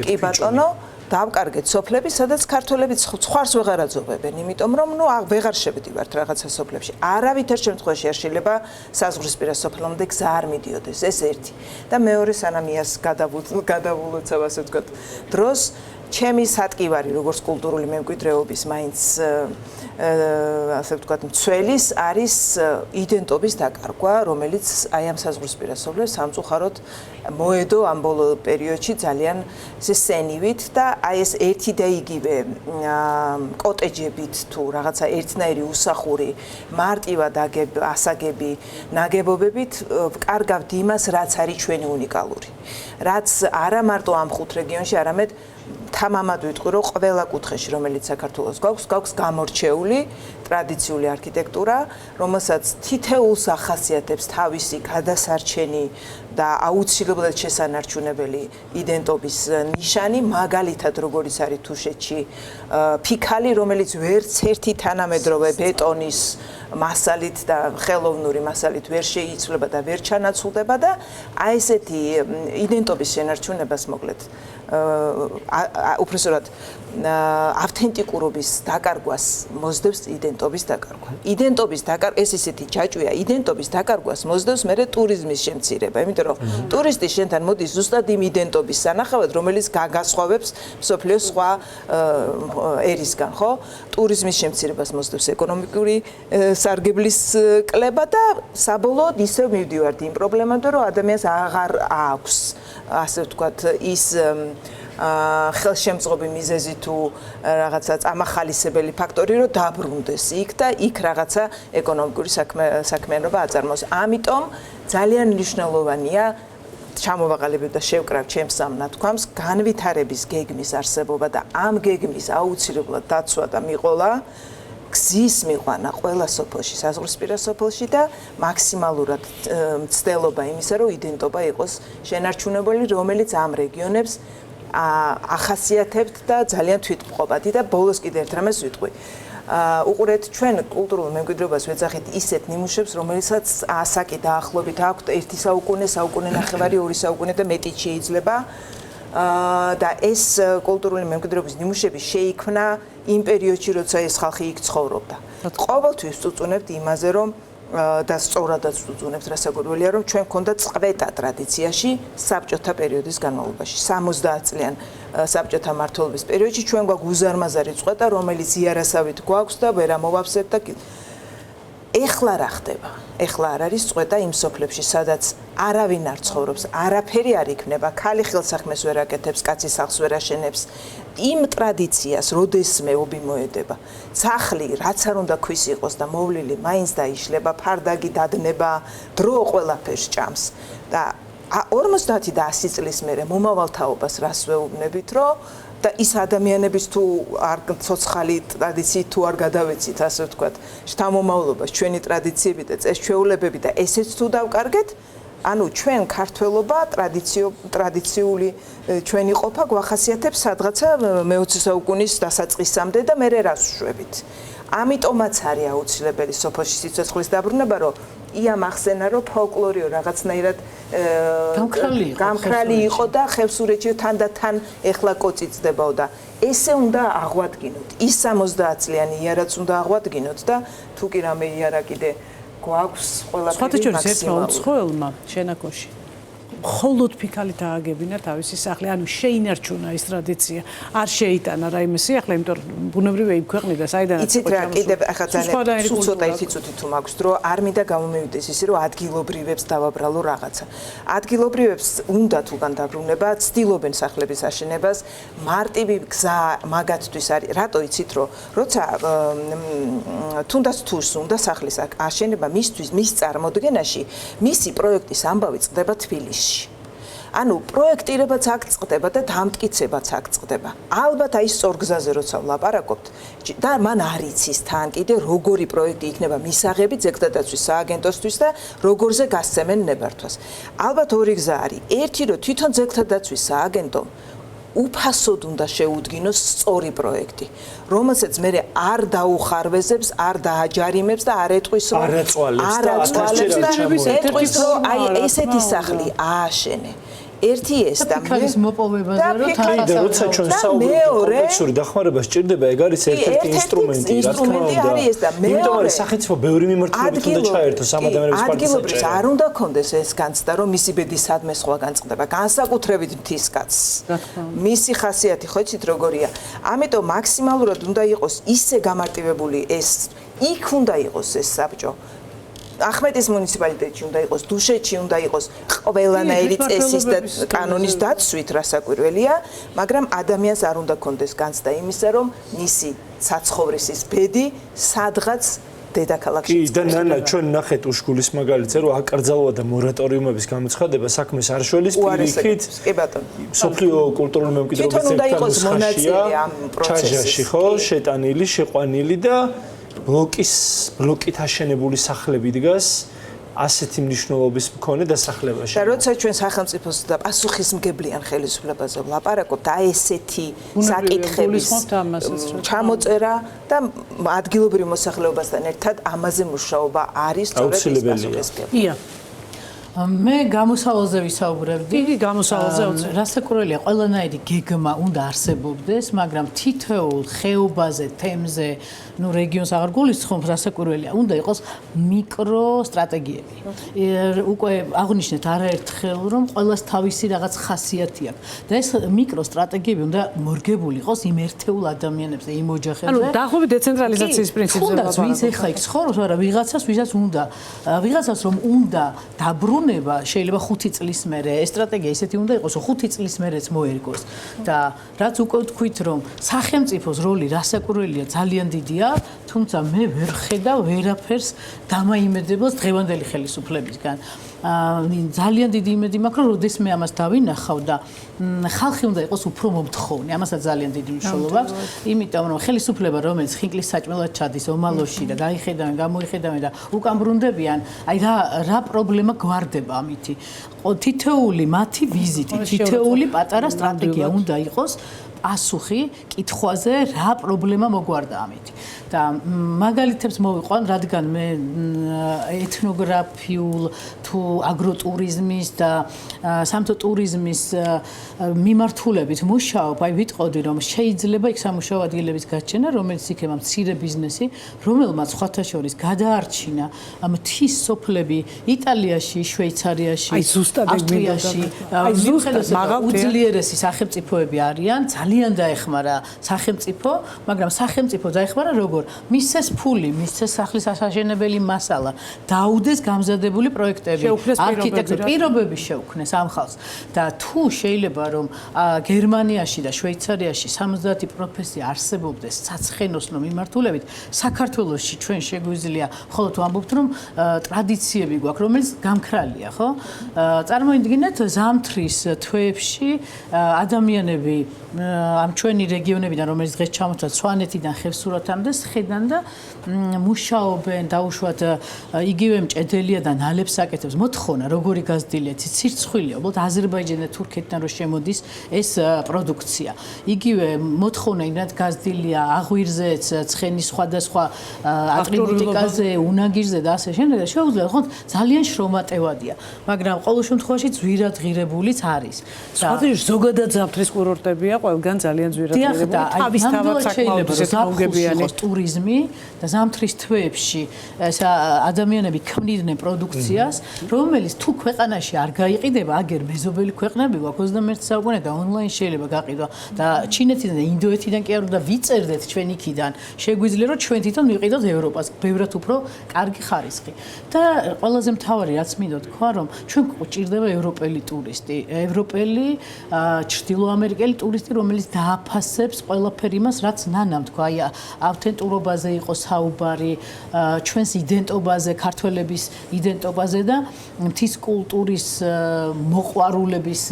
კი ბატონო დავკარგეთ სოფლები, სადაც ქართველები ხვარს ვეღარ აძობებენ, იმიტომ რომ ნუ ვეღარ შევდივართ რაღაცა სოფლებში. არავითარ შემთხვევაში არ შეიძლება საზღვრისპირა სოფლამდე გზა არ მიდიოდეს, ეს ერთი. და მეორე სანამიას გადავულოცავ, ასე ვთქვათ, დროს ჩემი სატკივარი როგორც კულტურული მემკვიდრეობის მაინც ასე ვთქვათ მცველის არის იდენტობის დაკარგვა, რომელიც აი ამ საზღვრისპირა სოფლებს სამწუხაროდ მოედო ამ ბოლო პერიოდში ძალიან სენივით და აი ეს ერთი და იგივე კოტეჯებით თუ რაღაცა ერთნაირი უსახური მარტივად ასაგები ნაგებობებით ვკარგავთ იმას, რაც არის ჩვენი უნიკალური. რაც არა მარტო ამ 5 რეგიონში, არამედ თამამად ვიტყვი, რომ ყველა კუთხეში, რომელიც საქართველოს გვაქვს გამორჩეული ტრადიციული არქიტექტურა, რომელსაც თითეულს ახასიათებს თავისი გადასარჩენი და აუცილებლად შესანარჩუნებელი იდენტობის ნიშანი, მაგალითად როგორიც არის თუშეთში ფიქალი, რომელიც ვერც ერთი თანამედროვე ბეტონის მასალით და ხელოვნური მასალით ვერ შეიცვლება და ვერ ჩანაცვლდება და აი ესეთი იდენტობის შენარჩუნებას მოკლედ უბრალოდ ავთენტიკურობის დაკარგვას მოსდევს იდენტობის დაკარგვა. იდენტობის დაკარგვა ეს ისეთი ჯაჭვია, იდენტობის დაკარგვას მოსდევს მერე ტურიზმის შემცირება, იმიტომ რომ ტურისტი შენთან მოდის ზუსტად იმ იდენტობის სანახავად, რომელიც გაგასხვავებს მსოფლიოს სხვა ერისგან, ხო? ტურიზმის შემცირებას მოსდევს ეკონომიკური სარგებლის კლება და საბოლოოდ ისევ მივდივართ იმ პრობლემამდე, რომ ადამიანს აღარ აქვს, ასე ვთქვათ, ის ხელშემწყობი მიზეზი თუ რაღაცა წამახალისებელი ფაქტორი, რომ დაბრუნდეს იქ და იქ რაღაცა ეკონომიკური საქმიანობა აწარმოოს. ამიტომ ძალიან მნიშვნელოვანია ჩამოვაყალიბებ და შევკრავ ჩემს ამ ნათქვამს, განვითარების გეგმის არსებობა და ამ გეგმის აუცილებლად დაცვა და მიყოლა გზის მიყვანა ყველა სოფელში, საზღვრისპირა სოფელში და მაქსიმალურად მცდელობა იმისა, რომ იდენტობა იყოს შენარჩუნებელი, რომელიც ამ რეგიონებს ახასიათებთ და ძალიან თვითმყოფადი და ბოლოს კიდევ ერთ რამეს ვიტყვი. უყურეთ, ჩვენ კულტურულ მემკვიდრეობას ვეძახით ისეთ ნიმუშებს, რომელსაც ასაკი დაახლოებით აქვთ 1 საუკუნე, საუკუნე ნახევარი, 2 საუკუნე და მეტიც შეიძლება. და ეს კულტურული მემკვიდრეობის ნიმუშები შეიქმნა იმ პერიოდში, როცა ეს ხალხი იქ ცხოვრობდა. ყოველთვის ვწუწუნებთ იმაზე, რომ და სწორადაც ვწუწუნებთ, რასაკვირველია, რომ ჩვენ გვქონდა წყვეტა ტრადიციაში საბჭოთა პერიოდის განმავლობაში. 70 წლიან საბჭოთა მმართველობის პერიოდში ჩვენ გვაქვს უზარმაზარი წყვეტა, რომელიც იარასავით გვაქვს და ვერ ამოვავსებთ და ეხლა რა ხდება? ეხლა არ არის წყვეტა იმ სოფლებში, სადაც არავინ არ ცხოვრობს, არაფერი არ იქნება, ქალი ხელსაქმეს ვერ აკეთებს, კაცი სახლს ვერ აშენებს. იმ ტრადიციას როდესმე ობი მოედება. სახლი, რაც არ უნდა ქვის იყოს და მოვლილი, მაინც დაიშლება, ფარდაგი დადნება, დრო ყველაფერს ჭამს. და 50 და 100 წლის მერე მომავალთაობას რას ვეუბნებით, რომ და ის ადამიანების თუ არ ცოცხალი ტრადიციით თუ არ გადავეცით, ასე ვთქვათ, შთამომავლობას, ჩვენი ტრადიციები და წესჩვეულებები და ესეც თუ დავკარგეთ, ანუ ჩვენ ქართველობა ტრადიციული ჩვენი ყოფა გვახასიათებს სადღაცა მე-20 საუკუნის დასაწყისამდე და მე რას ვშვებით. ამიტომაც არის აუცილებელი სოფელში სიცოცხლის დაბრუნება, რომ იამ ახსენა, რომ ფოლკლორი რაღაცნაირად გამქრალი იყო და ხევსურეთში თანდათან ეხლა კოწიწდებაო და ესე უნდა აღვადგინოთ. ის 70 წლიანი იარაც უნდა აღვადგინოთ და თუ კი რამე იარა კიდე გვაქვს ყველაფერი მაქსიმალურად. ერთმა უცხოელმა შენაკოში მხოლოდ ფიქალით ააგებინა თავისი სახლი, ანუ შეინარჩუნა ის ტრადიცია, არ შეიტანა რაიმე სიახლე, იმიტომ რომ ბუნებრივია იმ ქვეყნიდა, საიდანაც იცით რა, კიდევ ახლა ძალიან ცუცოტა ერთი წუთი თუ მაქვს დრო, არ მინდა გამომივიდეს ისე, რომ ადგილობრივებს დავაბრალო რაღაცა. ადგილობრივებს უნდა თუგან დაბრუნება, ცდილობენ სახლების აშენებას, მარტივი გზა მაგათთვის არის. რატო იცით, რომ როცა თუნდაც თურს უნდა სახლის აშენება მისთვის, მის წარმოდგენაში, მისი პროექტის ამბავი წყდება თბილისში. ანუ პროექტირებაც აქ წყდება და დამტკიცებაც აქ წყდება. ალბათ აი სწორ გზაზე როცა ვლაპარაკობთ და მან არ იცის თან კიდე როგორი პროექტი იქნება მისაღები ძეგლდადაცვის სააგენტოსთვის და როგორზე გასცემენ ნებართვას. ალბათ ორი გზა არის. ერთი რომ თვითონ ძეგლდადაცვის სააგენტომ უფასოდ უნდა შეუდგინოს სწორი პროექტი, რომელსაც მე არ დაუხარვეზებს, არ დააჯარიმებს და არ ეტყვის რომ არ ეტყვის რომ აი ესეთი სახლი ააშენე. ერთი ეს და ფიქალის მოპოვებაზე რომ თანხას როცა ჩვენ საუბრობთ კომპლექსური დახმარება სჭირდება, ეგ არის ერთ-ერთი ინსტრუმენტი, რა თქმა უნდა. იმიტომ არის სახელმწიფო ბევრი მიმართულებით უნდა ჩაერთოს ამ ადამიანების ადგილობრივს არ უნდა კონდეს ეს განცდა, რომ მისი ბედი სადმე სხვა განწყდება, განსაკუთრებით მთის კაცს. მისი ხასიათი ხო იცით როგორია? ამიტომ მაქსიმალურად უნდა იყოს ისე გამარტივებული ეს, იქ უნდა იყოს ეს საბჭო. ახმეტის მუნიციპალიტეტში უნდა იყოს, დუშეთში უნდა იყოს ყველანაირი წესის და კანონის დაცვით, რასაკვირველია, მაგრამ ადამიანს არ უნდა კონდეს განცდა იმისა, რომ მისი საცხოვრისის ბედი სადღაც დედაქალაქში. კი, და ნანა, ჩვენ ნახეთ უშგულის მაგალითზე, რომ აკრძალვა და მორატორიუმების გამოცხადება საქმეს არ შველის პირიქით. კი ბატონო. სოფლიო კულტურული მემკვიდრეობის მონაწილე ამ პროცესში, ხო, შეტანილი, შეყვანილი და ბლოკით აშენებული სახლები დგას ასეთი მნიშვნელობის მქონე დასახლებაში. და როცა ჩვენ სახელმწიფოს და პასუხისმგებლიან ხელისუფლებაზე ვლაპარაკობთ, აი ესეთი საკითხების ჩამოწერა და ადგილობრივ მოსახლეობასთან ერთად ამაზე მუშაობა არის სწორედ ეს პასუხისმგებლობა. მე გამოსავალზე ვისაუბრებდი. იგი გამოსავალზე რასაკვირველია, ყველანაირი გეგმა უნდა არსებობდეს, მაგრამ თითოეულ ხეობაზე, თემზე, ну რეგიონს აღარ გულისხმობ, რასაკვირველია, უნდა იყოს მიკრო სტრატეგიები. უკვე აღნიშნეთ არაერთხელ, რომ ყველას თავისი რაღაც ხასიათი აქვს. და ეს მიკრო სტრატეგიები უნდა მორგებული იყოს იმ ერთეულ ადამიანებზე, იმ ოჯახებზე. ანუ დაახლოებით დეცენტრალიზაციის პრინციპზე ვაბარებთ. თუნდაც ვინც ეხლა იქ ცხოვრობს, არა ვიღაცას, ვისაც უნდა, ვიღაცას რომ უნდა დაბრუნება, შეიძლება 5 წლის მერე ეს სტრატეგია ისეთი უნდა იყოს, რომ 5 წლის მერეც მოერგოს. და რაც უკვე თქვით, რომ სახელმწიფოს როლი რასაკვირველია ძალიან დიდია, თუმცა მე ვერ ხედავ ვერაფერს დამაიმედებელს დღევანდელი ხელისუფლებისგან. ძალიან დიდი იმედი მაქვს, რომ როდეს მე ამას დავინახავ და ხალხი უნდა იყოს უფრო მომთხოვნი, ამასაც ძალიან დიდი მნიშვნელობა აქვს, იმიტომ რომ ხელისუფლება, რომელიც ხინკლის საჭმელად ჩადის ომალოში და გაიხედავენ, გამოიხედავენ და უკან ბრუნდებიან, აი რა პრობლემა გვარდება ამითი. თითოეული მათი ვიზიტი, თითოეული პატარა სტრატეგია უნდა იყოს პასუხი კითხვაზე, რა პრობლემა მოგვარდა ამით. და მაგალითებს მოვიყვან, რადგან მე ეთნოგრაფიულ თუ აგროტურიზმის და სამთო ტურიზმის მიმართულებით მუშაობ, აი ვიტყოდი, რომ შეიძლება იქ სამუშაო ადგილების გაჩენა, რომელიც იქნება მცირე ბიზნესი, რომელმაც სხვათა შორის გადაარჩინა მთის სოფლები იტალიაში, შვეიცარიაში, ავსტრიაში, უძლიერესი სახელმწიფოები არიან, ძალიან დაეხმარა სახელმწიფო, მაგრამ სახელმწიფო დაეხმარა როგორ მისცეს ფული, მისცეს სახლის ასაშენებელი მასალა, დაუდეს გამზადებული პროექტები, არქიტექტურა, პირობები შეუქმნეს ამ ხალხს და თუ შეიძლება რომ გერმანიაში და შვეიცარიაში 70 პროფესია არსებობდეს საცხენოსნო მიმართულებით, საქართველოში ჩვენ შეგვიძლია მხოლოდ ვამბობთ რომ ტრადიციები გვაქვს, რომელიც გამქრალია, ხო? წარმოიდგინეთ ზამთრის თვეებში ადამიანები ამ ჩვენი რეგიონებიდან, რომელიც დღეს ჩამოთვლა სვანეთიდან ხევსურათამდე ხედან და მუშაობენ, დაუშვათ იგივე მჭედელია და ნალებს აკეთებს. მოთხოვნა როგორი გაზრდილია, ცირცხვილია, უბრალოდ აზერბაიჯანიდან თურქეთიდან რო შემოდის ეს პროდუქცია. იგივე მოთხოვნა იმად გაზრდილია აღვირზეც, ცხენის სხვადასხვა ატრიბუტიკაზე, უნაგირზე და ასე შემდეგ. შეუძლია ხო ძალიან შრომატევადია, მაგრამ ყოველ შემთხვევაში ძვირადღირებულიც არის. სხვადასხვა ზოგადად ზამთრის კურორტებია ყველგან ძალიან ძვირადღირებული. თავის თავად საკმაოდ ზაფხულიანი ტურიზმი და ზამთრის თვეებში ეს ადამიანები ქმნიდნენ პროდუქციას, რომელიც თუ ქვეყანაში არ გაიყიდება, აგერ მეზობელი ქვეყნები გვაქვს 21 საუკუნე და ონლაინ შეიძლება გაყიდვა და ჩინეთიდან და ინდოეთიდან კი არ უნდა ვიწერდეთ ჩვენ იქიდან. შეგვიძლია რომ ჩვენ თვითონ მივყიდოთ ევროპას, ბევრად უფრო კარგი ხარისხი. და ყველაზე მთავარი რაც მინდა თქვა, რომ ჩვენ გვჭირდება ევროპელი ტურისტი, ევროპელი ჩრდილოამერიკელი ტურისტი, რომელიც დააფასებს ყველაფერი იმას, რაც ნანამ თქვა, აი ავთენტურობაზე იყოს საუბარი, ჩვენს იდენტობაზე, ქართველების იდენტობაზე და მთის კულტურის მოყვარულების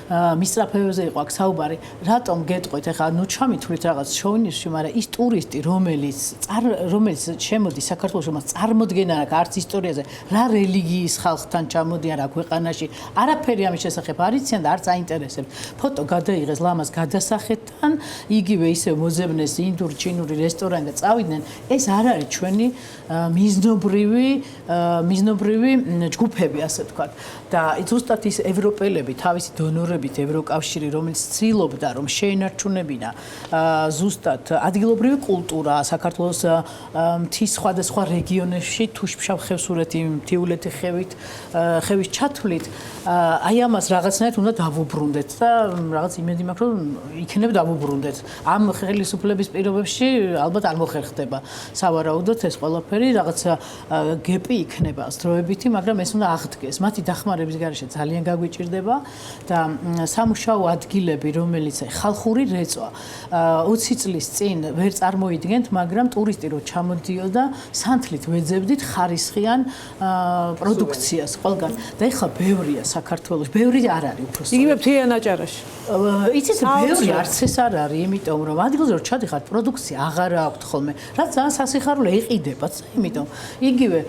მისწრაფებაზე იყო აქ საუბარი. რატომ გეტყვით, ახლა ნუ ჩამითვლით რაღაც შოუნისში, მაგრამ ის ტურისტი, რომელიც შემოდის საქართველოს, რომელიც წარმოდგენა აქვს არც ისტორიაზე, რა რელიგიის ხალხთან ჩამოდიან რა ქვეყანაში, არაფერი ამის შესახებ არ იციან და არც აინტერესებს. ფოტო გადაიღეს ლამაზ გადასახეთთან, იგივე ისე მოძებნეს ინდური, ჩინური რესტორანი და წავიდნენ. ეს არ არის ჩვენი მიზნობრივი ჯგუფები, ასე ვთქვათ. და ზუსტად ის ევროპელები თავისი დონორებით ევროკავშირი, რომელიც ცდილობდა რომ შეენარჩუნებინა ზუსტად ადგილობრივი კულტურა საქართველოს მთის სხვადასხვა რეგიონებში, თუშფშავ ხევსურეთი, მთიულეთი ხევის ჩათვლით, აი ამას რაღაცნაირად უნდა დავუბრუნდეთ და რაღაც იმედი მაქვს რომ იქნებ დავუბრუნდეთ. ამ ხელისუფლების პირობებში ალბათ არ მოხერხდება სავარაუდოდ ეს ყველაფერი, რაღაცა გეპი იქნება დროებითი, მაგრამ ეს უნდა აღდგეს. მათი დახმარების გარეშე ძალიან გაგვიჭირდება და სამუშაო ადგილები, რომელიც ხალხური რეწვა 20 წლის წინ ვერ წარმოიდგენთ, მაგრამ ტურისტი რო ჩამოდიოდა, სანთლით ვეძებდით ხარისხიან პროდუქციას ყველგან. და ეხლა ბევრია საქართველოს, ბევრი არ არის უფრო. იგივე მთიან აჭარაში. იცით, ბევრი არც ეს არ არის, იმიტომ რომ ადგილზე რო ჩადიხართ, პროდუქცია აღარ აქვს ხოლმე. რაც ძალიან სასიხარულო ეყიდებათ, იმიტომ იგივე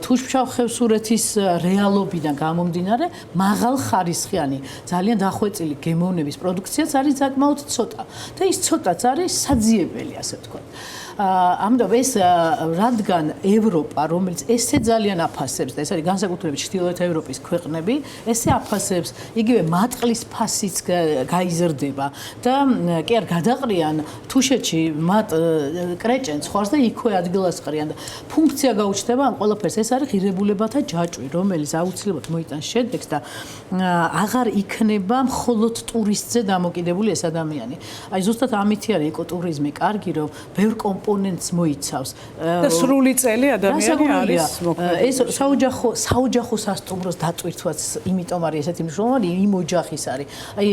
თუშფშავ ხევსურეთის რეალობიდან გამომდინარე, მაღალ ხარისხიანი ძალიან დახვეწილი გემოვნების პროდუქციაც არის საკმაოდ ცოტა და ის ცოტაც არის საძიებელი, ასე ვთქვათ. ამიტომ ეს რადგან ევროპა, რომელიც ესე ძალიან აფასებს და ეს არის განსაკუთრებით ჩრდილოეთ ევროპის ქვეყნები, ესე აფასებს, იგივე მატყლის ფასიც გაიზრდება და კი არ გადაყრიან თუშეთში მათ კრეჭენ ცხარს და იქვე ადგილას ყრიან და ფუნქცია გაუჩნდება ამ ყველაფერს. ეს არის ღირებულებათა ჯაჭვი, რომელიც აუცილებლად მოიტანს შედეგს და აღარ იქნება მხოლოდ ტურისტზე დამოკიდებული ეს ადამიანი. აი ზუსტად ამითი არის ეკოტურიზმი კარგი, რომ ბევრ კომპონენტს მოიცავს. და სრული წელი ადამიანი არის ეს საოჯახო სასტუმროს დატვირთვაც, იმიტომ არის ესეთი მნიშვნელოვანი, იმ ოჯახის არის. აი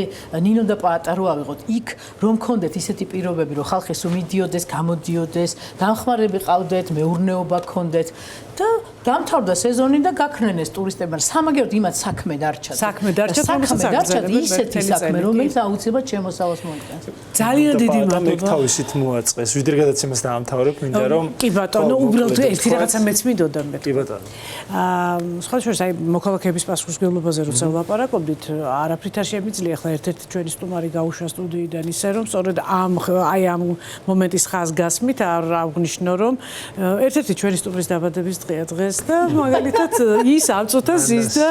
ნინო და პაატა რო ავიღოთ, იქ რომ ქონდეთ ისეთი პირობები, რომ ხალხი სულ მიდიოდეს, გამოდიოდეს, დამხმარები ყავდეთ, მეურნეობა ქონდეთ და დამთავრდა სეზონი და გაქრნენ ეს ტურისტებმა. სამაგეროდ იმათ საქმე დარჩათ. საქმე დარჩათ, ისეთი საქმე, რომელიც აუცილებლად შემოსავალს მოიტანს. ძალიან დიდი მადლობა. თავისით მოაწყეს. ვიდრე გადაცემას დაამთავრებ, მინდა რომ კი ბატონო, უბრალოდ ერთი რაღაცა მეც მინდოდა მე. კი ბატონო. სხვა შორის აი მოქალაქეების პასუხისმგებლობაზე როცა ვლაპარაკობდით, არაფრით არ შემიძლია ახლა ერთ-ერთი ჩვენი სტუმარი გაუშვა სტუდიიდან ისე რომ სწორედ ამ მომენტის ხაზგასმით არ აღნიშნო რომ ერთ-ერთი ჩვენი სტუმრის დაბადების დღეა დღეს და მაგალითად ის ამწუთას ის და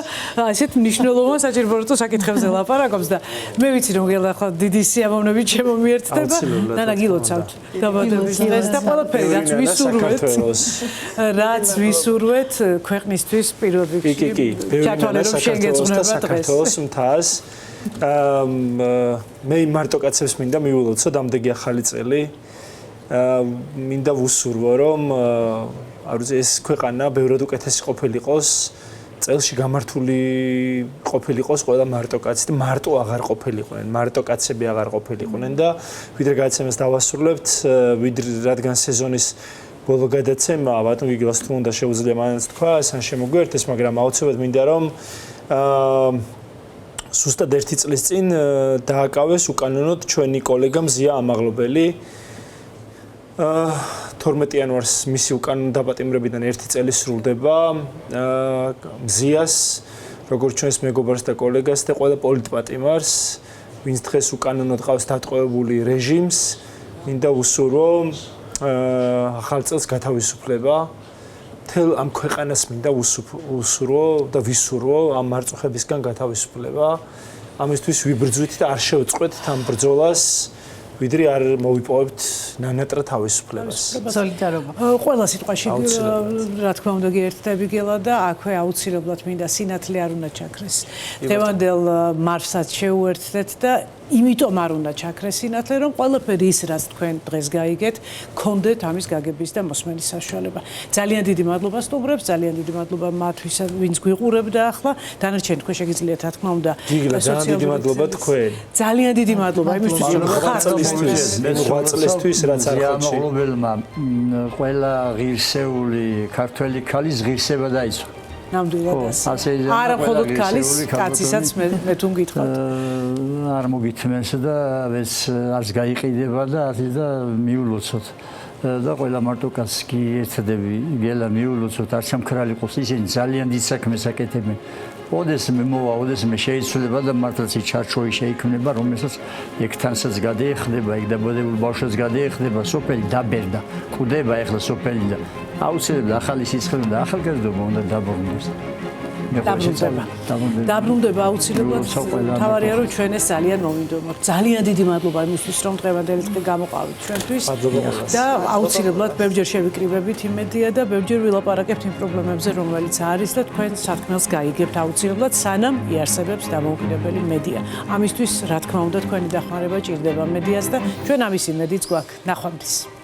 ასეთ მნიშვნელოვან საჭიროებო საკითხებზე ლაპარაკობს და მე ვიცი რომ ახლა დიდი სიამოვნებით შემომიერთდება და ნაგილოცავთ დაბადების დღეს და ყველაფერი რაც ვისურვეთ ქვეყნისთვის პირველ რიგში ჩათვალე რომ შეგეწუნება საქართველოს მთას მე მარტო კაცებს მინდა მიულოცო დამდეგი ახალი წელი მინდა ვუსურვო რომ ეს ქვეყანა ბევრად უკეთესი ყოფილიყოს წელში გამართული ყოფილიყოს ყველა მარტო კაცი და მარტო აღარ ყოფილიყვნენ მარტო კაცები აღარ ყოფილიყვნენ და ვიდრე გადაცემას დავასრულებთ რადგან სეზონის ბოლო გადაცემა ბატონ გიგას თუ უნდა შეუძლია მანაც თქვა ან შემოგვიერთეს მაგრამ აუცილებლად მინდა რომ სუსტად ერთი წლის წინ დააკავეს უკანონოდ ჩვენი კოლეგა მზია ამაღლობელი 12 იანვარს მისი უკანონო დაპატიმრებიდან 1 წელი სრულდება მზიას როგორც ჩვენს მეგობარს და კოლეგას და ყველა პოლიტპატიმარს ვინც დღეს უკანონოდ ყავს დატყვევებული რეჟიმს მინდა უსურვო ახალ წელს გათავისუფლება თელ ამ ქვეყანას მინდა უსურვო და ვისურვო ამ მარწუხებისგან გათავისუფლება ამისთვის ვიბრძვით და არ შევწყვეტთ ამ ბრძოლას ვიდრე არ მოვიპოვებთ ნანატრა თავისუფლებას. სოლიდარობა. ყველა სიტყვაში რა თქმა უნდა გიერთდები გელა და აქვე აუცილებლად მინდა სინათლე არ უნდა ჩაქრეს. თევანდელ მარსაც შეუერთდეთ და იმიტომ არ უნდა ჩაქრეს სინათლე რომ ყველაფერი ის რაც თქვენ დღეს გაიგეთ, გქონდეთ ამის გაგების და მოსმენის საშუალება. ძალიან დიდი მადლობა სტუმრებს, ძალიან დიდი მადლობა მათთვის, ვინც გვიყურებდა ახლა. დანარჩენი თქვენ შეგიძლიათ რა თქმა უნდა. ძალიან დიდი მადლობა თქვენ. ძალიან დიდი მადლობა იმისთვის რომ ღვაწლისთვის რაც არ ხოჩი. ამაღლობელმა ყველა ღირსეული ქართველი ქალის ღირსება დაიწყო. ნამდვილად არა მხოლოდ ქალის კაცისაც მე თუ მგითხავთ არ მოგითმენს და ეს არც გაიყიდება და მიულოცოთ და ყველა მარტო კაცს გიერთდები გელა მიულოცოთ არ სამქრალიყოს ისინი ძალიან დიდ საქმეს აკეთებენ ოდესმე მოვა ოდესმე შეიცვლება და მართლაც ჩარჩოი შეიქმნება რომელსაც ეგთანსაც გადაეხდება ეგ დაბადებულ ბავშვებს გადაეხდება სოფელი დაბერდა კვდება ეხლა სოფელი და აუცილებლად ახალი სიცხე და ახალგაზრდობა უნდა დაბრუნდეს. დაბრუნდება აუცილებლად. თავარია რომ ჩვენ ეს ძალიან მოვინდომოთ. ძალიან დიდი მადლობა იმისთვის რომ დღევანდელი დღე გამოყავით ჩვენთვის და აუცილებლად ბევრჯერ შევიკრიბებით იმედია და ბევრჯერ ვილაპარაკებთ იმ პრობლემებზე რომელიც არის და თქვენ სათქმელს გაიგებთ აუცილებლად სანამ იარსებებს დამოუკიდებელი მედია. ამისთვის რა თქმა უნდა თქვენი დახმარება ჭირდება მედიას და ჩვენ ამის იმედიც გვაქვს. ნახვამდის.